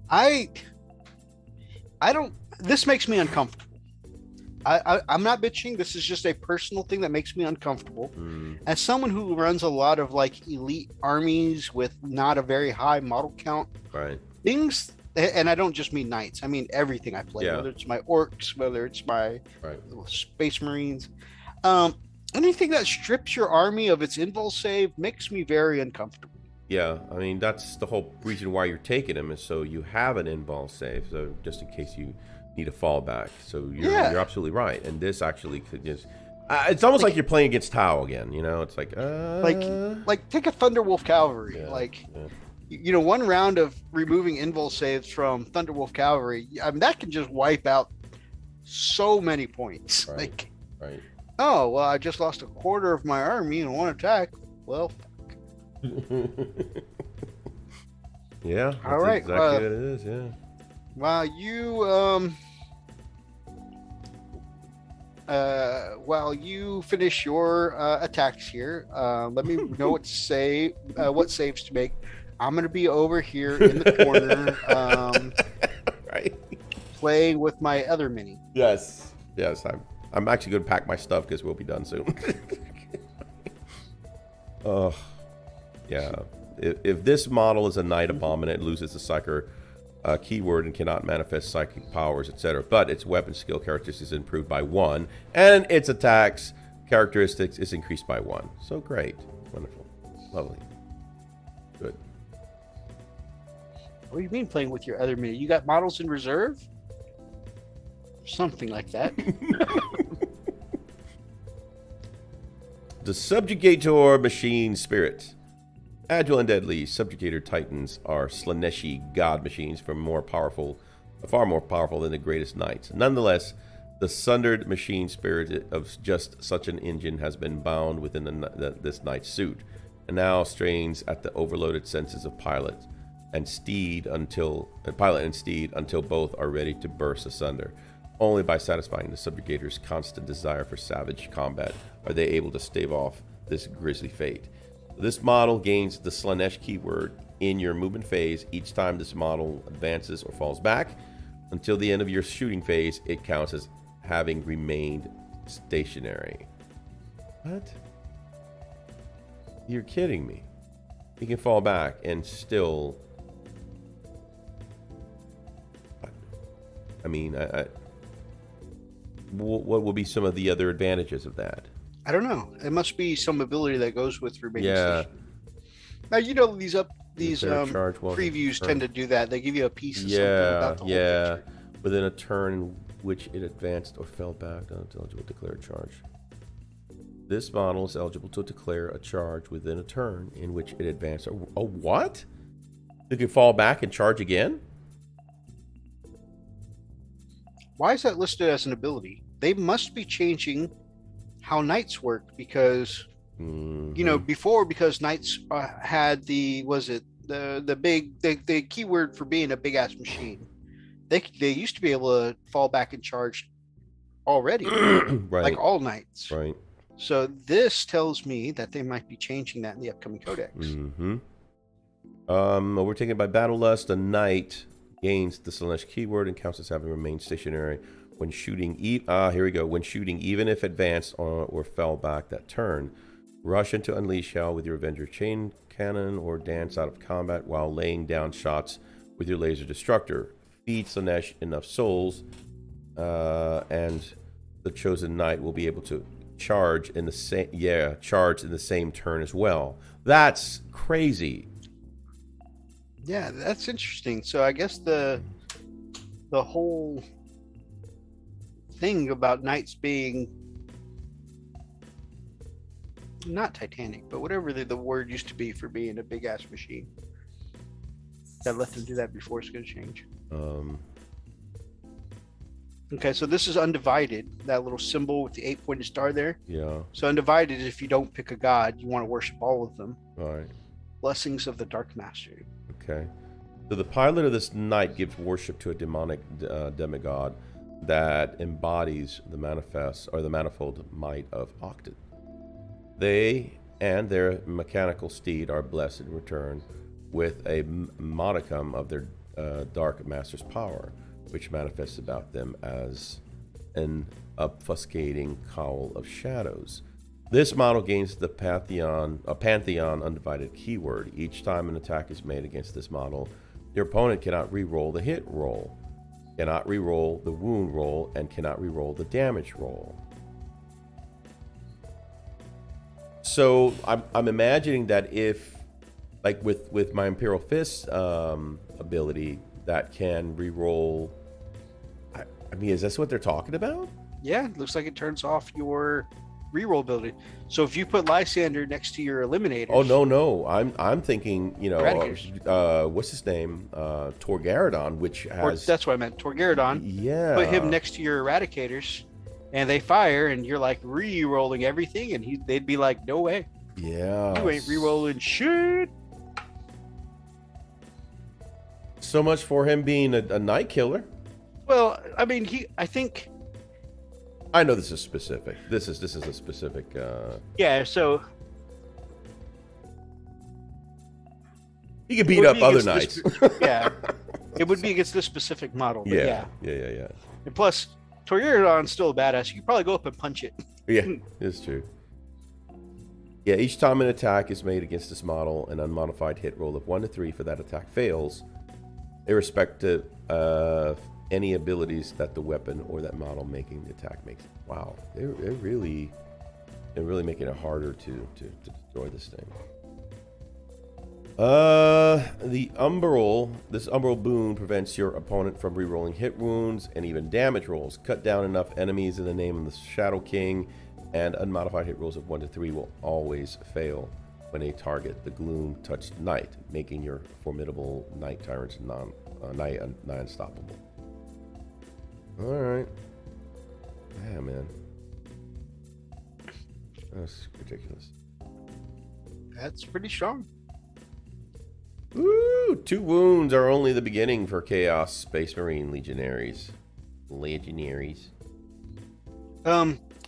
S2: I don't. This makes me uncomfortable. I'm not bitching. This is just a personal thing that makes me uncomfortable. As someone who runs a lot of like elite armies with not a very high model count,
S1: Right.
S2: things, and I don't just mean knights. I mean everything I play.
S1: Yeah.
S2: Whether it's my orcs, whether it's my
S1: Right.
S2: space marines, anything that strips your army of its invul save makes me very uncomfortable.
S1: Yeah, I mean, that's the whole reason why you're taking them, is so you have an in-ball save, so just in case you need a fallback. So you're absolutely right. And this actually could just... it's almost like you're playing against Tau again, you know? It's like...
S2: Like take a Thunderwolf Cavalry. You know, one round of removing invul saves from Thunderwolf Cavalry, I mean, that can just wipe out so many points.
S1: Right. Right.
S2: Oh, well, I just lost a quarter of my army in one attack. Well...
S1: Yeah, that's
S2: all right.
S1: exactly what it is. Yeah.
S2: While you finish your attacks here, let me know what saves to make. I'm gonna be over here in the corner,
S1: Right.
S2: playing with my other mini.
S1: Yes. I'm actually going to pack my stuff because we'll be done soon. Oh. Yeah, if this model is a Knight Abominant, it loses the Psyker keyword and cannot manifest psychic powers, etc. But its weapon skill characteristics is improved by 1, and its attacks characteristics is increased by 1. So great. Wonderful. Lovely. Good.
S2: What do you mean playing with your other mini? You got models in reserve? Something like that.
S1: The Subjugator Machine Spirit. Agile and deadly, Subjugator Titans are Slaneshi god machines far more powerful than the greatest knights. Nonetheless, the sundered machine spirit of just such an engine has been bound within this knight's suit, and now strains at the overloaded senses of pilot and steed until both are ready to burst asunder. Only by satisfying the subjugator's constant desire for savage combat are they able to stave off this grisly fate. This model gains the Slanesh keyword in your movement phase each time this model advances or falls back. Until the end of your shooting phase, it counts as having remained stationary. What? You're kidding me. You can fall back and still... I mean, what will be some of the other advantages of that?
S2: I don't know. It must be some ability that goes with remaining
S1: Yeah.
S2: station. Now, you know, these
S1: charge while
S2: previews tend to do that. They give you a piece of something
S1: Yeah,
S2: about the whole
S1: yeah.
S2: picture.
S1: Within a turn in which it advanced or fell back, not eligible to declare a charge. This model is eligible to declare a charge within a turn in which it advanced. A what? You can fall back and charge again?
S2: Why is that listed as an ability? They must be changing how knights work because, before, because knights had the keyword for being a big ass machine. They used to be able to fall back and charge already,
S1: right.
S2: like all knights.
S1: Right.
S2: So this tells me that they might be changing that in the upcoming codex.
S1: We're taken by battle lust. A knight gains the Slaanesh keyword and counts as having remained stationary when shooting. Here we go. When shooting, even if advanced or fell back that turn, rush into unleash hell with your Avenger chain cannon or dance out of combat while laying down shots with your laser destructor. Feed Slaanesh enough souls, and the chosen knight will be able to charge in the same turn as well. That's crazy.
S2: Yeah, that's interesting. So I guess the whole thing about knights being not Titanic, but whatever the word used to be for being a big ass machine, that let them do that before is going to change. Okay, so this is Undivided, that little symbol with the 8-pointed star there.
S1: Yeah.
S2: So Undivided is if you don't pick a god, you want to worship all of them.
S1: All right.
S2: Blessings of the Dark Master.
S1: Okay. So the pilot of this knight gives worship to a demonic demigod that embodies the manifold might of Octet. They and their mechanical steed are blessed in return with a modicum of their Dark Master's power, which manifests about them as an obfuscating cowl of shadows. This model gains the Pantheon Undivided keyword. Each time an attack is made against this model, your opponent cannot re-roll the hit roll, cannot re-roll the wound roll, and cannot re-roll the damage roll. So I'm imagining that if, like with my Imperial Fist ability, that can re-roll. I mean, is this what they're talking about?
S2: Yeah, it looks like it turns off your reroll ability. So if you put Lysander next to your eliminators.
S1: Oh no! I'm thinking, what's his name? Torgaradon, which has.
S2: That's what I meant. Torgaradon.
S1: Yeah.
S2: Put him next to your Eradicators, and they fire, and you're like re-rolling everything, and they'd be like, "No way.
S1: Yeah.
S2: You ain't re-rolling shit."
S1: So much for him being a night killer.
S2: Well, I mean, I think.
S1: I know this is specific. This is a specific.
S2: Yeah. So.
S1: He could beat up other knights.
S2: Yeah. It would be against this specific model.
S1: Yeah.
S2: And plus, Torgaradon's still a badass. You could probably go up and punch it.
S1: Yeah, it's true. Yeah, each time an attack is made against this model, an unmodified hit roll of 1 to 3 for that attack fails, irrespective of any abilities that the weapon or that model making the attack makes. Wow, they're really making it harder to destroy this thing. This umbral boon prevents your opponent from re-rolling hit wounds and even damage rolls. Cut down enough enemies in the name of the Shadow King, and unmodified hit rolls of 1 to 3 will always fail when they target the gloom-touched knight, making your formidable knight tyrants non-unstoppable. All right. Yeah, man. That's ridiculous.
S2: That's pretty strong.
S1: Ooh, 2 wounds are only the beginning for Chaos Space Marine Legionaries.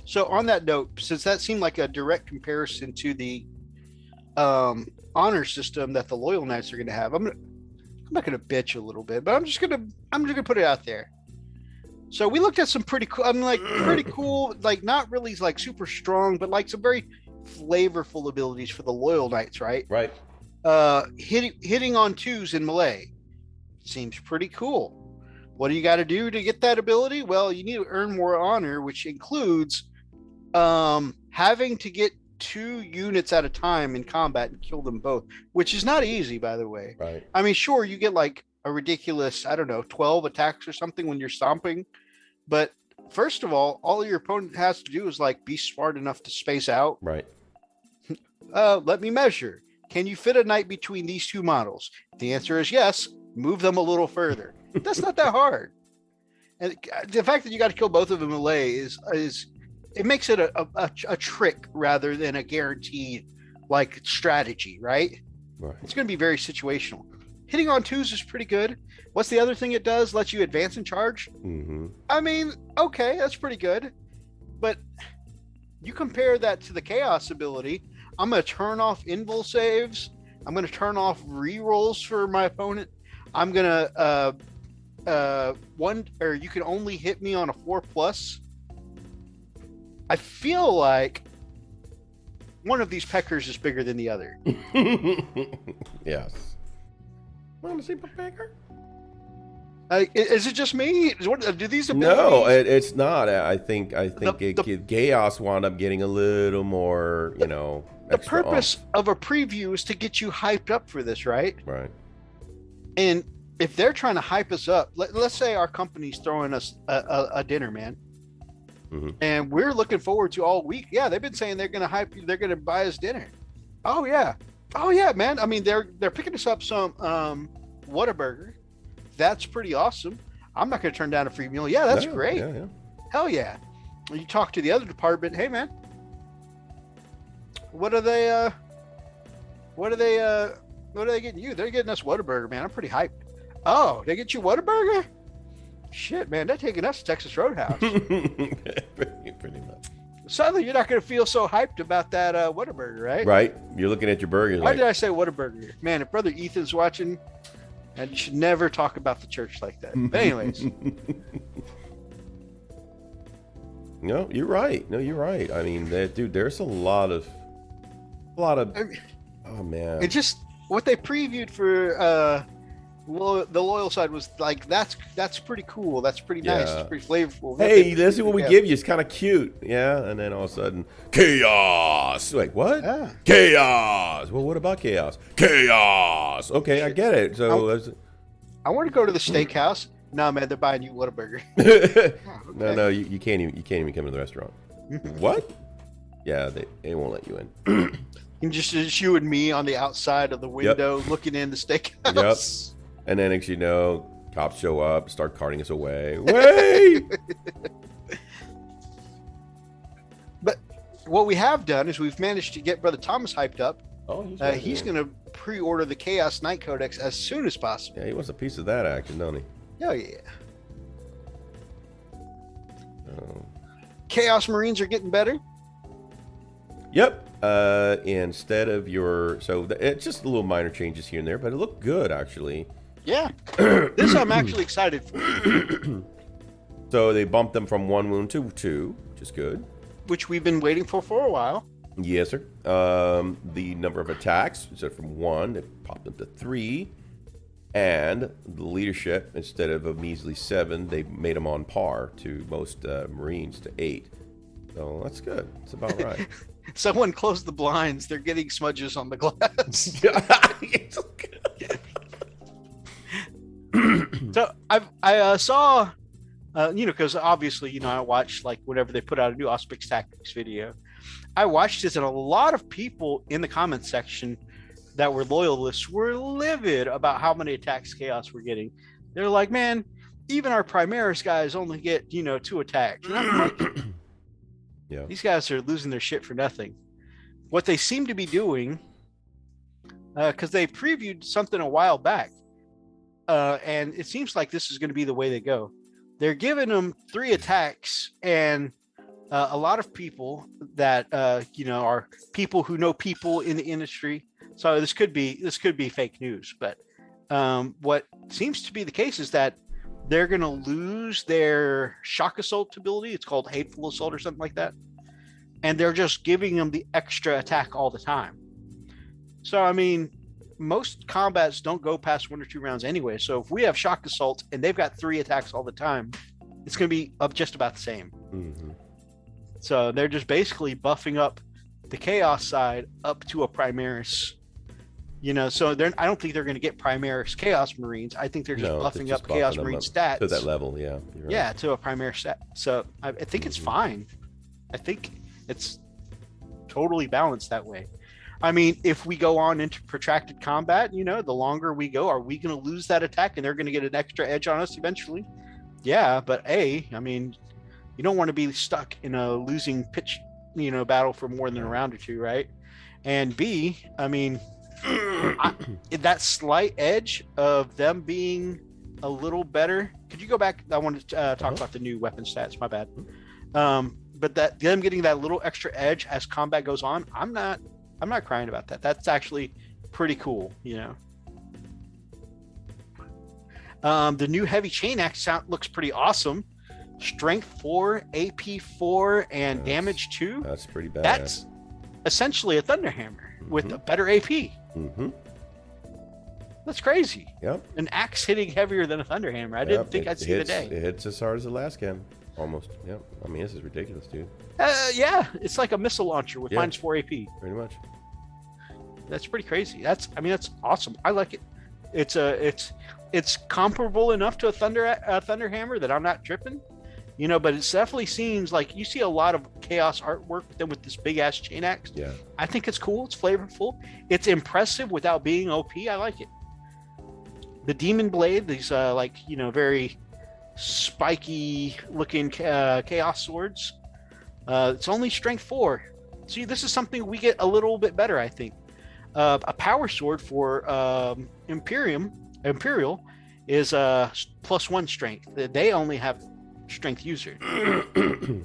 S2: So on that note, since that seemed like a direct comparison to the honor system that the Loyal Knights are going to have, I'm not going to bitch a little bit, but I'm just going to put it out there. So we looked at some pretty cool, pretty cool, like not really like super strong, but like some very flavorful abilities for the Loyal Knights, right?
S1: Right.
S2: Hitting on 2s in melee seems pretty cool. What do you got to do to get that ability? Well, you need to earn more honor, which includes having to get 2 units at a time in combat and kill them both, which is not easy, by the way.
S1: Right.
S2: I mean, sure, you get like a ridiculous, 12 attacks or something when you're stomping, but first of all your opponent has to do is like be smart enough to space out.
S1: Right.
S2: Let me measure. can you fit a knight between these two models? The answer is yes. Move them a little further. That's not that hard. And the fact that you got to kill both of them in melee is it makes it a trick rather than a guaranteed like strategy, right?
S1: Right.
S2: It's going to be very situational. Hitting on twos is pretty good. What's the other thing it does? Lets you advance and charge.
S1: Mm-hmm.
S2: I mean, okay, that's pretty good. But you compare that to the chaos ability. I'm going to turn off invul saves. I'm going to turn off rerolls for my opponent. I'm going to you can only hit me on a 4+. I feel like one of these peckers is bigger than the other.
S1: Yes. Want to see a pecker?
S2: Is it just me? Do these abilities?
S1: No, it's not. I think Chaos wound up getting a little more,
S2: The purpose of a preview is to get you hyped up for this, right?
S1: Right.
S2: And if they're trying to hype us up, let's say our company's throwing us a dinner, man. Mm-hmm. And we're looking forward to all week. Yeah, they've been saying they're going to hype you. They're going to buy us dinner. Oh yeah, man. I mean, they're picking us up some Whataburger. That's pretty awesome. I'm not going to turn down a free meal. Yeah, that's great.
S1: Yeah.
S2: Hell yeah. You talk to the other department. Hey, man, what are they getting you? They're getting us Whataburger, man. I'm pretty hyped. Oh, they get you Whataburger? Shit, man, they're taking us to Texas Roadhouse.
S1: pretty much.
S2: Suddenly, you're not going to feel so hyped about that Whataburger, right?
S1: Right. You're looking at your burger.
S2: Why did I say Whataburger? Man, if Brother Ethan's watching, and you should never talk about the church like that. But anyways.
S1: No, you're right. I mean, dude, there's a lot of. Oh man.
S2: It just what they previewed for the loyal side was like that's pretty cool. That's pretty nice. It's pretty flavorful.
S1: Hey, this is what we give you. It's kind of cute, yeah. And then all of a sudden, chaos. Like what?
S2: Yeah.
S1: Chaos. Well, what about chaos? Chaos. Okay, I get it. So
S2: I want to go to the steakhouse. No, man, they're buying you Whataburger. Okay.
S1: No, you can't even come to the restaurant. What? Yeah, they won't let you in.
S2: And just you and me on the outside of the window looking in the steakhouse.
S1: Yep. And then next you know, cops show up, start carting us away. Wait!
S2: But what we have done is we've managed to get Brother Thomas hyped up.
S1: Oh,
S2: he's going to pre-order the Chaos Knight Codex as soon as possible.
S1: Yeah, he wants a piece of that action, don't he?
S2: Oh, yeah. Chaos Marines are getting better.
S1: Yep. Instead of it's just a little minor changes here and there, but it looked good actually.
S2: Yeah. This I'm actually excited for.
S1: So they bumped them from 1 wound to 2, which is good.
S2: Which we've been waiting for a while.
S1: Yes, sir. The number of attacks, instead from 1, they popped them to 3. And the leadership, instead of a measly 7, they made them on par to most Marines to 8. So that's good. It's about right.
S2: Someone closed the blinds. They're getting smudges on the glass. So I saw, because obviously, I watch like whenever they put out a new Auspix Tactics video. I watched this, and a lot of people in the comments section that were loyalists were livid about how many attacks Chaos were getting. They're like, man, even our Primaris guys only get 2 attacks. And I'm like,
S1: yeah,
S2: these guys are losing their shit for nothing. What they seem to be doing, because they previewed something a while back, and it seems like this is going to be the way they go. They're giving them 3 attacks, and a lot of people that are people who know people in the industry. So this could be fake news, but what seems to be the case is that they're going to lose their shock assault ability. It's called hateful assault or something like that. And they're just giving them the extra attack all the time. So, I mean, most combats don't go past 1 or 2 rounds anyway. So if we have shock assault and they've got 3 attacks all the time, it's going to be up just about the same.
S1: Mm-hmm.
S2: So they're just basically buffing up the Chaos side up to a Primaris. So I don't think they're going to get Primaris Chaos Marines. I think they're just buffing up Chaos Marine stats
S1: to that level. Yeah,
S2: you're right. Yeah, to a Primaris stat. So I think it's fine. I think it's totally balanced that way. I mean, if we go on into protracted combat, you know, the longer we go, are we going to lose that attack and they're going to get an extra edge on us eventually? Yeah, but I mean, you don't want to be stuck in a losing pitch, you know, battle for more than a round or two, right? And B, I mean, that slight edge of them being a little better. Could you go back? I want to talk about the new weapon stats. My bad. But that them getting that little extra edge as combat goes on, I'm not crying about that. That's actually pretty cool, you know. The new heavy chain axe looks pretty awesome. Strength 4, AP 4, and damage 2.
S1: That's pretty bad.
S2: That's essentially a Thunderhammer with a better AP. That's crazy.
S1: Yep.
S2: An axe hitting heavier than a Thunderhammer. I didn't think I'd see the day.
S1: It hits as hard as the last can. Almost. Yep. I mean, this is ridiculous, dude.
S2: Yeah, it's like a missile launcher with -4 AP.
S1: Pretty much.
S2: That's pretty crazy. That's awesome. I like it. It's comparable enough to a Thunderhammer that I'm not tripping, you know. But it definitely seems like you see a lot of chaos artwork with them with this big ass chain axe.
S1: Yeah.
S2: I think it's cool. It's flavorful. It's impressive without being OP. I like it. The Demon Blade, these like, you know, very spiky looking chaos swords. It's only strength 4. See, this is something we get a little bit better, I think. A power sword for Imperial is +1 strength. They only have strength user.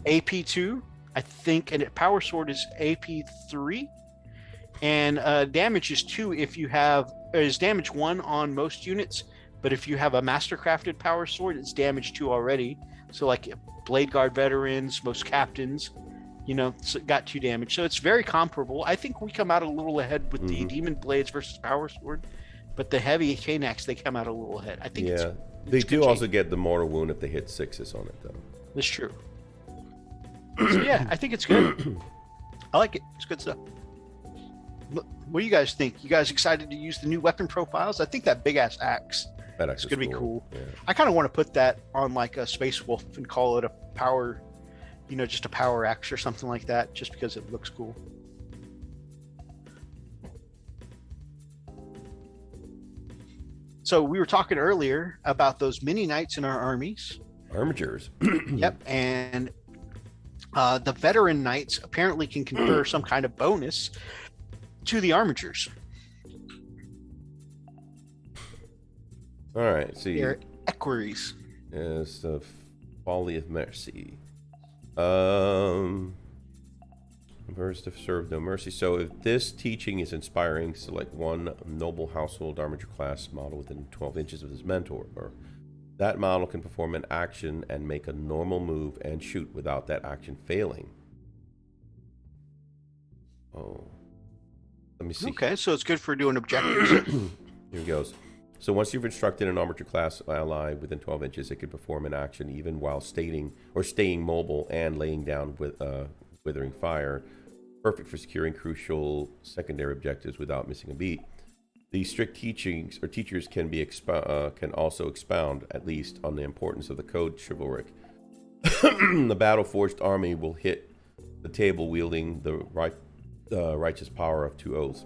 S2: AP2, I think, and power sword is AP3, and damage is 2 if you have is damage 1 on most units, but if you have a mastercrafted power sword, it's damage 2 already. So like Blade Guard veterans, most captains, you know, got 2 damage. So it's very comparable. I think we come out a little ahead with the Demon Blades versus Power Sword, but the heavy chain axe, they come out a little ahead. I think
S1: they do also get the mortal wound if they hit 6s on it, though.
S2: That's true. So yeah, I think it's good. I like it. It's good stuff. What do you guys think? You guys excited to use the new weapon profiles? I think that big ass axe is going to be cool. Yeah. I kind of want to put that on like a Space Wolf and call it a power, you know, just a power axe or something like that, just because it looks cool. So we were talking earlier about those mini knights in our armies.
S1: Armatures.
S2: Yep. And the veteran knights apparently can confer some kind of bonus to the armatures.
S1: All right. See,
S2: they're equerries.
S1: Is the folly of mercy. Verse to serve no mercy. So if this teaching is inspiring, select one noble household armature class model within 12 inches of his mentor. Or that model can perform an action and make a normal move and shoot without that action failing. Oh. Let me see.
S2: Okay, so it's good for doing objectives.
S1: Here it goes. So once you've instructed an armature class ally within 12 inches, it can perform an action even while staying mobile and laying down with withering fire, perfect for securing crucial secondary objectives without missing a beat. These strict teachings or teachers can also expound at least on the importance of the code chivalric. The battle-forged army will hit the table wielding the righteous power of 2 oaths.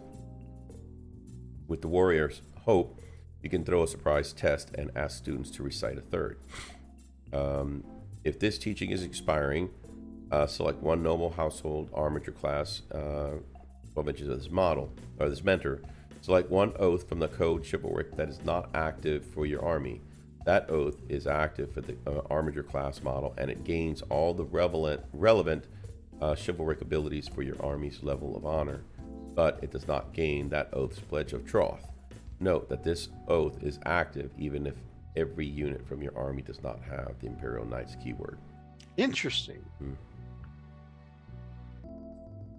S1: With the warrior's hope, you can throw a surprise test and ask students to recite a third. If this teaching is expiring, select one noble household armature class, 12 inches of this model, or this mentor. Select one oath from the code chivalric that is not active for your army. That oath is active for the armature class model, and it gains all the relevant chivalric abilities for your army's level of honor, but it does not gain that oath's pledge of troth. Note that this oath is active even if every unit from your army does not have the Imperial Knight's keyword.
S2: Interesting.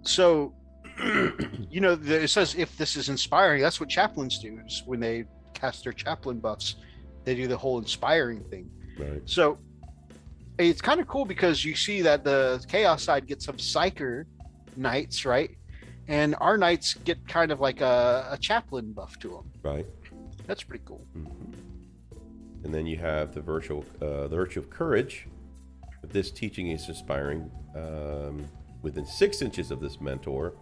S2: So, you know, it says if this is inspiring, that's what chaplains do. Is when they cast their chaplain buffs, they do the whole inspiring thing.
S1: Right.
S2: So it's kind of cool because you see that the chaos side gets some psyker knights, right? And our knights get kind of like a chaplain buff to them.
S1: Right.
S2: That's pretty cool.
S1: And then you have the virtue of courage. If this teaching is inspiring, within 6 inches of this mentor,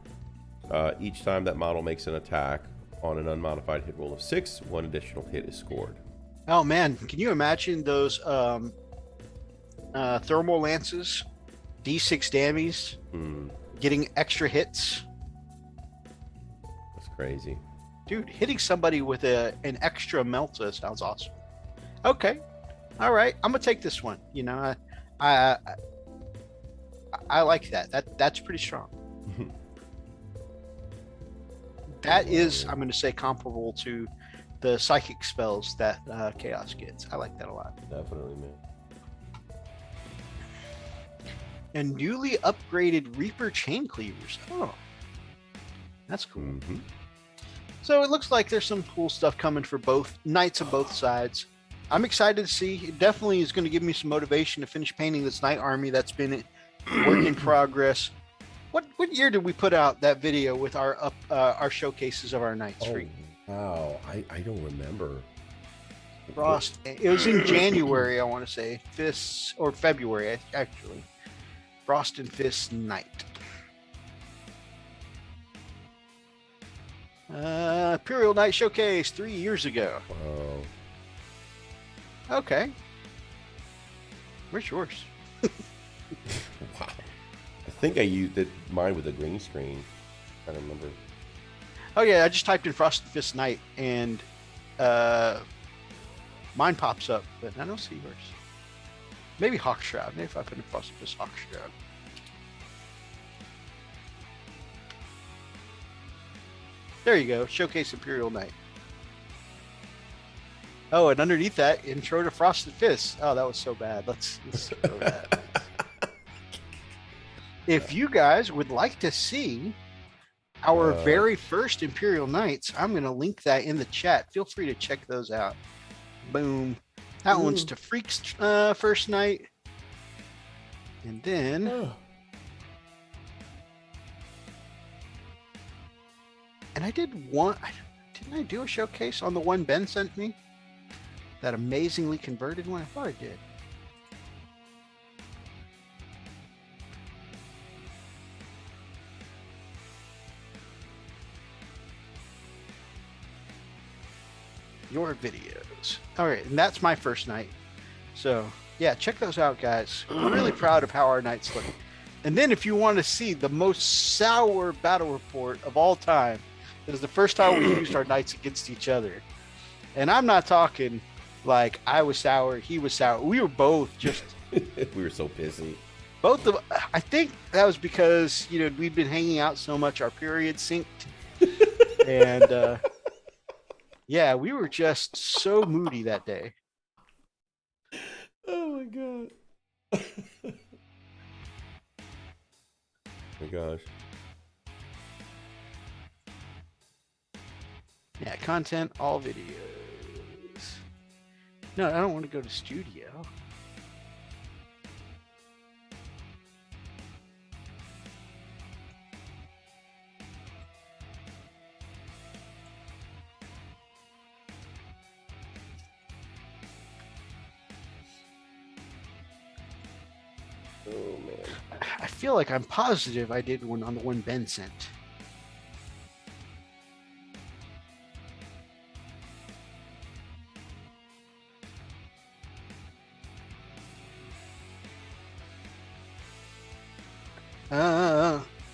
S1: Each time that model makes an attack on an unmodified hit roll of 6, one additional hit is scored.
S2: Oh man, can you imagine those thermal lances, D6 dammies, getting extra hits?
S1: That's crazy.
S2: Dude, hitting somebody with an extra melta sounds awesome. Okay, all right, I'm gonna take this one. You know, I like that. That's pretty strong. That is, I'm gonna say, comparable to the psychic spells that Chaos gets. I like that a lot.
S1: Definitely, man.
S2: And newly upgraded Reaper chain cleavers. Oh, that's cool.
S1: Mm-hmm.
S2: So it looks like there's some cool stuff coming for both knights of both sides. I'm excited to see. It definitely is going to give me some motivation to finish painting this knight army that's been a work in progress. What year did we put out that video with our showcases of our knights?
S1: Oh, wow, I don't remember.
S2: Frost. It was in January, I want to say, Fists, or February actually. Frost and Fist Knight. Imperial Knight Showcase 3 years ago.
S1: Wow.
S2: Okay. Where's yours?
S1: Wow. I think I used mine with a green screen. I don't remember.
S2: Oh yeah, I just typed in Frost and Fist Knight and mine pops up, but I don't see yours. Maybe Hawkshroud. Maybe if I put in Frost and Fist Hawkshroud. There you go. Showcase Imperial Knight. Oh, and underneath that, intro to Frosted Fist. Oh, that was so bad. Let's go with that. If you guys would like to see our very first Imperial Knights, I'm going to link that in the chat. Feel free to check those out. Boom. That one's to Freak's first night. And then... And I did one... Didn't I do a showcase on the one Ben sent me? That amazingly converted one? I thought I did. Your videos. All right, and that's my first night. So, yeah, check those out, guys. I'm really proud of how our nights look. And then if you want to see the most sour battle report of all time, it was the first time we used our knights against each other. And I'm not talking like I was sour, he was sour. We were both just...
S1: We were so pissy.
S2: Both of... I think that was because, you know, we'd been hanging out so much, our period synced. And... yeah, we were just so moody that day.
S1: Oh my god. Oh my gosh.
S2: Yeah, content, all videos. No, I don't want to go to studio.
S1: Oh man.
S2: I feel like I'm positive I did one on the one Ben sent.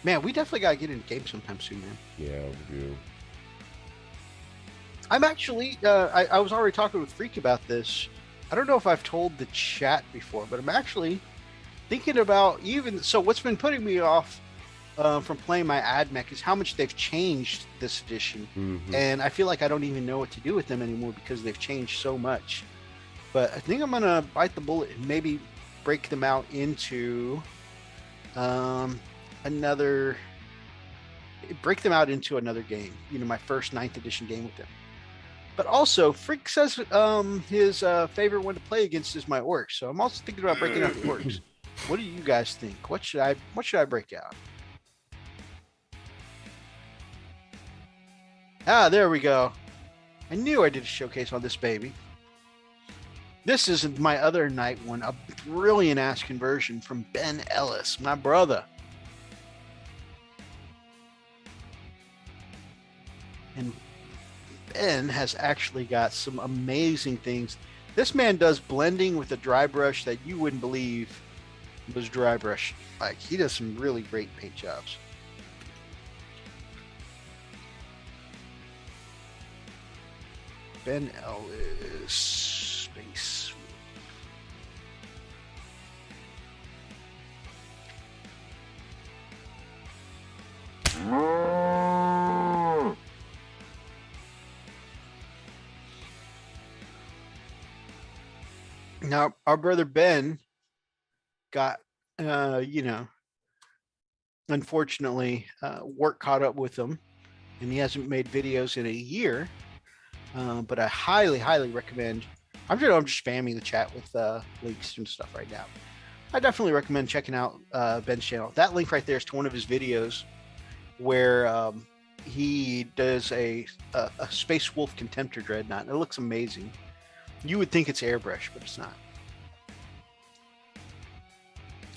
S2: Man, we definitely gotta get in the game sometime soon, man.
S1: Yeah, we do.
S2: I'm actually, I was already talking with Freak about this. I don't know if I've told the chat before, but I'm actually thinking about so what's been putting me off from playing my ad mech is how much they've changed this edition.
S1: Mm-hmm.
S2: And I feel like I don't even know what to do with them anymore because they've changed so much. But I think I'm going to bite the bullet and maybe break them out into another game, you know, my first 9th edition game with them. But also, Freak says his favorite one to play against is my orcs. So I'm also thinking about breaking out the orcs. What do you guys think? What should I break out? Ah, there we go. I knew I did a showcase on this baby. This is my other night one, a brilliant ass conversion from Ben Ellis, my brother. And Ben has actually got some amazing things. This man does blending with a dry brush that you wouldn't believe was dry brush. Like, he does some really great paint jobs. Ben Ellis Space. Now, our brother Ben got, unfortunately, work caught up with him, and he hasn't made videos in a year. But I highly, highly recommend. I'm just spamming the chat with links and stuff right now. I definitely recommend checking out Ben's channel. That link right there is to one of his videos where he does a Space Wolf Contemptor Dreadnought. And it looks amazing. You would think it's airbrush, but it's not.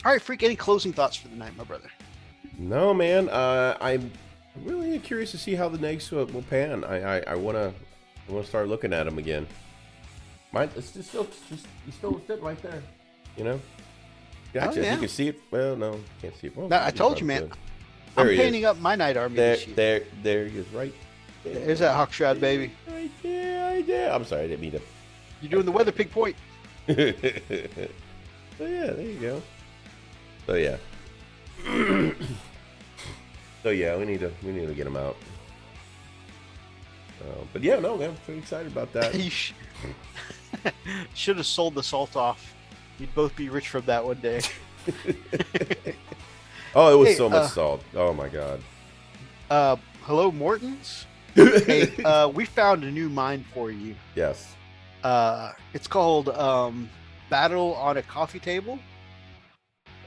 S2: All right, Freak, any closing thoughts for the night, my brother?
S1: No, man. I'm really curious to see how the negs will pan. I wanna start looking at them again. Mine, it's just still sitting right there. You know. Gotcha.
S2: Oh, yeah.
S1: You can see it. Well, no, can't see it. Well,
S2: No, I told you, man. I'm painting up my Night Army this year.
S1: There he is, right.
S2: There's that Hawkshroud, baby.
S1: Right there. I'm sorry, I didn't mean to.
S2: You're doing the Weather Pig Point.
S1: So yeah, there you go. So yeah. So yeah, we need to get him out. But yeah, no, man, I'm pretty excited about that.
S2: You should have sold the salt off. You'd both be rich from that one day.
S1: Oh, it was so much salt. Oh my god.
S2: Hello, Mortons. Hey, we found a new mine for you.
S1: Yes.
S2: It's called Battle on a Coffee Table.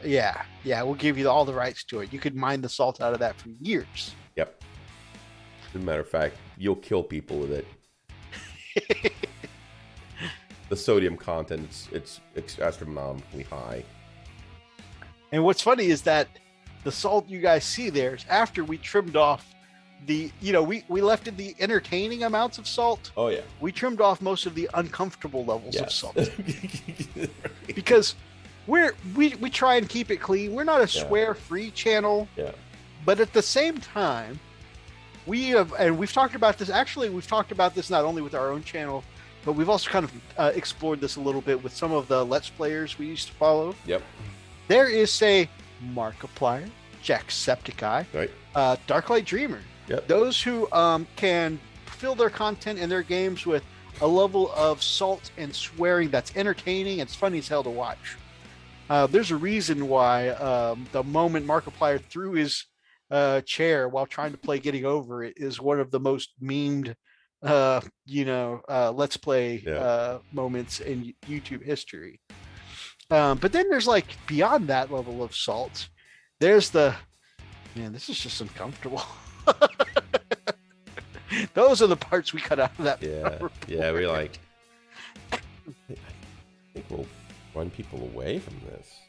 S2: Yeah, we'll give you all the rights to it. You could mine the salt out of that for years.
S1: Yep. As a matter of fact, you'll kill people with it. The sodium content, it's astronomically high.
S2: And what's funny is that the salt you guys see there is after we trimmed off we left in the entertaining amounts of salt.
S1: Oh yeah.
S2: We trimmed off most of the uncomfortable levels of salt.
S1: Right.
S2: Because we try and keep it clean. We're not a swear-free channel.
S1: Yeah.
S2: But at the same time, we've talked about this. Actually, we've talked about this not only with our own channel, but we've also kind of explored this a little bit with some of the Let's Players we used to follow.
S1: Yep.
S2: There is, say, Markiplier, Jacksepticeye,
S1: right.
S2: Darklight Dreamer.
S1: Yep.
S2: Those who can fill their content in their games with a level of salt and swearing that's entertaining. It's funny as hell to watch. There's a reason why the moment Markiplier threw his chair while trying to play Getting Over It is one of the most memed, Let's Play moments in YouTube history. But then there's like beyond that level of salt, there's this is just uncomfortable. Those are the parts we cut out of that.
S1: Yeah, we're like, I think we'll run people away from this.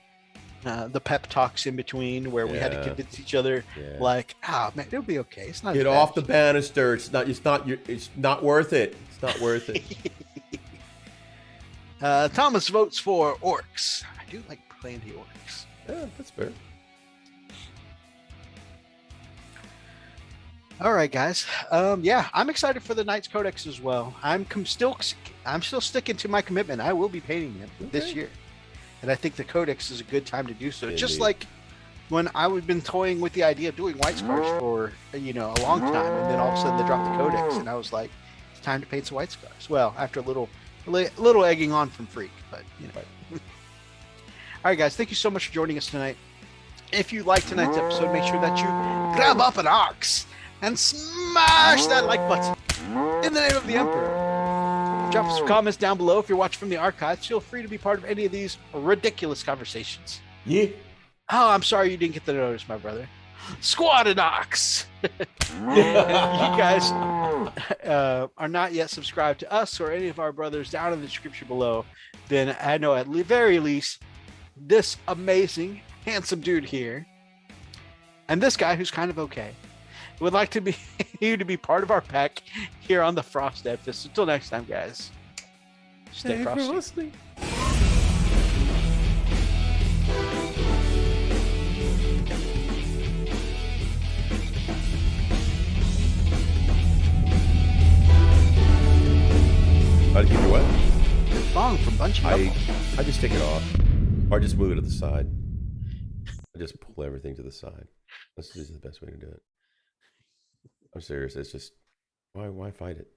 S2: The pep talks in between where we had to convince each other, like, man, it'll be okay. It's not.
S1: Get off the banister. It's not worth it. It's not worth it.
S2: Thomas votes for orcs. I do like playing the orcs.
S1: Yeah, that's fair.
S2: All right, guys. I'm excited for the Knights Codex as well. I'm still sticking to my commitment. I will be painting it this year, and I think the Codex is a good time to do so. Indeed. Just like when I've been toying with the idea of doing White Scars for a long time, and then all of a sudden they dropped the Codex, and I was like, it's time to paint some White Scars. Well, after a little egging on from Freak, but All right, guys. Thank you so much for joining us tonight. If you liked tonight's episode, make sure that you grab up an ox and smash that like button in the name of the Emperor. Drop some comments down below if you're watching from the archives. Feel free to be part of any of these ridiculous conversations.
S1: Yeah.
S2: Oh, I'm sorry you didn't get the notice, my brother. Squad and ox. You guys are not yet subscribed to us or any of our brothers, down in the description below. Then I know at the very least this amazing, handsome dude here, and this guy who's kind of okay, Would like to be you to be part of our pack here on the Frost Edifice. Until next time, guys. Stay frosty.
S1: How to keep your what?
S2: Thong from bunching up.
S1: I just take it off, or I just move it to the side. I just pull everything to the side. This is the best way to do it. I'm serious. It's just why fight it?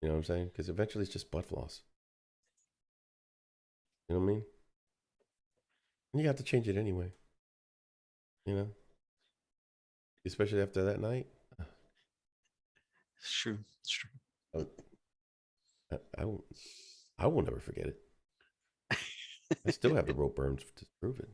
S1: You know what I'm saying? Because eventually it's just butt floss. You know what I mean? And you have to change it anyway. You know, especially after that night.
S2: It's true. It's true.
S1: I will never forget it. I still have the rope burns to prove it.